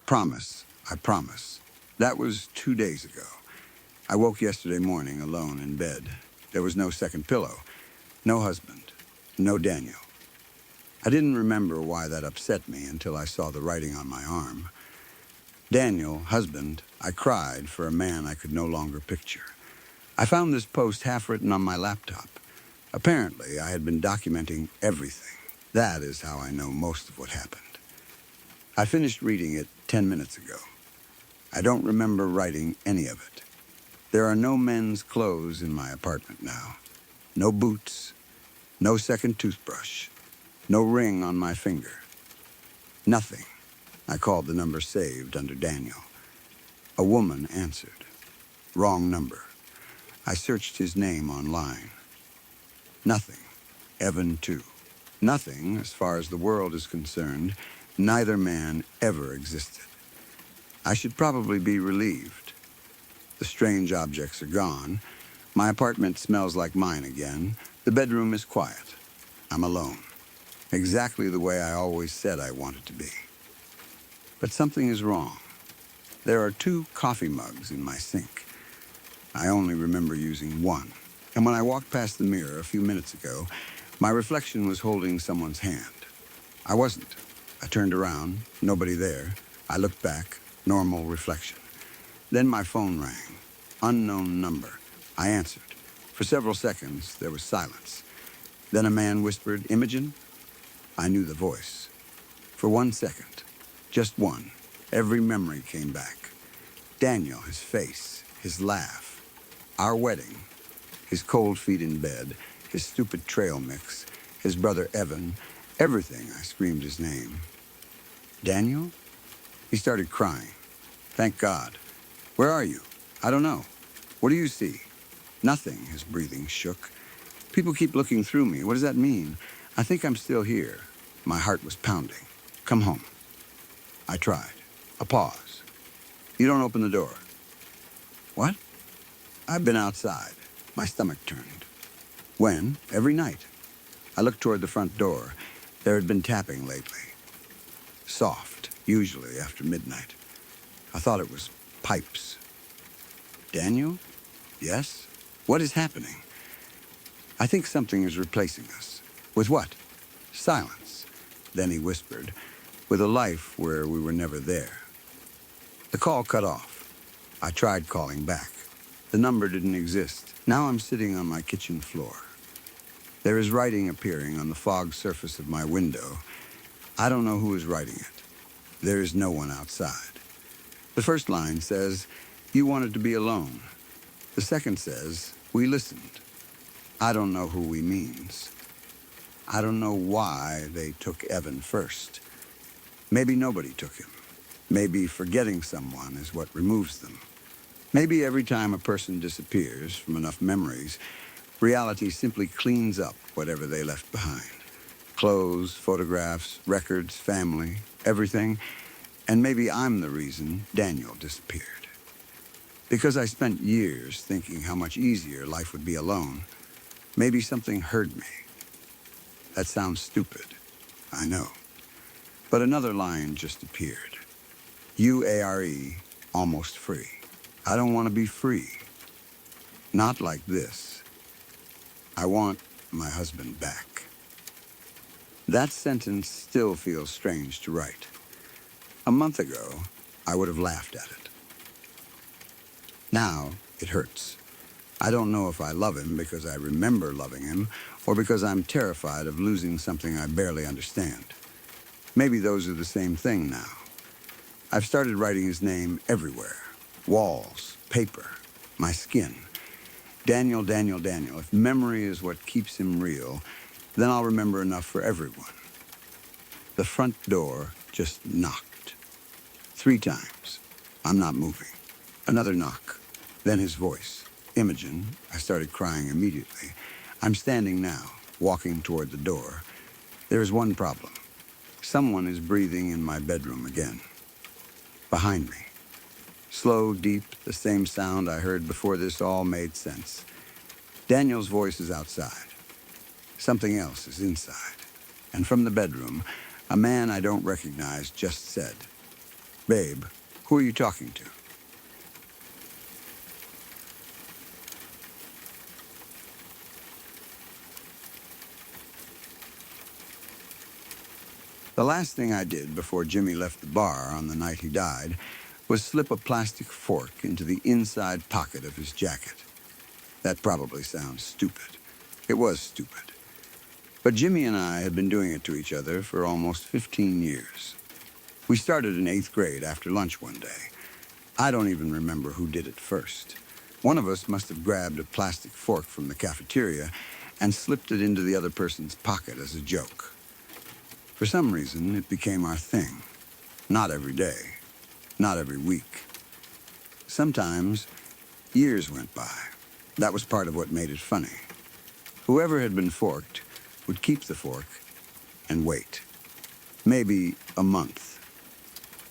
Promise. I promise. That was 2 days ago. I woke yesterday morning alone in bed. There was no second pillow, no husband, no Daniel. I didn't remember why that upset me until I saw the writing on my arm. Daniel, husband, I cried for a man I could no longer picture. I found this post half written on my laptop. Apparently, I had been documenting everything. That is how I know most of what happened. I finished reading it 10 minutes ago. I don't remember writing any of it. There are no men's clothes in my apartment now. No boots, no second toothbrush, no ring on my finger. Nothing. I called the number saved under Daniel. A woman answered. Wrong number. I searched his name online. Nothing. Evan, too. Nothing, as far as the world is concerned. Neither man ever existed. I should probably be relieved. The strange objects are gone. My apartment smells like mine again. The bedroom is quiet. I'm alone. Exactly the way I always said I wanted to be. But something is wrong. There are 2 coffee mugs in my sink. I only remember using one. And when I walked past the mirror a few minutes ago, my reflection was holding someone's hand. I wasn't. I turned around, nobody there. I looked back, normal reflection. Then my phone rang. Unknown number. I answered. For several seconds, there was silence. Then a man whispered, "Imogen?" I knew the voice. For 1 second, just one, every memory came back. Daniel, his face, his laugh, our wedding, his cold feet in bed, his stupid trail mix, his brother Evan, everything. I screamed his name. Daniel? He started crying. Thank God. Where are you? I don't know. What do you see? Nothing. His breathing shook. People keep looking through me. What does that mean? I think I'm still here. My heart was pounding. Come home. I tried. A pause. You don't open the door. What? I've been outside. My stomach turned. When? Every night. I looked toward the front door. There had been tapping lately. Soft, usually after midnight. I thought it was pipes. Daniel? Yes? What is happening? I think something is replacing us. With what? Silence. Then he whispered, with a life where we were never there. The call cut off. I tried calling back. The number didn't exist. Now I'm sitting on my kitchen floor. There is writing appearing on the fog surface of my window. I don't know who is writing it. There is no one outside. The first line says, "You wanted to be alone." The second says, "We listened." I don't know who we means. I don't know why they took Evan first. Maybe nobody took him. Maybe forgetting someone is what removes them. Maybe every time a person disappears from enough memories, reality simply cleans up whatever they left behind. Clothes, photographs, records, family, everything. And maybe I'm the reason Daniel disappeared. Because I spent years thinking how much easier life would be alone. Maybe something heard me. That sounds stupid, I know. But another line just appeared. UARE, almost free. I don't want to be free. Not like this. I want my husband back. That sentence still feels strange to write. A month ago, I would have laughed at it. Now, it hurts. I don't know if I love him because I remember loving him or because I'm terrified of losing something I barely understand. Maybe those are the same thing now. I've started writing his name everywhere. Walls, paper, my skin. Daniel, Daniel, Daniel. If memory is what keeps him real, then I'll remember enough for everyone. The front door just knocked. 3 times. I'm not moving. Another knock. Then his voice. Imogen. I started crying immediately. I'm standing now, walking toward the door. There is one problem. Someone is breathing in my bedroom again. Behind me. Slow, deep, the same sound I heard before this all made sense. Daniel's voice is outside. Something else is inside. And from the bedroom, a man I don't recognize just said, "Babe, who are you talking to?" The last thing I did before Jimmy left the bar on the night he died was slip a plastic fork into the inside pocket of his jacket. That probably sounds stupid. It was stupid. But Jimmy and I had been doing it to each other for almost 15 years. We started in 8th grade after lunch one day. I don't even remember who did it first. One of us must have grabbed a plastic fork from the cafeteria and slipped it into the other person's pocket as a joke. For some reason, it became our thing. Not every day, not every week. Sometimes, years went by. That was part of what made it funny. Whoever had been forked would keep the fork and wait. Maybe a month,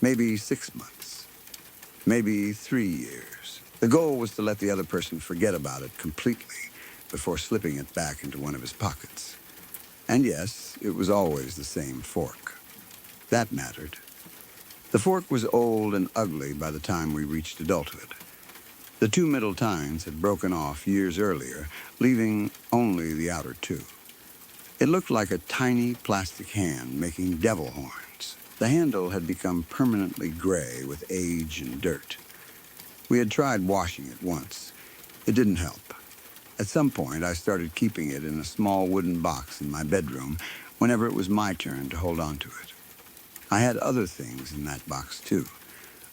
maybe 6 months, maybe 3 years. The goal was to let the other person forget about it completely before slipping it back into one of his pockets. And yes, it was always the same fork. That mattered. The fork was old and ugly by the time we reached adulthood. The two middle tines had broken off years earlier, leaving only the outer two. It looked like a tiny plastic hand making devil horns. The handle had become permanently gray with age and dirt. We had tried washing it once. It didn't help. At some point, I started keeping it in a small wooden box in my bedroom whenever it was my turn to hold on to it. I had other things in that box, too.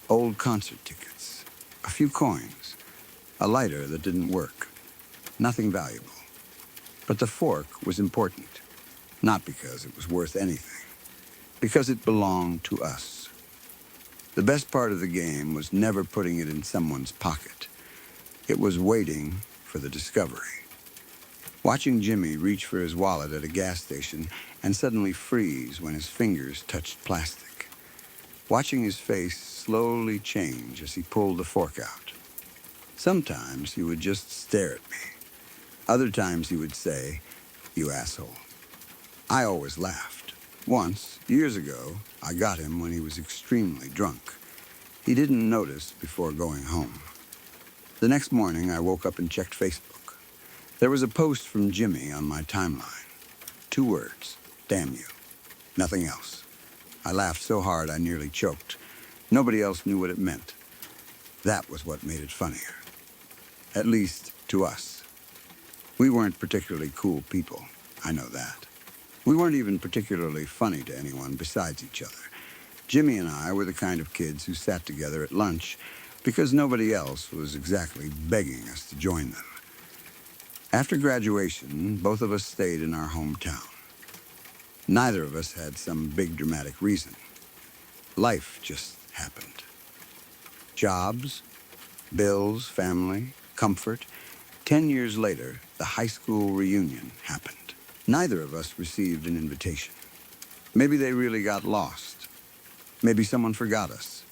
Old concert tickets, a few coins, a lighter that didn't work. Nothing valuable. But the fork was important, not because it was worth anything, because it belonged to us. The best part of the game was never putting it in someone's pocket. It was waiting for the discovery. Watching Jimmy reach for his wallet at a gas station and suddenly freeze when his fingers touched plastic. Watching his face slowly change as he pulled the fork out. Sometimes he would just stare at me. Other times he would say, "You asshole." I always laughed. Once, years ago, I got him when he was extremely drunk. He didn't notice before going home. The next morning, I woke up and checked Facebook. There was a post from Jimmy on my timeline. 2 words, "Damn you." Nothing else. I laughed so hard I nearly choked. Nobody else knew what it meant. That was what made it funnier. At least to us. We weren't particularly cool people. I know that. We weren't even particularly funny to anyone besides each other. Jimmy and I were the kind of kids who sat together at lunch because nobody else was exactly begging us to join them. After graduation, both of us stayed in our hometown. Neither of us had some big dramatic reason. Life just happened. Jobs, bills, family, comfort. 10 years later, the high school reunion happened. Neither of us received an invitation. Maybe they really got lost. Maybe someone forgot us.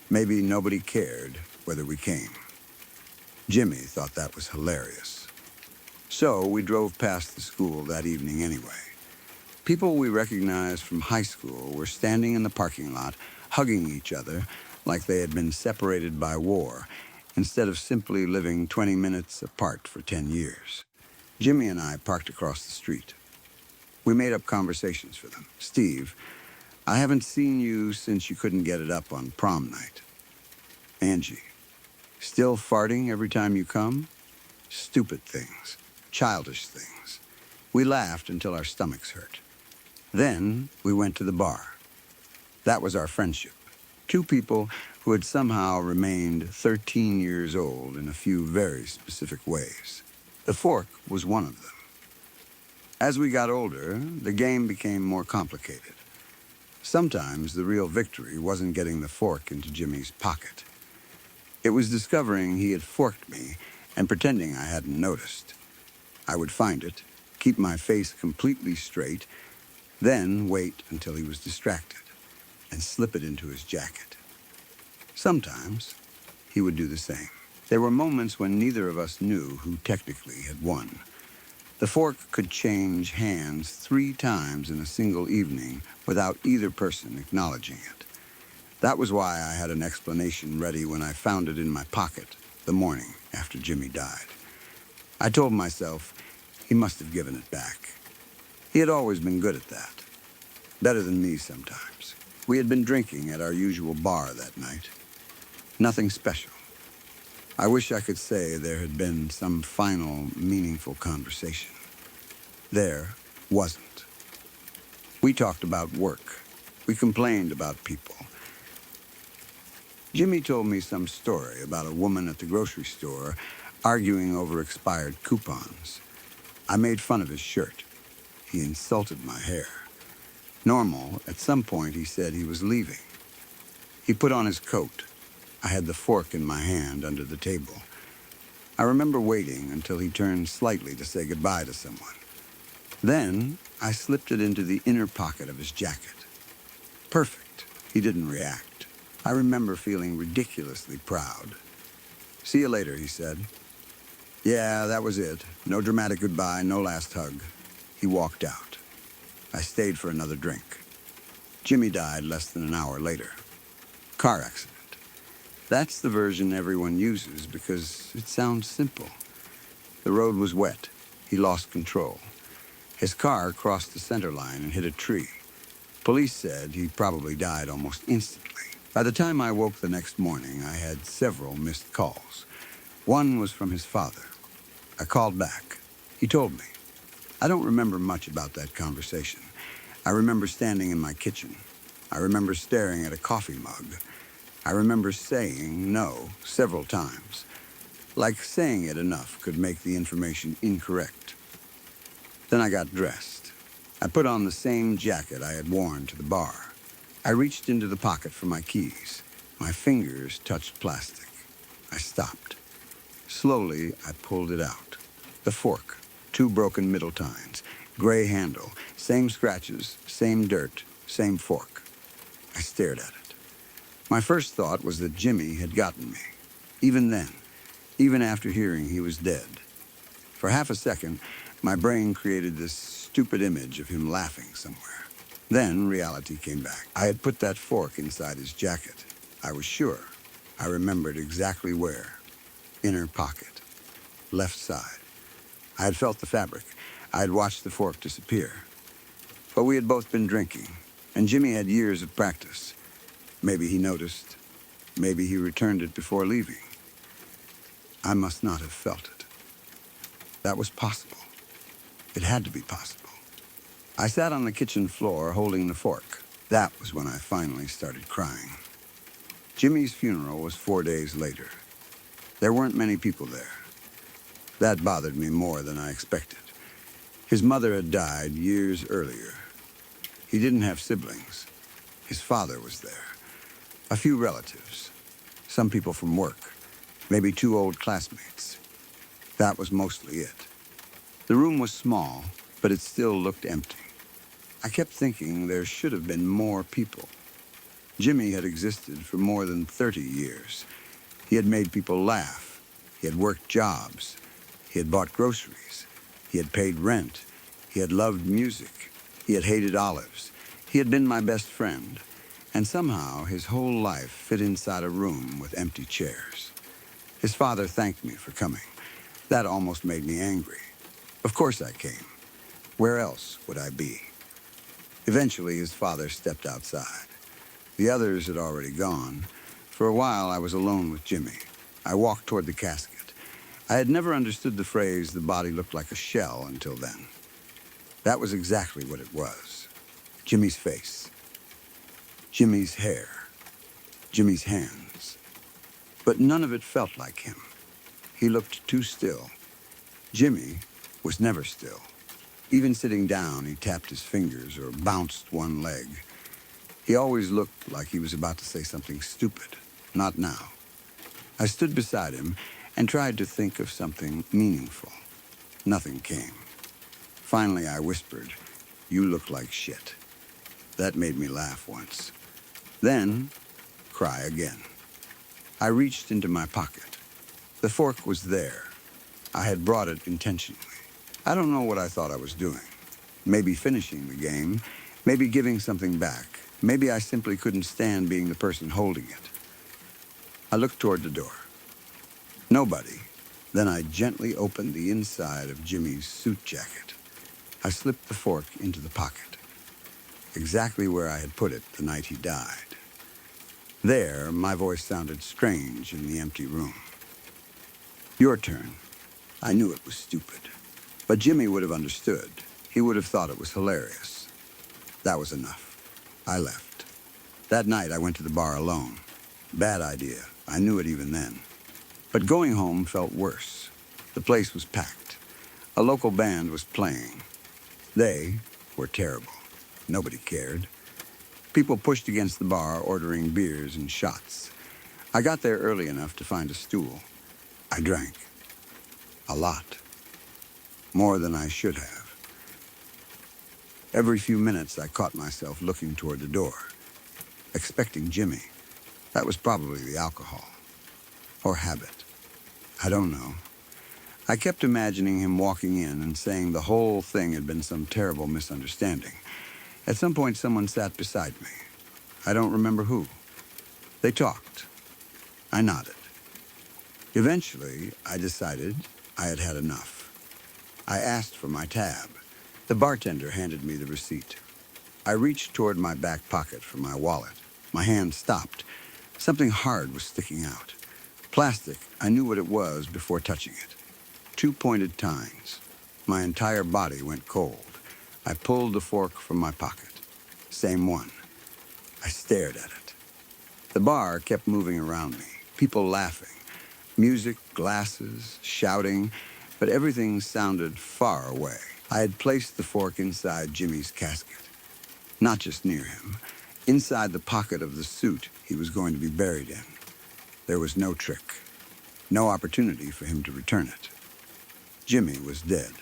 Maybe nobody cared whether we came. Jimmy thought that was hilarious. So we drove past the school that evening anyway. People we recognized from high school were standing in the parking lot, hugging each other like they had been separated by war, instead of simply living 20 minutes apart for 10 years. Jimmy and I parked across the street. We made up conversations for them. "Steve, I haven't seen you since you couldn't get it up on prom night." "Angie, still farting every time you come?" Stupid things, childish things. We laughed until our stomachs hurt. Then we went to the bar. That was our friendship. 2 people who had somehow remained 13 years old in a few very specific ways. The fork was one of them. As we got older, the game became more complicated. Sometimes the real victory wasn't getting the fork into Jimmy's pocket. It was discovering he had forked me and pretending I hadn't noticed. I would find it, keep my face completely straight, then wait until he was distracted and slip it into his jacket. Sometimes he would do the same. There were moments when neither of us knew who technically had won. The fork could change hands 3 times in a single evening without either person acknowledging it. That was why I had an explanation ready when I found it in my pocket the morning after Jimmy died. I told myself he must have given it back. He had always been good at that. Better than me sometimes. We had been drinking at our usual bar that night. Nothing special. I wish I could say there had been some final, meaningful conversation. There wasn't. We talked about work. We complained about people. Jimmy told me some story about a woman at the grocery store arguing over expired coupons. I made fun of his shirt. He insulted my hair. Normal, at some point he said he was leaving. He put on his coat. I had the fork in my hand under the table. I remember waiting until he turned slightly to say goodbye to someone. Then I slipped it into the inner pocket of his jacket. Perfect. He didn't react. I remember feeling ridiculously proud. "See you later," he said. Yeah, that was it. No dramatic goodbye, no last hug. He walked out. I stayed for another drink. Jimmy died less than an hour later. Car accident. That's the version everyone uses because it sounds simple. The road was wet. He lost control. His car crossed the center line and hit a tree. Police said he probably died almost instantly. By the time I woke the next morning, I had several missed calls. One was from his father. I called back. He told me. I don't remember much about that conversation. I remember standing in my kitchen. I remember staring at a coffee mug. I remember saying no several times. Like saying it enough could make the information incorrect. Then I got dressed. I put on the same jacket I had worn to the bar. I reached into the pocket for my keys. My fingers touched plastic. I stopped. Slowly, I pulled it out. The fork, 2 broken middle tines, gray handle, same scratches, same dirt, same fork. I stared at it. My first thought was that Jimmy had gotten me. Even then, even after hearing he was dead. For half a second, my brain created this stupid image of him laughing somewhere. Then reality came back. I had put that fork inside his jacket. I was sure. I remembered exactly where. Inner pocket. Left side. I had felt the fabric. I had watched the fork disappear. But we had both been drinking, and Jimmy had years of practice. Maybe he noticed. Maybe he returned it before leaving. I must not have felt it. That was possible. It had to be possible. I sat on the kitchen floor holding the fork. That was when I finally started crying. Jimmy's funeral was 4 days later. There weren't many people there. That bothered me more than I expected. His mother had died years earlier. He didn't have siblings. His father was there. A few relatives. Some people from work. Maybe 2 old classmates. That was mostly it. The room was small, but it still looked empty. I kept thinking there should have been more people. Jimmy had existed for more than 30 years. He had made people laugh. He had worked jobs. He had bought groceries. He had paid rent. He had loved music. He had hated olives. He had been my best friend. And somehow his whole life fit inside a room with empty chairs. His father thanked me for coming. That almost made me angry. Of course I came. Where else would I be? Eventually his father stepped outside. The others had already gone. For a while I was alone with Jimmy. I walked toward the casket. I had never understood the phrase, "the body looked like a shell," until then. That was exactly what it was. Jimmy's face. Jimmy's hair. Jimmy's hands. But none of it felt like him. He looked too still. Jimmy was never still. Even sitting down, he tapped his fingers or bounced one leg. He always looked like he was about to say something stupid. Not now. I stood beside him and tried to think of something meaningful. Nothing came. Finally, I whispered, "You look like shit." That made me laugh once. Then, cry again. I reached into my pocket. The fork was there. I had brought it intentionally. I don't know what I thought I was doing. Maybe finishing the game. Maybe giving something back. Maybe I simply couldn't stand being the person holding it. I looked toward the door. Nobody. Then I gently opened the inside of Jimmy's suit jacket. I slipped the fork into the pocket. Exactly where I had put it the night he died. There, my voice sounded strange in the empty room. "Your turn." I knew it was stupid. But Jimmy would have understood. He would have thought it was hilarious. That was enough. I left. That night, I went to the bar alone. Bad idea. I knew it even then. But going home felt worse. The place was packed. A local band was playing. They were terrible. Nobody cared. People pushed against the bar, ordering beers and shots. I got there early enough to find a stool. I drank. A lot. More than I should have. Every few minutes I caught myself looking toward the door, expecting Jimmy. That was probably the alcohol. Or habit. I don't know. I kept imagining him walking in and saying the whole thing had been some terrible misunderstanding. At some point, someone sat beside me. I don't remember who. They talked. I nodded. Eventually, I decided I had had enough. I asked for my tab. The bartender handed me the receipt. I reached toward my back pocket for my wallet. My hand stopped. Something hard was sticking out. Plastic, I knew what it was before touching it. 2 pointed tines. My entire body went cold. I pulled the fork from my pocket. Same one. I stared at it. The bar kept moving around me, people laughing. Music, glasses, shouting, but everything sounded far away. I had placed the fork inside Jimmy's casket. Not just near him, inside the pocket of the suit he was going to be buried in. There was no trick, no opportunity for him to return it. Jimmy was dead.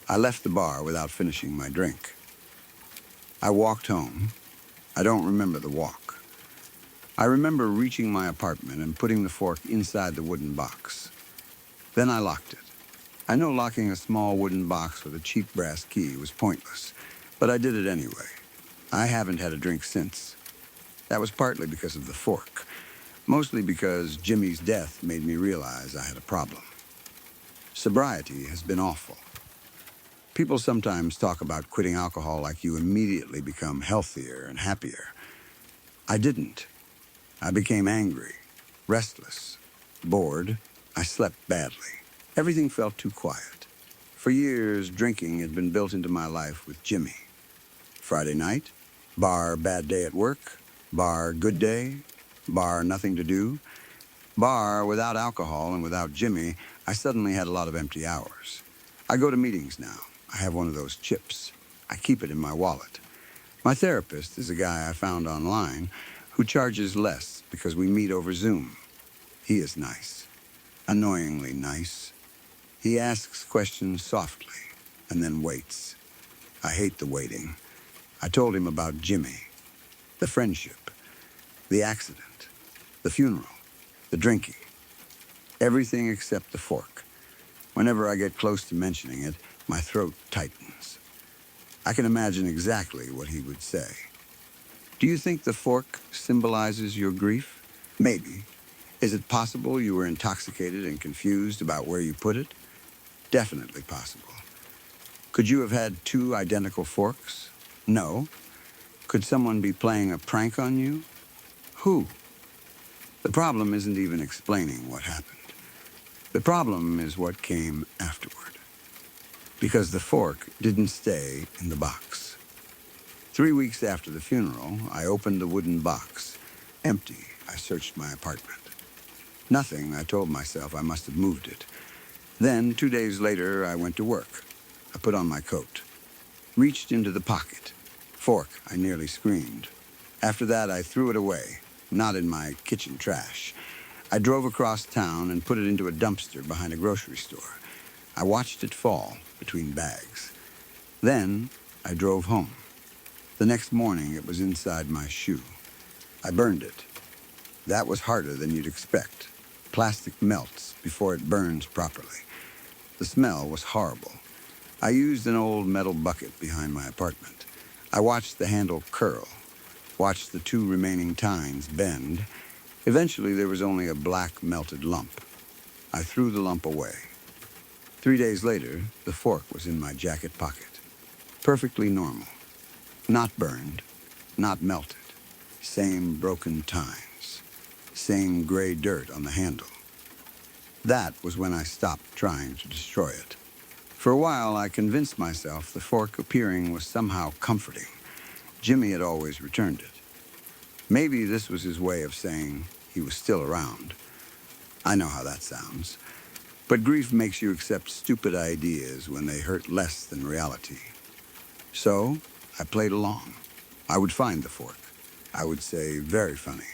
I left the bar without finishing my drink. I walked home. I don't remember the walk. I remember reaching my apartment and putting the fork inside the wooden box. Then I locked it. I know locking a small wooden box with a cheap brass key was pointless, but I did it anyway. I haven't had a drink since. That was partly because of the fork, mostly because Jimmy's death made me realize I had a problem. Sobriety has been awful. People sometimes talk about quitting alcohol like you immediately become healthier and happier. I didn't. I became angry, restless, bored. I slept badly. Everything felt too quiet. For years, drinking had been built into my life with Jimmy. Friday night, bar bad day at work, bar good day, bar nothing to do. Bar without alcohol and without Jimmy, I suddenly had a lot of empty hours. I go to meetings now. I have one of those chips. I keep it in my wallet. My therapist is a guy I found online who charges less because we meet over Zoom. He is nice. Annoyingly nice. He asks questions softly and then waits. I hate the waiting. I told him about Jimmy, the friendship, the accident, the funeral, the drinking, everything except the fork. Whenever I get close to mentioning it, my throat tightens. I can imagine exactly what he would say. Do you think the fork symbolizes your grief? Maybe. Is it possible you were intoxicated and confused about where you put it? Definitely possible. Could you have had 2 identical forks? No. Could someone be playing a prank on you? Who? The problem isn't even explaining what happened. The problem is what came afterward. Because the fork didn't stay in the box. 3 weeks after the funeral, I opened the wooden box. Empty, I searched my apartment. Nothing, I told myself I must have moved it. Then, 2 days later, I went to work. I put on my coat. Reached into the pocket. Fork, I nearly screamed. After that, I threw it away, not in my kitchen trash. I drove across town and put it into a dumpster behind a grocery store. I watched it fall between bags. Then, I drove home. The next morning, it was inside my shoe. I burned it. That was harder than you'd expect. Plastic melts before it burns properly. The smell was horrible. I used an old metal bucket behind my apartment. I watched the handle curl, watched the 2 remaining tines bend. Eventually, there was only a black melted lump. I threw the lump away. 3 days later, the fork was in my jacket pocket. Perfectly normal. Not burned, not melted. Same broken tines. Same gray dirt on the handle. That was when I stopped trying to destroy it. For a while, I convinced myself the fork appearing was somehow comforting. Jimmy had always returned it. Maybe this was his way of saying he was still around. I know how that sounds. But grief makes you accept stupid ideas when they hurt less than reality. So, I played along. I would find the fork. I would say, very funny.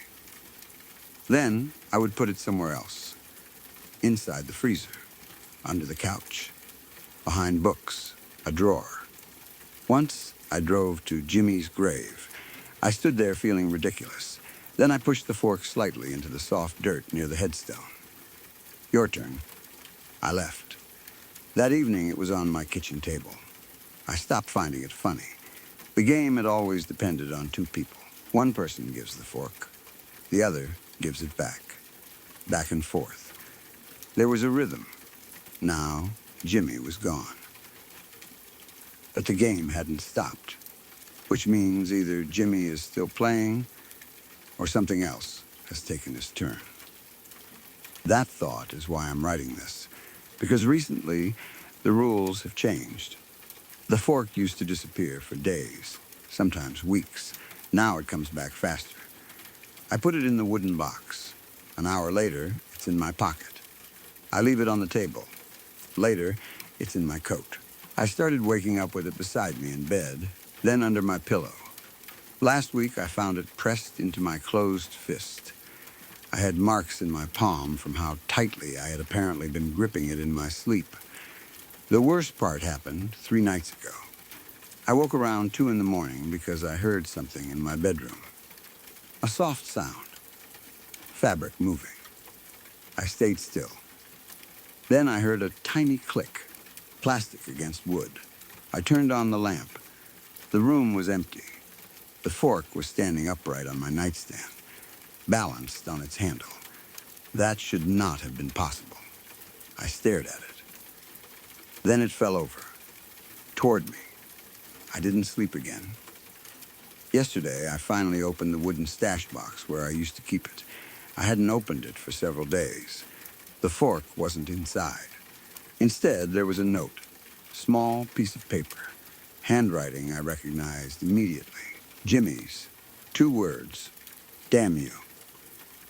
Then, I would put it somewhere else. Inside the freezer. under the couch, behind books, a drawer. Once I drove to Jimmy's grave. I stood there feeling ridiculous. Then I pushed the fork slightly into the soft dirt near the headstone. Your turn. I left. That evening it was on my kitchen table. I stopped finding it funny. The game had always depended on two people. One person gives the fork. The other gives it back. Back and forth. There was a rhythm. Now, Jimmy was gone. But the game hadn't stopped, which means either Jimmy is still playing or something else has taken his turn. That thought is why I'm writing this, because recently the rules have changed. The fork used to disappear for days, sometimes weeks. Now it comes back faster. I put it in the wooden box. An hour later, it's in my pocket. I leave it on the table. Later, it's in my coat. I started waking up with it beside me in bed, then under my pillow. Last week, I found it pressed into my closed fist. I had marks in my palm from how tightly I had apparently been gripping it in my sleep. The worst part happened 3 nights ago. I woke around 2 in the morning because I heard something in my bedroom. A soft sound. Fabric moving. I stayed still. Then I heard a tiny click. Plastic against wood. I turned on the lamp. The room was empty. The fork was standing upright on my nightstand, balanced on its handle. That should not have been possible. I stared at it. Then it fell over, toward me. I didn't sleep again. Yesterday, I finally opened the wooden stash box where I used to keep it. I hadn't opened it for several days. The fork wasn't inside. Instead, there was a note, small piece of paper, handwriting I recognized immediately. Jimmy's, 2 words, damn you.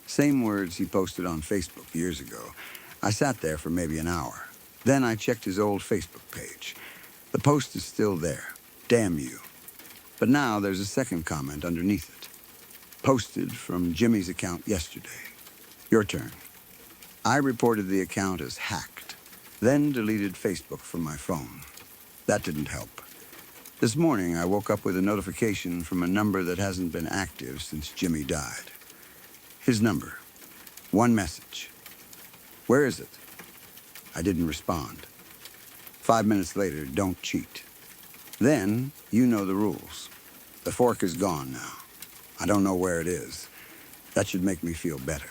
Same words he posted on Facebook years ago. I sat there for maybe an hour. Then I checked his old Facebook page. The post is still there, damn you. But now there's a second comment underneath it. Posted from Jimmy's account yesterday. Your turn. I reported the account as hacked. Then deleted Facebook from my phone. That didn't help. This morning, I woke up with a notification from a number that hasn't been active since Jimmy died. His number. 1 message. Where is it? I didn't respond. 5 minutes later, don't cheat. Then, you know the rules. The fork is gone now. I don't know where it is. That should make me feel better.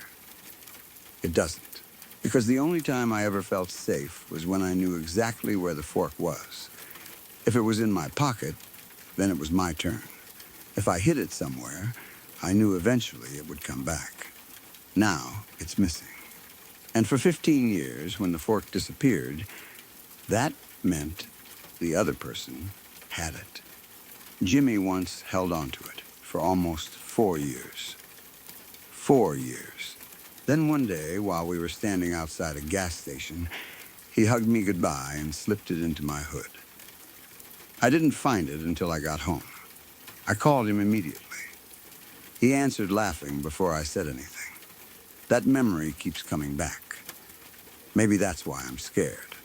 It doesn't. Because the only time I ever felt safe was when I knew exactly where the fork was. If it was in my pocket, then it was my turn. If I hid it somewhere, I knew eventually it would come back. Now, it's missing. And for 15 years, when the fork disappeared, that meant the other person had it. Jimmy once held on to it for almost 4 years. 4 years. Then one day, while we were standing outside a gas station, he hugged me goodbye and slipped it into my hood. I didn't find it until I got home. I called him immediately. He answered laughing before I said anything. That memory keeps coming back. Maybe that's why I'm scared.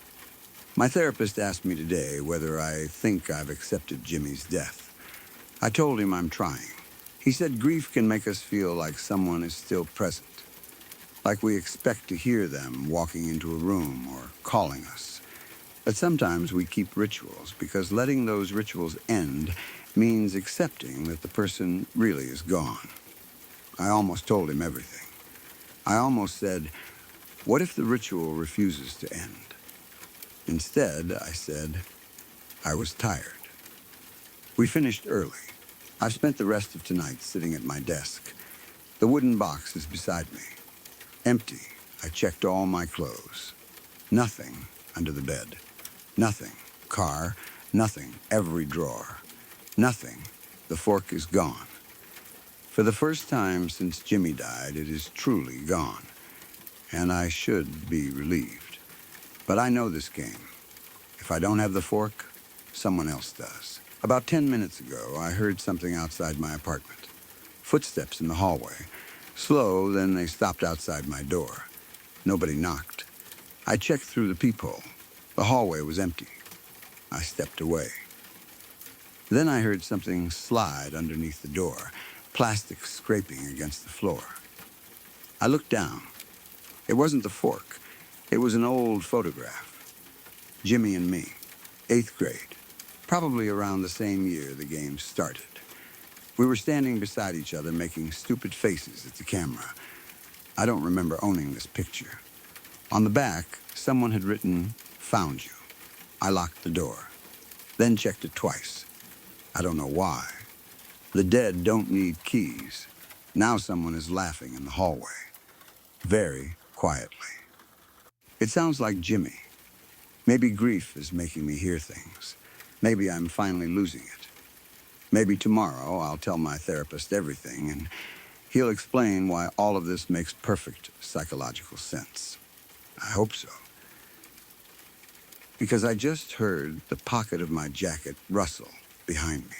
My therapist asked me today whether I think I've accepted Jimmy's death. I told him I'm trying. He said grief can make us feel like someone is still present. Like we expect to hear them walking into a room or calling us. But sometimes we keep rituals because letting those rituals end means accepting that the person really is gone. I almost told him everything. I almost said, what if the ritual refuses to end? Instead, I said, I was tired. We finished early. I've spent the rest of tonight sitting at my desk. The wooden box is beside me. Empty. I checked all my clothes. Nothing under the bed. Nothing. Car. Nothing. Every drawer. Nothing. The fork is gone. For the first time since Jimmy died, it is truly gone. And I should be relieved. But I know this game. If I don't have the fork, someone else does. About 10 minutes ago, I heard something outside my apartment. Footsteps in the hallway. Slow, then they stopped outside my door. Nobody knocked. I checked through the peephole. The hallway was empty. I stepped away. Then I heard something slide underneath the door, plastic scraping against the floor. I looked down. It wasn't the fork. It was an old photograph. Jimmy and me, 8th grade, probably around the same year the game started. We were standing beside each other making stupid faces at the camera. I don't remember owning this picture. On the back, someone had written, "Found you." I locked the door, then checked it twice. I don't know why. The dead don't need keys. Now someone is laughing in the hallway, very quietly. It sounds like Jimmy. Maybe grief is making me hear things. Maybe I'm finally losing it. Maybe tomorrow I'll tell my therapist everything, and he'll explain why all of this makes perfect psychological sense. I hope so. Because I just heard the pocket of my jacket rustle behind me.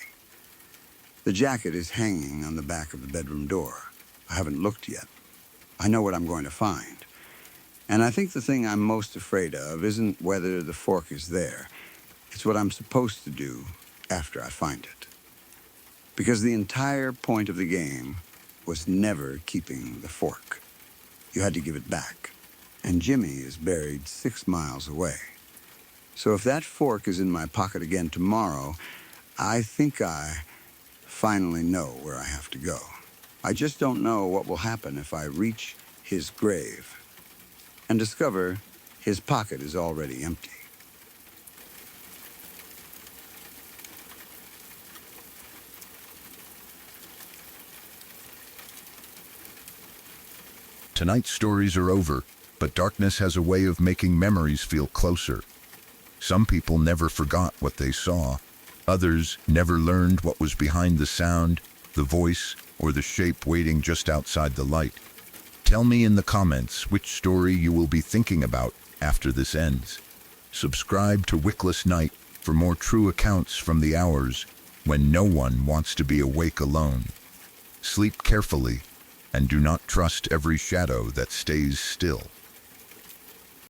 The jacket is hanging on the back of the bedroom door. I haven't looked yet. I know what I'm going to find. And I think the thing I'm most afraid of isn't whether the fork is there. It's what I'm supposed to do after I find it. Because the entire point of the game was never keeping the fork. You had to give it back. And Jimmy is buried 6 miles away. So if that fork is in my pocket again tomorrow, I think I finally know where I have to go. I just don't know what will happen if I reach his grave and discover his pocket is already empty. Tonight's stories are over, but darkness has a way of making memories feel closer. Some people never forgot what they saw. Others never learned what was behind the sound, the voice, or the shape waiting just outside the light. Tell me in the comments which story you will be thinking about after this ends. Subscribe to Wickless Night for more true accounts from the hours when no one wants to be awake alone. Sleep carefully, and do not trust every shadow that stays still.